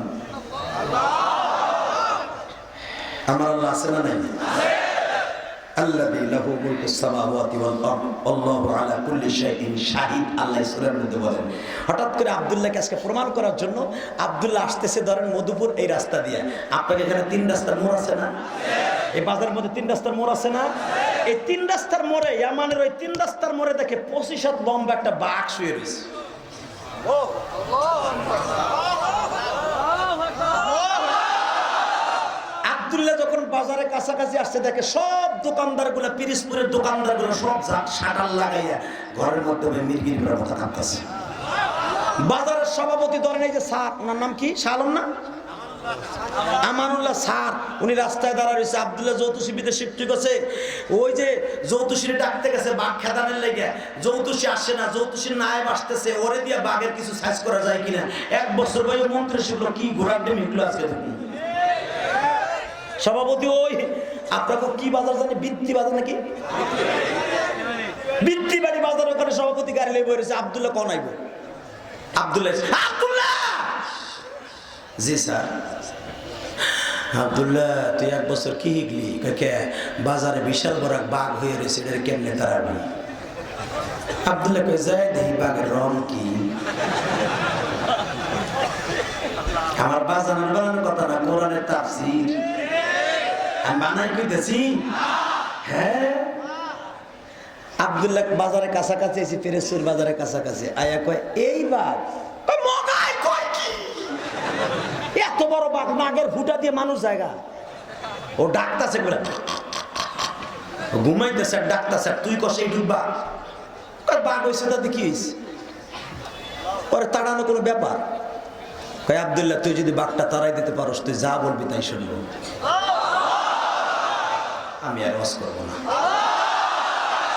আমার আল্লাহ আছে না নাই? আল্লাযী লাহু মুলকুস সামাওয়াতি ওয়াল আরদ আল্লাহু আলা কুল্লি শাইইন শাহীদ, আল্লাহ সূরার মধ্যে বলেন। হঠাৎ করে আব্দুল্লাহকে আজকে প্রমাণ করার জন্য আব্দুল্লাহ আসতেছে, ধরেন মধুপুর এই রাস্তা দিয়ে। আপনাদের এখানে 3 রাস্তার মোড় আছে না? এই বাজারের মধ্যে 3 রাস্তার মোড় আছে না? এই 3 রাস্তার মোড়ে, ইয়ামানের ওই 3 রাস্তার মোড়ে দেখে 25 হাত লম্বা একটা বাঘ শুয়ে রয়েছে। আব্দুল্লাহ যখন বাজারে কাছাকাছি আসছে, দেখে সব দোকানদারগুলো, পিরোজপুরের দোকানদারগুলো সব শাটার লাগাইয়া ঘরের মধ্যে মির্গির মতো কাঁপতেছে। বাজারের সভাপতি ধরেন এই যে স্যার, ওনার নাম কি, শালম না, আমানুল্লাহ স্যার, উনি রাস্তায় দাঁড়া রয়েছে। আব্দুল্লাহ জ্যোতিষী বিদেশে শিফট করছে। ওই যে জ্যোতিষীর ডাকতে গেছে বাঘ খেদানের লেগে, জ্যোতিষী আসে না, জ্যোতিষীর নায়েব আসতেছে, ওরে দিয়ে বাঘের কিছু সাইজ করা যায় কিনা। 1 বছর বয়সে মন্ত্রী শিখলো, কি ঘোরার ডেম এগুলো আজকে দেখি। সভাপতি, ওই আপনাকে কি বাজার জানে, বৃত্তি বাজার নাকি, বৃত্তি বাড়ি বাজার, ওখানে সভাপতি গাড়ি লেগে বসেছে। আব্দুল্লাহ কোন আইব? আব্দুল্লাহ, আব্দুল্লাহ, জি স্যার। আব্দুল্লাহ, তুই 1 বছর কি শিখলি? কে বাজারে বিশাল বড় বাঘ হয়ে রয়েছে, এটা কেমনে তাড়াবি? আব্দুল্লাহ কই যায় দেখি বাঘের রং কি। আমার বাজানোর বানানোর কথা না, কোরআনের তাফসীর আমি বানাই কইতেছি। হ্যাঁ, আব্দুল্লাহ বাজারে কাছাকাছি এসে, পিরোজপুর বাজারে কাছাকাছি আয়া কয়, এই বাঘ মগাই কয় কি? এত বড় বাঘ, নাগের ফুটা দিয়ে মানুষ জায়গা। ও ডাকতাছে বলে, ঘুমাইতেছে, ডাকতাছে, তুই কষে ঢুকবা। বাঘ হয়েছে, তাতে কি হয়েছে? পরে তাড়ানো কোনো ব্যাপার? কয়, আব্দুল্লাহ তুই যদি বাঘটা তাড়াই দিতে পারোস, তুই যা বলবি তাই শুনবো, আমি আর ওয়াজ করবো না।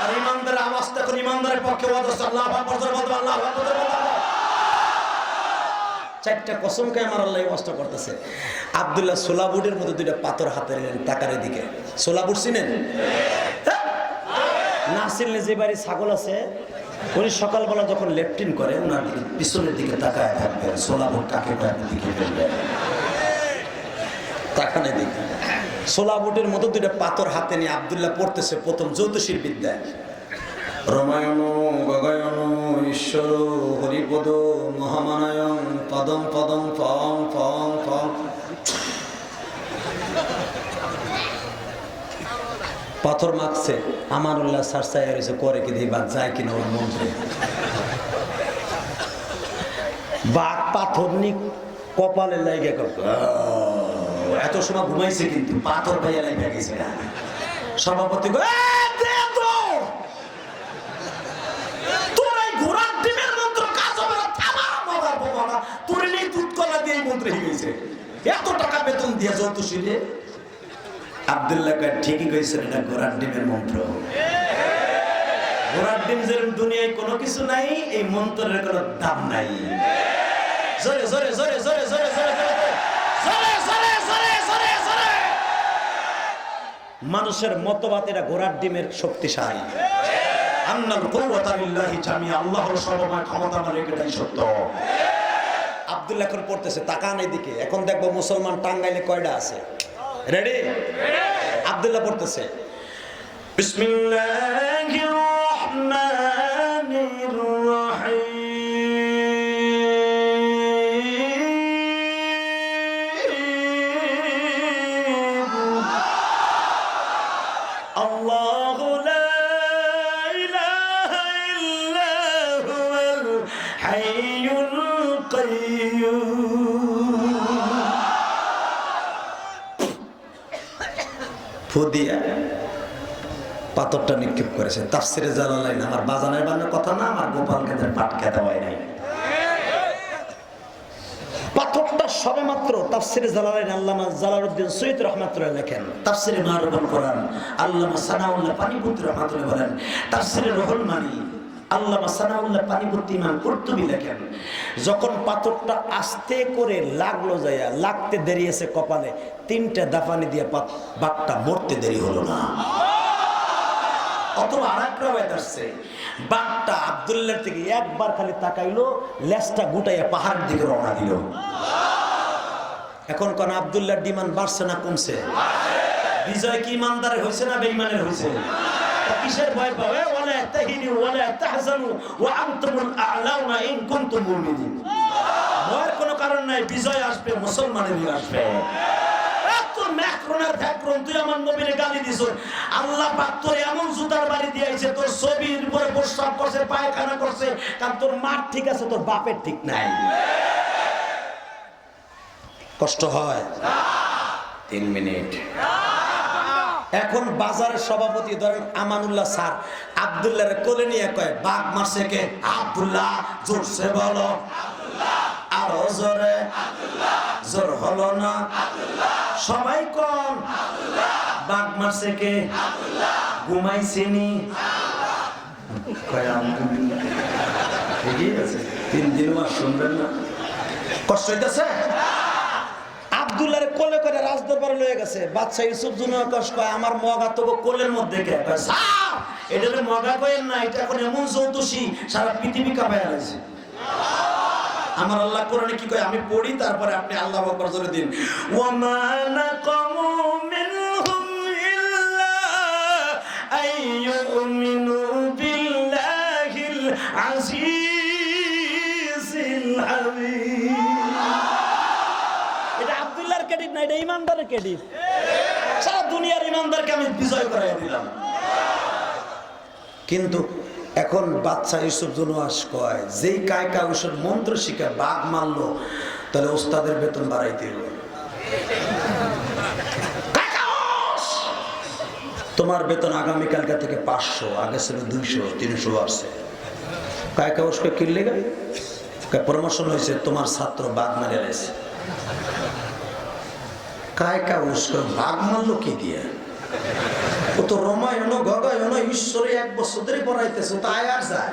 আর ইমানদারের আওয়াজটা এখন ইমানদারের পক্ষে ওয়াজ হচ্ছে। আল্লাহু আকবার, আল্লাহু আকবার। 4টা কসম খায় আমার আল্লাহ ওয়াজটা করতেছে। আব্দুল্লাহ সোলাবুডের মধ্যে 2টা পাথর হাতে নিলেন, টাকার দিকে। সোলাবুড চিনেন না? চিনলে যে বাড়ি ছাগল আছে, উনি সকালবেলা যখন লেফটিন করে, ওনার দিকে পিছনের দিকে তাকায় থাকবেন। সোলাবুড কাকে কয়েকটা দিকে ফেলবেন, তাকানে দিকে। সোলাবুটের মতো 2টা পাথর হাতে নিয়ে আব্দুল্লাহ পড়তেছে প্রথম জ্যোতিষীর বিদ্যায়। রমায়ণ গগায়ন ঈশ্বর হরিপদ মহামানায়ং পদম পদম ফং ফং ফং। পাথর মাখছে, আমানুল্লাহ স্যার চাই রয়েছে করে কি দিয়ে বাঘ যায় কিনা ওর মন্ত্রে। বাঘ পাথর নি কপালে লাগে, এত সময় ঘুমাইছে কিন্তু পাথর ভাইয়া লাগে গেছে। সভাপতি তোর এই ঘোড়ার ডিমের মন্ত্র কাজ হবে না, থামা মগার বাবা, তোর নেই দুধ কলা দিয়ে মন্ত্রে হয়ে এত টাকা বেতন দিয়ে যৌতুষীরে। আব্দুল্লাহ কয় ঠিকই কইছেন, এটা ঘোড়ার ডিমের মন্ত্র। ঘোড়ার ডিম যেরকম দুনিয়ায় কোনো কিছু নাই, এই মন্ত্রের কোনো দাম নাই। জোরে জোরে জোরে জোরে জোরে জোরে জোরে। মানুষের মতবাদ এটা ঘোড়ার ডিমের শক্তিশালী। আন্নাল কুওয়াতা লিল্লাহি জামিআ, আল্লাহর সর্বময় ক্ষমতা মানে এটাই সত্য। আব্দুল্লাহ এখন পড়তেছে, তাকান এদিকে। এখন দেখবো মুসলমান টাঙ্গাইলে কয়টা আছে। রেডি? আব্দুল্লাহ পড়তেছে, বিসমিল্লাহির রহমানির রহিম, আল্লাহু লা ইলাহা ইল্লা হুয়াল হাইয়ুল কাইয়্যুম। ফুদিয়া পাথরটা নিক্ষেপ করেছে। তাফসিরে জালালাইন, আমার বাজানের বানের কথা না, আমার গোপাল খেতের পাট খেতে হয় নাই। পাথরটা সবেমাত্র তাফসিরে জালালাইন আল্লামা জালালউদ্দিন সৈয়দ রাহমাতুল্লাহ লেখেন। তাফসিরে মারুফুল কোরআন আল্লামা সানাউল্লাহ পানিপতি রাহমাতুল্লাহ বলেন। তাফসিরে রুহুল মানি আল্লামা সানাউল্লাহ পানিপতি ইমাম কুরতুবী লেখেন, যখন পাথরটা আস্তে করে লাগলো যায়া, লাগতে দেরি আছে কপালে, 3টা দাফানি দিয়ে বাঘটা মরতে দেরি হলো না। অথবা আরেকটা ওয়াত আসছে, বাঘটা আব্দুল্লাহর থেকে একবার খালি তাকাইলো, লেজটা গুটাইয়া পাহাড়ের দিকে রওনা দিল। এখন কোন আব্দুল্লাহর ডিমান্ড বাড়ছে না কমছে? বিজয় কি ইমানদারের হয়েছে না বেঈমানের হয়েছে? কিসের ভয় পাবে? ওয়ালা তাহিনু ওয়ালা তাহজানু ওয়া আনতুমুল আ'লাউনা ইন কুনতুম মুমিনিন। ভয়ের কোনো কারণ নাই, বিজয় আসবে, মুসলমানেরই আসবে। তোর ম্যাক্রোনের ফ্যাক্রন, তুই আমার নবীরে গালি দিছ, আল্লাহ পাক তোর এমন জুতার বাড়ি দিয়েছে, তোর ছবির উপরে প্রস্রাব করছে, পায়খানা করছে, কারণ তোর মার ঠিক আছে, তোর বাপের ঠিক নাই। কষ্ট হয়? 3 মিনিট। এখন বাজারের সভাপতি ধরেন আমানুল্লাহ স্যার, আব্দুল্লাহর কোলে নিয়ে কয়, বাঘ মারছে কে? আব্দুল্লাহ। জোরসে বলো আরো জোরে। জোর হলো না, সবাই কোন বাঘ মারছে কে? ঘুমাইছেনি? ঠিকই আছে, 3 দিন আর শুনবেন না। কষ্ট হইতেছে? আব্দুল্লাহর কোলে করে রাজদরবারে লয়ে গেছে। বাদশা ইউসুফ জুনাকশ কয়, আমার মগা তো কোলের মধ্যে কে? স্যার এটা মগা কয়েন না, এটা এখন এমন যৌতুষী সারা পৃথিবী কাঁপায় আছে। আমার আল্লাহ কোরআনে কি কয় আমি পড়ি, তারপরে আপনি আল্লাহু আকবার জোরে দিন। ওয়া মা নাকামু মিনহুম ইল্লা আইয়ুমিনু বিল্লাহিল আজিজিল হামিদ। এটা আব্দুল্লাহর ক্রেডিট না, এটা ইমানদারের ক্রেডিট। সারা দুনিয়ার ইমানদারকে আমি বিজয় করাইয়া দিলাম। কিন্তু এখন বাদশা ইউসুফ জুনওয়াস কয়, যেই কায়কা ওষুধ মন্ত্র শিখে বাঘ মারলো, তাহলে ওস্তাদের বেতন বাড়াইতে হবে। তোমার বেতন আগামীকালকা থেকে 500, আগে ছিল 200, 300 আসছে। কায়কা ওষকে কিনলে প্রমোশন হয়েছে, তোমার ছাত্র বাঘ মেরে গেছে। কায়কা ওষকে বাঘ মারলো কি দিয়ে? ও তো রামায়ণ গগায়ণ ঈশ্বরে 1 বছর ধরে পড়াইতেছে, তাই আর যায়।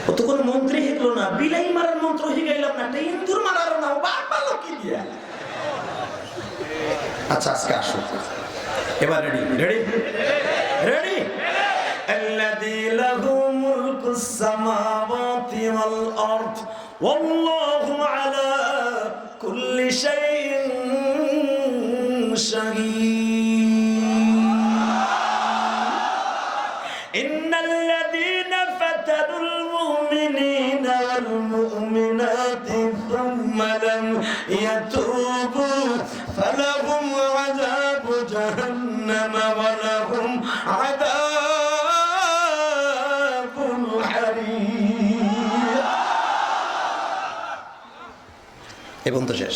ও তো কোন মন্ত্রী হিগলো না, বিলাই মারার মন্ত্র হিগাইলাম না, একটা ইন্দুর মারার না, বারবার কি দিয়া। আচ্ছা আজকে আসো, এবার রেডি রেডি রেডি। আল্লাযী লাহু মুলকুস সামাওয়াতি ওয়াল আরদ ওয়াল্লাহু আলা কুল্লি শাইইন শাহীদ। ইন্নাল লাযীনা ফাতানুল মুমিনিনা ওয়াল মুমিনাতি সুম্মা লাম ইয়াতুবু ফালাহুম আযাবু জাহান্নাম ওয়া এবং তো শেষ।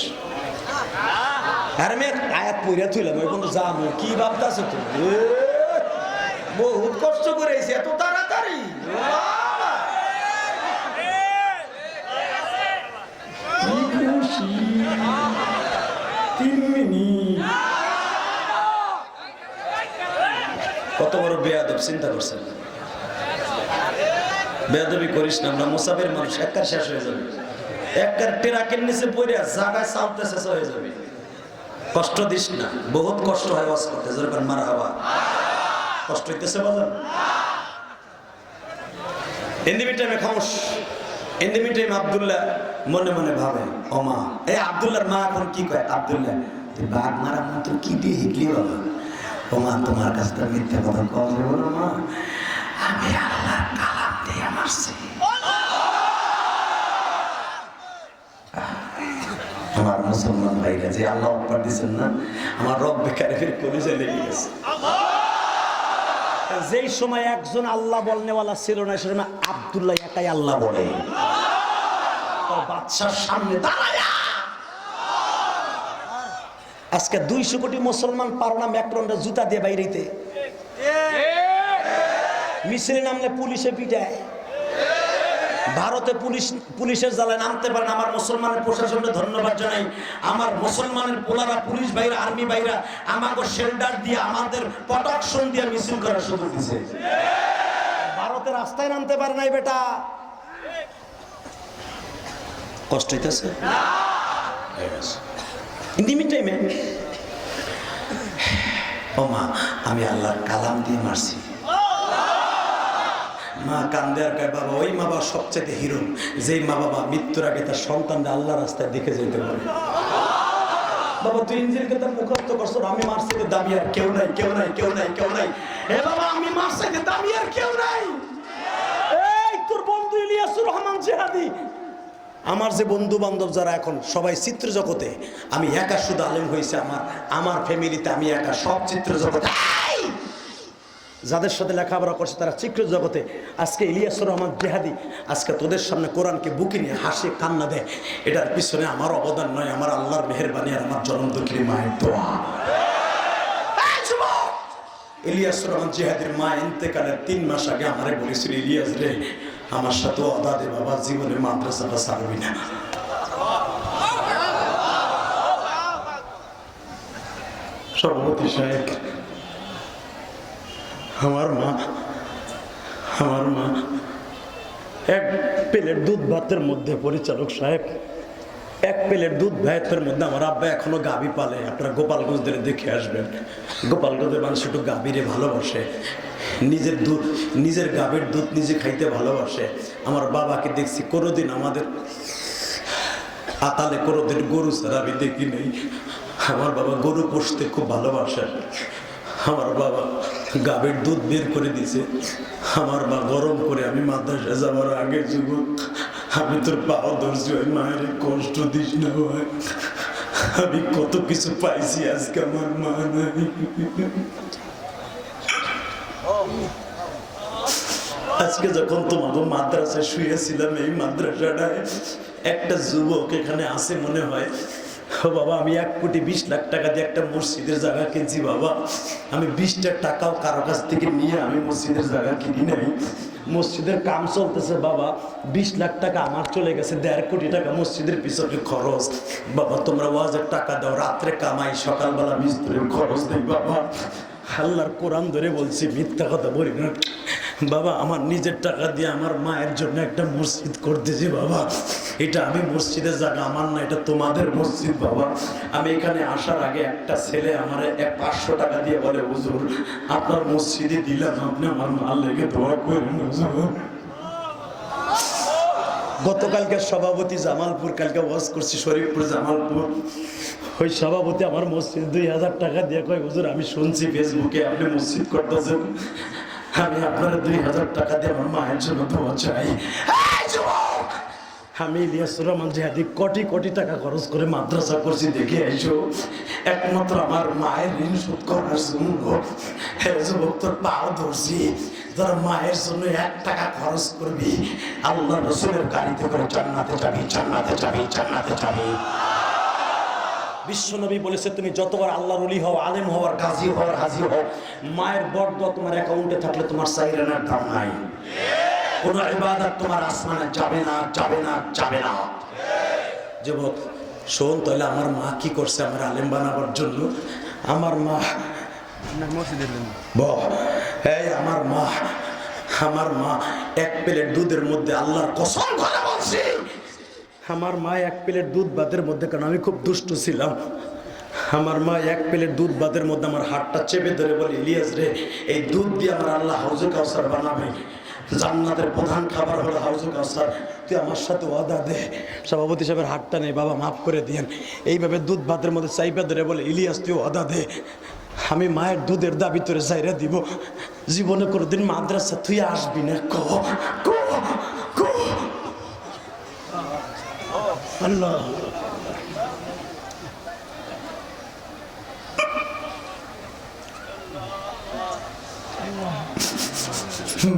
আরে আমি আয়াত পইরা তুইলাম ওই পর্যন্ত যাবো, কি ভাবতেছো তুমি? বহুত কষ্ট করে এসে এত তাড়াতাড়ি। কত বড় বেয়াদব চিন্তা করছেন? বেয়াদবি করিস না, আমরা মুসাফির মানুষ, একবার শেষ হয়ে যাবে। একবার ট্রাকের নিচে পড়ে জায়গায় চালতে শেষ হয়ে যাবে। কষ্ট দিস না, বহুত কষ্ট হয় ওয়াজ করতে। যেরকম মার হাওয়া কষ্ট হইতেছে বাজার। ইন দি মিনটাইমে খামোশ। ইন দি মিনটাইম আব্দুল্লাহ মনে মনে ভাবে, ও মা, এই আব্দুল্লাহর মা এখন কি কয়, আব্দুল্লাহ তুই বাঘ মারা মন্ত্র কি দিয়ে হিটলি বাবা? ও মা, তোমার কাছে তো মিথ্যা কথা কম দেবো না মা, আমি আল্লাহর কালাম দিয়ে মারছি। আমার মুসলমান ভাইরা যে আল্লাহ আকবার দিচ্ছেন না, আমার রব বেকারের কলিজা লেগে গেছে। যেই সময় একজন আল্লাহ বলনেওয়ালা ছিল না, সে সময় আব্দুল্লাহ একাই আল্লাহ বলে। বাদশার সামনে দাঁড়ায়া আজকে 200 কোটি মুসলমান পারো না ম্যাক্রনটা জুতা দিয়ে বাইরেতে, মিছিলে নামলে পুলিশে পিটায়। ভারতে পুলিশের জ্বালায় নামতে পারে না। আমার মুসলমানের প্রশাসনকে ধন্যবাদ জানাই। আমার মুসলমানের পোলারা, পুলিশ ভাইরা, আর্মি ভাইরা আমাকে শেল্টার দিয়ে, আমাদের প্রোটেকশন দিয়ে মিছিল করার সুযোগ দিছে। ভারতের রাস্তায় নামতে পারে নাই বেটা। কষ্ট হইতেছে। ও মা, আমি আল্লাহর কালাম দিয়ে মারছি। মা কান্দে আর কয়, বাবা ওই মা বাবা সবচেয়ে হিরো, যেই মা বাবা মৃত্যুর আগে তার সন্তানরা আল্লাহ রাস্তায় দেখে যেতে পারে। বাবা তুই ইঞ্জিলকে তার মুখস্থ করছো, আমি মারছি তো দামি আর কেউ নাই, কেউ নাই, কেউ নাই, কেউ নাই। এ বাবা আমি মারছি তো দামি আর কেউ নাই। এই তোর বন্ধু ইলিয়াসুর রহমান জিহাদি, আমার যে বন্ধু বান্ধব যারা এখন সবাই চিত্র জগতে, আমি একা শুধু আলেম হয়েছে। আমার ফ্যামিলিতে আমি একা, সব চিত্র জগতে যাদের সাথে লেখাপড়া করছে তারা চিত্র জগতে। আজকে ইলিয়াসুর রহমান জিহাদি আজকে তোদের সামনে কোরআনকে বুকে নিয়ে হাসে কান্না দেয়। এটার পিছনে আমার অবদান নয়, আমার আল্লাহর মেহেরবানি আর আমার জনম দুঃখী মায়ের দোয়া। ইলিয়াসুর রহমান জিহাদির মা ইন্তেকালের 3 মাস আগে আমারে বলেছিল, ইলিয়াস রে আমার সাথে ওয়াদা দে বাবা, জীবনে মাদ্রাসাটা ছাড়বি না। সভাপতি সাহেব, আমার মা এক প্লেট দুধ ভাতের মধ্যে, পরিচালক সাহেব 1 প্লেট দুধ ভাতের মধ্যে আমার আব্বা এখনো গাভী পালে। আপনারা গোপালগঞ্জ ধরে দেখে আসবেন। গোপালগঞ্জের মানুষ একটু গাভীরে ভালোবাসে, নিজের দুধ, নিজের গাভীর দুধ নিজে খাইতে ভালোবাসে। আমার বাবাকে দেখছি কোনোদিন আমাদের আতালে কোনোদিন গরু ছাড়া আমি দেখি নেই। আমার বাবা গরু পুষতে খুব ভালোবাসে। আমার বাবা গাভীর দুধ বের করে দিছে, আমার মা গরম করে, আমি মাদ্রাসা যাওয়ার আগে যুবক, আমি তোর পাও ধরছি, ওই মায়ের কষ্ট দিস না ভাই, আমি কত কিছু পাইছি, আজকে আমার মা নাই। আজকে যখন তোমাকে মাদ্রাসায় শুয়েছিলাম, এই মাদ্রাসাটায় একটা যুবক এখানে আসে মনে হয়, ও বাবা আমি 1,20,00,000 টাকা দিয়ে একটা মসজিদের জায়গা কিনছি বাবা, আমি 20টা টাকাও কারো কাছ থেকে নিয়ে আমি মসজিদের জায়গা কিনি নাই। মসজিদের কাম চলতেছে বাবা, 20 লাখ টাকা আমার চলে গেছে, 1.5 কোটি টাকা মসজিদের পিছনে খরচ। বাবা তোমরা ওয়াজের টাকা দাও, রাত্রে কামাই, সকালবেলা মিস্ত্রির খরচ দেই বাবা। আল্লাহর কোরআন ধরে বলছি, মিথ্যা কথা বলি না বাবা। আমার নিজের টাকা দিয়ে আমার মায়ের জন্য একটা মসজিদ করতেছি বাবা। এটা আমি মসজিদের জায়গা আমার না, এটা তোমাদের মসজিদ বাবা। আমি এখানে আসার আগে একটা ছেলে আমার 500 টাকা দিয়ে বলে, হুজুর আপনার মসজিদে দিলাম, আপনি আমার মাল লেগে দোয়া করেন হুজুর। গতকালকে সভাপতি জামালপুর, কালকে ওয়াজ করছি শরীফপুর জামালপুর, ওই সভাপতি আমার মসজিদ 2000 টাকা দিয়ে কয়, হুজুর আমি শুনছি ফেসবুকে আপনি মসজিদ করতেছেন, আমি আপনার 2000 টাকা দিয়ে আমার মায়ের জন্য দোয়া চাই। আমি ইলিয়াসুর রহমান জিহাদি কোটি কোটি টাকা খরচ করে মাদ্রাসা করছি, দেখে আইসো একমাত্র আমার মায়ের ঋণ শোধ করার জন্য। যুবক তোর পাও ধরছি, তোর মায়ের জন্য 1 টাকা খরচ করবি, আল্লাহ রসুলের গাড়িতে করে জান্নাতে যাবি, জান্নাতে যাবি, জান্নাতে যাবি। বিশ্বনবী বলেছে তুমি যতবার আল্লাহর ওলি হও, আলেম হও, আর গাজী হও, আর হাজী হও, মায়ের বরদোয়া তোমার অ্যাকাউন্টে থাকলে তোমার সাইরানার দাম নাই। কোন ইবাদত তোমার আসমানে যাবে না, যাবে না, যাবে না। যুবক শোন, তাহলে আমার মা কি করছে আমার আলেম বানাবার জন্য? আমার মা আমার মা এক প্লেট দুধের মধ্যে, আল্লাহর কসম করে বলছি, আমার মা এক প্লেট দুধ ভাতের মধ্যে, কারণ আমি খুব দুষ্ট ছিলাম, আমার মা এক প্লেট দুধ ভাতের মধ্যে আমার হাতটা চেপে ধরে বলে, ইলিয়াস রে, এই দুধ দিয়ে আমার আল্লাহ হাউজে কাউসার বানাবে, জান্নাতের প্রধান খাবার হলো হাউজে কাউসার, তুই আমার সাথে ওয়াদা দে। সভাপতি সাহেবের হাতটা নেই, বাবা মাফ করে দিয়েন। এইভাবে দুধ ভাতের মধ্যে চাইপা ধরে বলে, ইলিয়াস তুই ওয়াদা দে, আমি মায়ের দুধের দাবি তোরে চাইরা দিব, জীবনে কোনোদিন মাদ্রাসা তুই আসবি না। আল্লাহ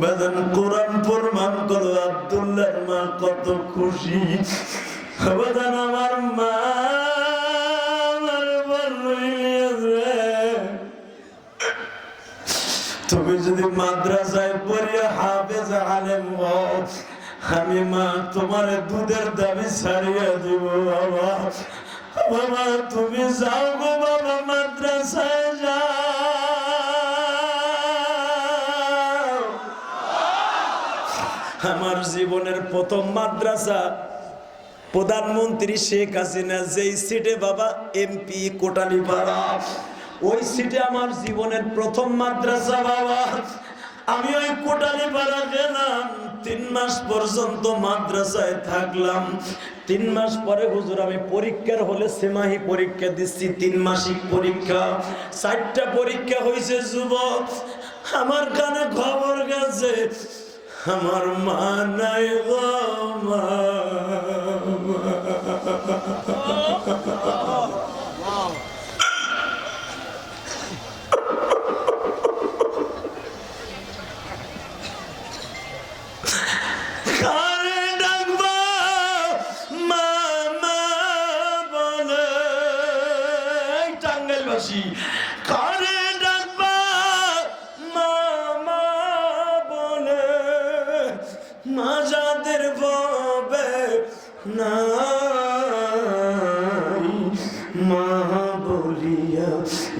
বাদান কোরআন প্রমাণ করো, আব্দুল্লাহর মা কত খুশি। বাদান আমার মা তুমি যদি মাদ্রাসায় পড়িয়া হাফেজ আলেম হও, আমি মা তোমার দুধের দাবি ছাড়িয়ে দিব। বাবা বাবা তুমি যাও গো বাবা, মাদ্রাসায় যাও। আমার জীবনের প্রথম মাদ্রাসা প্রধানমন্ত্রী শেখ হাসিনা যেই সিটে বাবা এমপি কোটালীপাড়া, ওই সিটে আমার জীবনের প্রথম মাদ্রাসা বাবা। আমি ওই কোটালীপাড়া গেলাম, 3 মাস পর্যন্ত মাদ্রাসায় থাকলাম। 3 মাস পরে হুজুর আমি পরীক্ষার হলে সেমাহি পরীক্ষা দিচ্ছি, 3 মাসিক পরীক্ষা, 4টা পরীক্ষা হয়েছে। যুবক আমার কানে খবর গেছে আমার মা নাই গো মা। কারে ডাকবা মামা বলে, মা যাদের ববে নাই, মা বলিয়া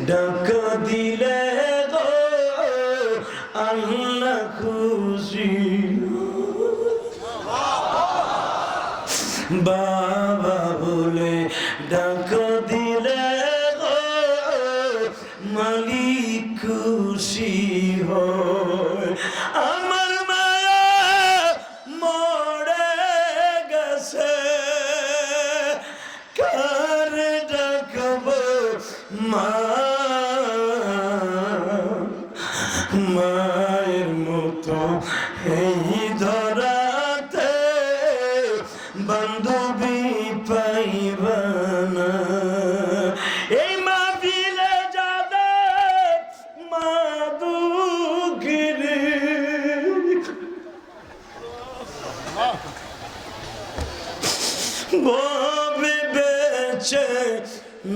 ডাক দিলে গো আল্লাহ খুশি। বাবা বলে ডাক দিলে মালিক খুশি হয়। আমার মায়া মরে গেছে, কার ডাকব মা, মায়ের মতো এই ধরাতে বান্ধবী পাইবা না। এই মাহফিলে যাদের মা দুঃখিনী, ববে বেঁচে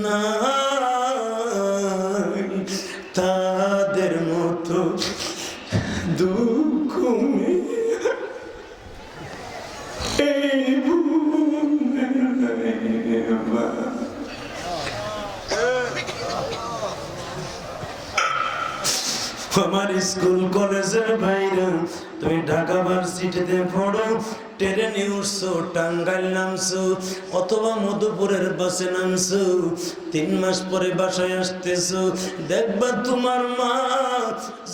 নাই, তাদের মতো দুঃখ এই ভূমে মা। আমার স্কুল কলেজের ভাইরা, তুমি ঢাকা ভার্সিটিতে পড়ো, ট্রেনে উঠছো, টাঙ্গাইল নামছো, অথবা মধুপুরের বাসে নামছো, 3 মাস পরে বাসায় আসতেছো, দেখবা তোমার মা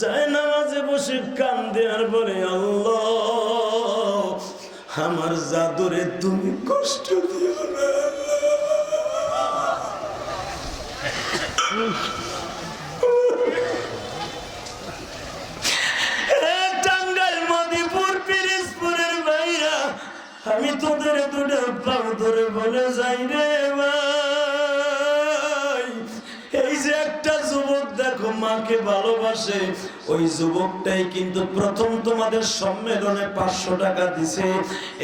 যায় নামাজে বসে কান্দে আর বলে, আল্লাহ আমার জাদুরে তুমি কষ্ট দিও না। আমি তোদের দুটো পাও ধরে বলে যাই রে ভাই, এই যে একটা যুবক দেখো মাকে ভালোবাসে আসে, ওই যুবকটাই কিন্তু প্রথম তোমাদের সম্মেলনে 500 টাকা দিছে।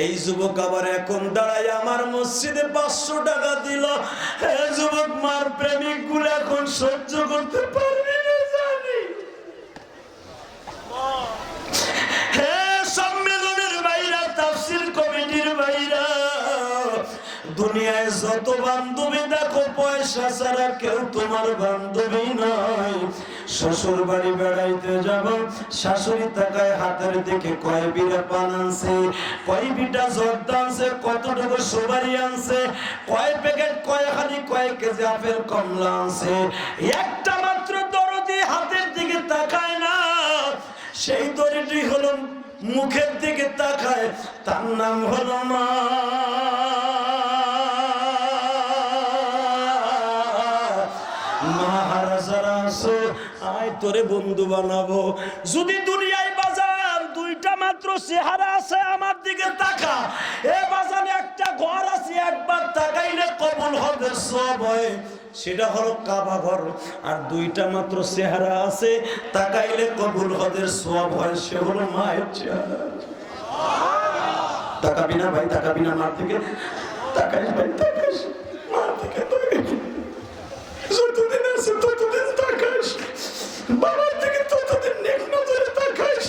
এই যুবক আবার এখন দাঁড়ায় আমার মসজিদে 500 টাকা দিল। এই যুবক মার প্রেমিক গুলো এখন সহ্য করতে পারবি না জানি। সম্মেলনের বাইরা, তাফসীর কমিটির বাইরা, দুনিয়ায় যত বান্ধবী দেখো পয়সা ছাড়া কেউ তোমার বান্ধবী নয়। শ্বশুর বাড়ি বেড়াইতে যাব, শাশুড়ি তাকায় হাতের দিকে কয় বিড়া পান আনছে, কয় বিটা জর্দা আনছে, কতটুকু সুপারি আনছে, কয় প্যাকেট, কয় হানি, কয় কেজি আপেল কমলা আনছে। একটা মাত্র দরদি হাতের দিকে তাকায় না। সেই দড়িটি হলো মুখের দিকে তাকায়, তার নাম হলো মা। আয় তোরে বন্ধু বানাবো। যদি দুনিয়ায় বাজার দুইটা মাত্র চেহারা আছে, আমার দিকে তাকা। এ বাজারে একটা ঘর আছে, একবার তাকাইলে কবুল হবে সব হয়, সেটা হলো কাবা ঘর। আর দুইটা মাত্র চেহারা আছে, তাকাইলে কবুল হবে সব হয়, সে হলো মায়ের চেহারা। তাকাবি না ভাই, তাকাবি না মার দিকে, তাকাইস ভাই, তাকাইস মার দিকে, যতদিন আছে ততদিন তাকাইস, বাবার দিকে ততদিন নেক নজরে তাকাইস।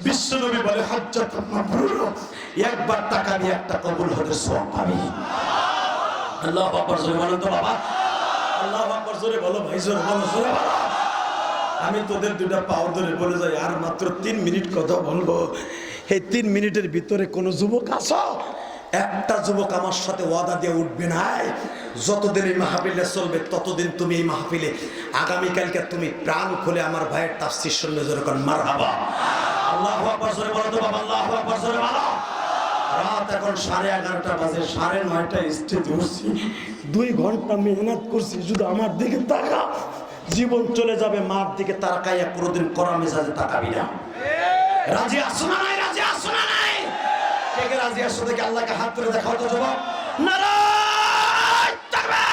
বিশ্বনবী বলে হজ্জাতুল মাবরুর, একবার তাকাবি একটা কবুল হতে সওয়াব পাবি। আল্লাহু আকবার, জোরে বলো তো বাবা, আল্লাহু আকবার, জোরে বলো ভাই, জোরে বলো, জোরে বলো। আমি তোদের দুটা পাও ধরে বলে যাই, আর মাত্র 3 মিনিট কথা বলবো। এই 3 মিনিটের ভিতরে কোন যুবক আসো, একটা যুবক আমার সাথে ওয়াদা দিয়ে উঠবে না, যতদিন এই মাহফিলে চলবে ততদিন তুমি এই মাহফিলে, আগামীকালকে তুমি প্রাণ খুলে আমার ভাইয়ের তাফসীর শুনবে। জোরে কোন মারহাবা, আল্লাহু আকবার, জোরে বলো তো বাবা, আল্লাহু আকবার, জোরে বলো। রাত এখন 11:30 বাজে, 9:30 স্টেজ উঠছি, 2 ঘন্টা মেহনত করছি, শুধু আমার দিকে তাকা। জীবন চলে যাবে, মার দিকে তাকাইয়া কোনোদিন কড়া মেজাজে তাকাবি না। রাজি আসো না নাই? রাজি আসো না নাই? কে রাজি আসো দেখে আল্লাহকে হাত তুলে দেখাও তো জবাব। নারায়ে তাকবীর।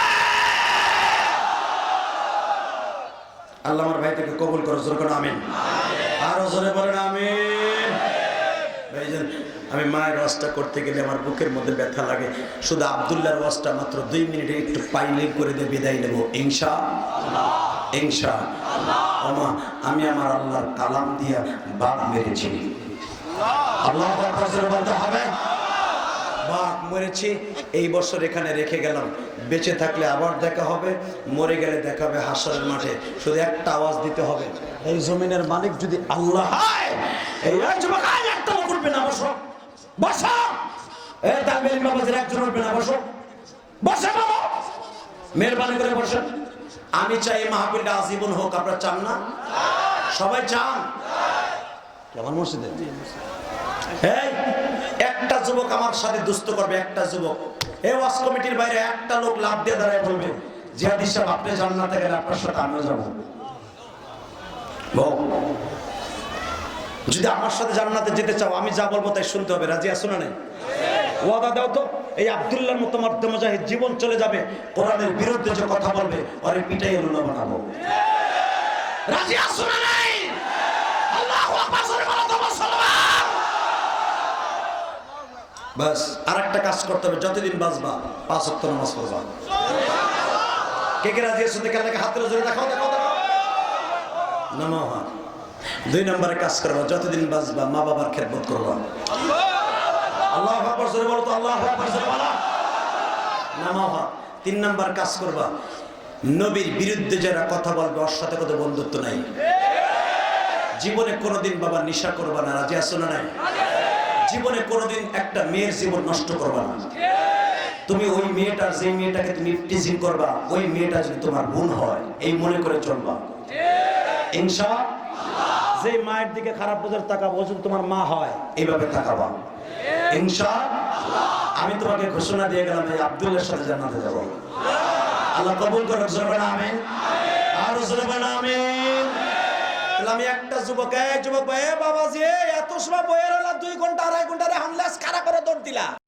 আল্লাহ আমার ভাইটাকে কবুল করো, জোরে করো আমিন। আরো জোরে বলেন আমিন। ভাইজান, আমি মায়ের ওয়াজটা করতে গেলে আমার বুকের মধ্যে ব্যথা লাগে। শুধু আব্দুল্লাহর ওয়াজটা মাত্র 2 মিনিটে একটু পাইলে করে দিয়ে বিদায় নেব ইনশাআল্লাহ, ইনশাআল্লাহ। ওমা, আমি আমার আল্লাহর কালাম দিয়া বাঘ মেরেছি। আল্লাহু আকবার বলতে হবে। বাঘ মেরেছি, এই বছর এখানে রেখে গেলাম। বেঁচে থাকলে আবার দেখা হবে, মরে গেলে দেখা হবে হাসরের মাঠে। শুধু একটা আওয়াজ দিতে হবে, এই জমিনের মালিক যদি আল্লাহ হয়। এই যুবক একটা লোক উঠবে না, বসো বসো। এই তালবেল বাবাজির একজন উঠবে না, বসো বসে বাবা, মেহরবানি করে বসেন। আমি চাই মাহফিলটা আজীবন হোক, আপনারা চান না? সবাই চান? কেমন মসজিদে এই একটা যুবক আমার সাথে দুস্থ করবে, একটা যুবক এই ওয়াজ কমিটির বাইরে একটা লোক লাভ দিয়ে দাঁড়ায় বলবে, জিহাদি সাহেব আপনি জান্নাতে গেলে আপনার সাথে আমিও যাবো। যদি আমার সাথে জান্নাতে যেতে চাও, আমি যা বলবো তাই শুনতে হবে। রাজি আছো না নাই? ওয়াদা দাও তো। এই আব্দুল্লাহর মতো মধ্যে মুজাহিদ জীবন চলে যাবে, কোরআনের বিরুদ্ধে যে কথা বলবে ওরে পিটাই রুনা বানাবো। রাজি আছো না নাই? আল্লাহু আকবার, জোরে বলো তো মুসলমান। বাস আরেকটা কাজ করতে হবে, যতদিন বাঁচবা 5 ওয়াক্ত নামাজ পড়বা। কে কে রাজি আছো দেখে আল্লাহকে হাত তুলে জোরে দেখাও, দেখাও, দেখাও। নামাও হাত। 2 নম্বরে কাজ করবা, যতদিন বাঁচবা মা বাবার খেদমত করবা। আল্লাহু আকবার, জোরে বলো তো, আল্লাহু আকবার, জোরে বলো। নামাও হাত। 3 নম্বর কাজ করবা, নবীর বিরুদ্ধে যারা কথা বলবে ওর সাথে কত বন্ধুত্ব নাই। জীবনে কোনোদিন বাবা নেশা করবা না। রাজি আছো না নাই? জীবনে কোনোদিন একটা মেয়ের জীবন নষ্ট করবা না। তুমি ওই মেয়েটার, যে মেয়েটাকে তুমি টিজিং করবা, ওই মেয়েটা যদি তোমার বোন হয় এই মনে করে চলবা ইনশাআল্লাহ। যে মায়ের দিকে খারাপ নজর তাকাবো, ও যদি তোমার মা হয় এইভাবে তাকাবা ইনশাআল্লাহ। আমি তোমাকে ঘোষণা দিয়ে গেলাম, এই আব্দুল্লাহর সাথে জান্নাতে যাব। আল্লাহ কবুল করুক, জোরে বলো আমিন। আর জোরে বলো আমিন। আমি একটা যুবক, এই যুবক ভাই, বাবাজি এত সময় বইয়ের 2 ঘন্টা 2.5 ঘন্টা হামলা খাড়া করে দৌড় দিলা।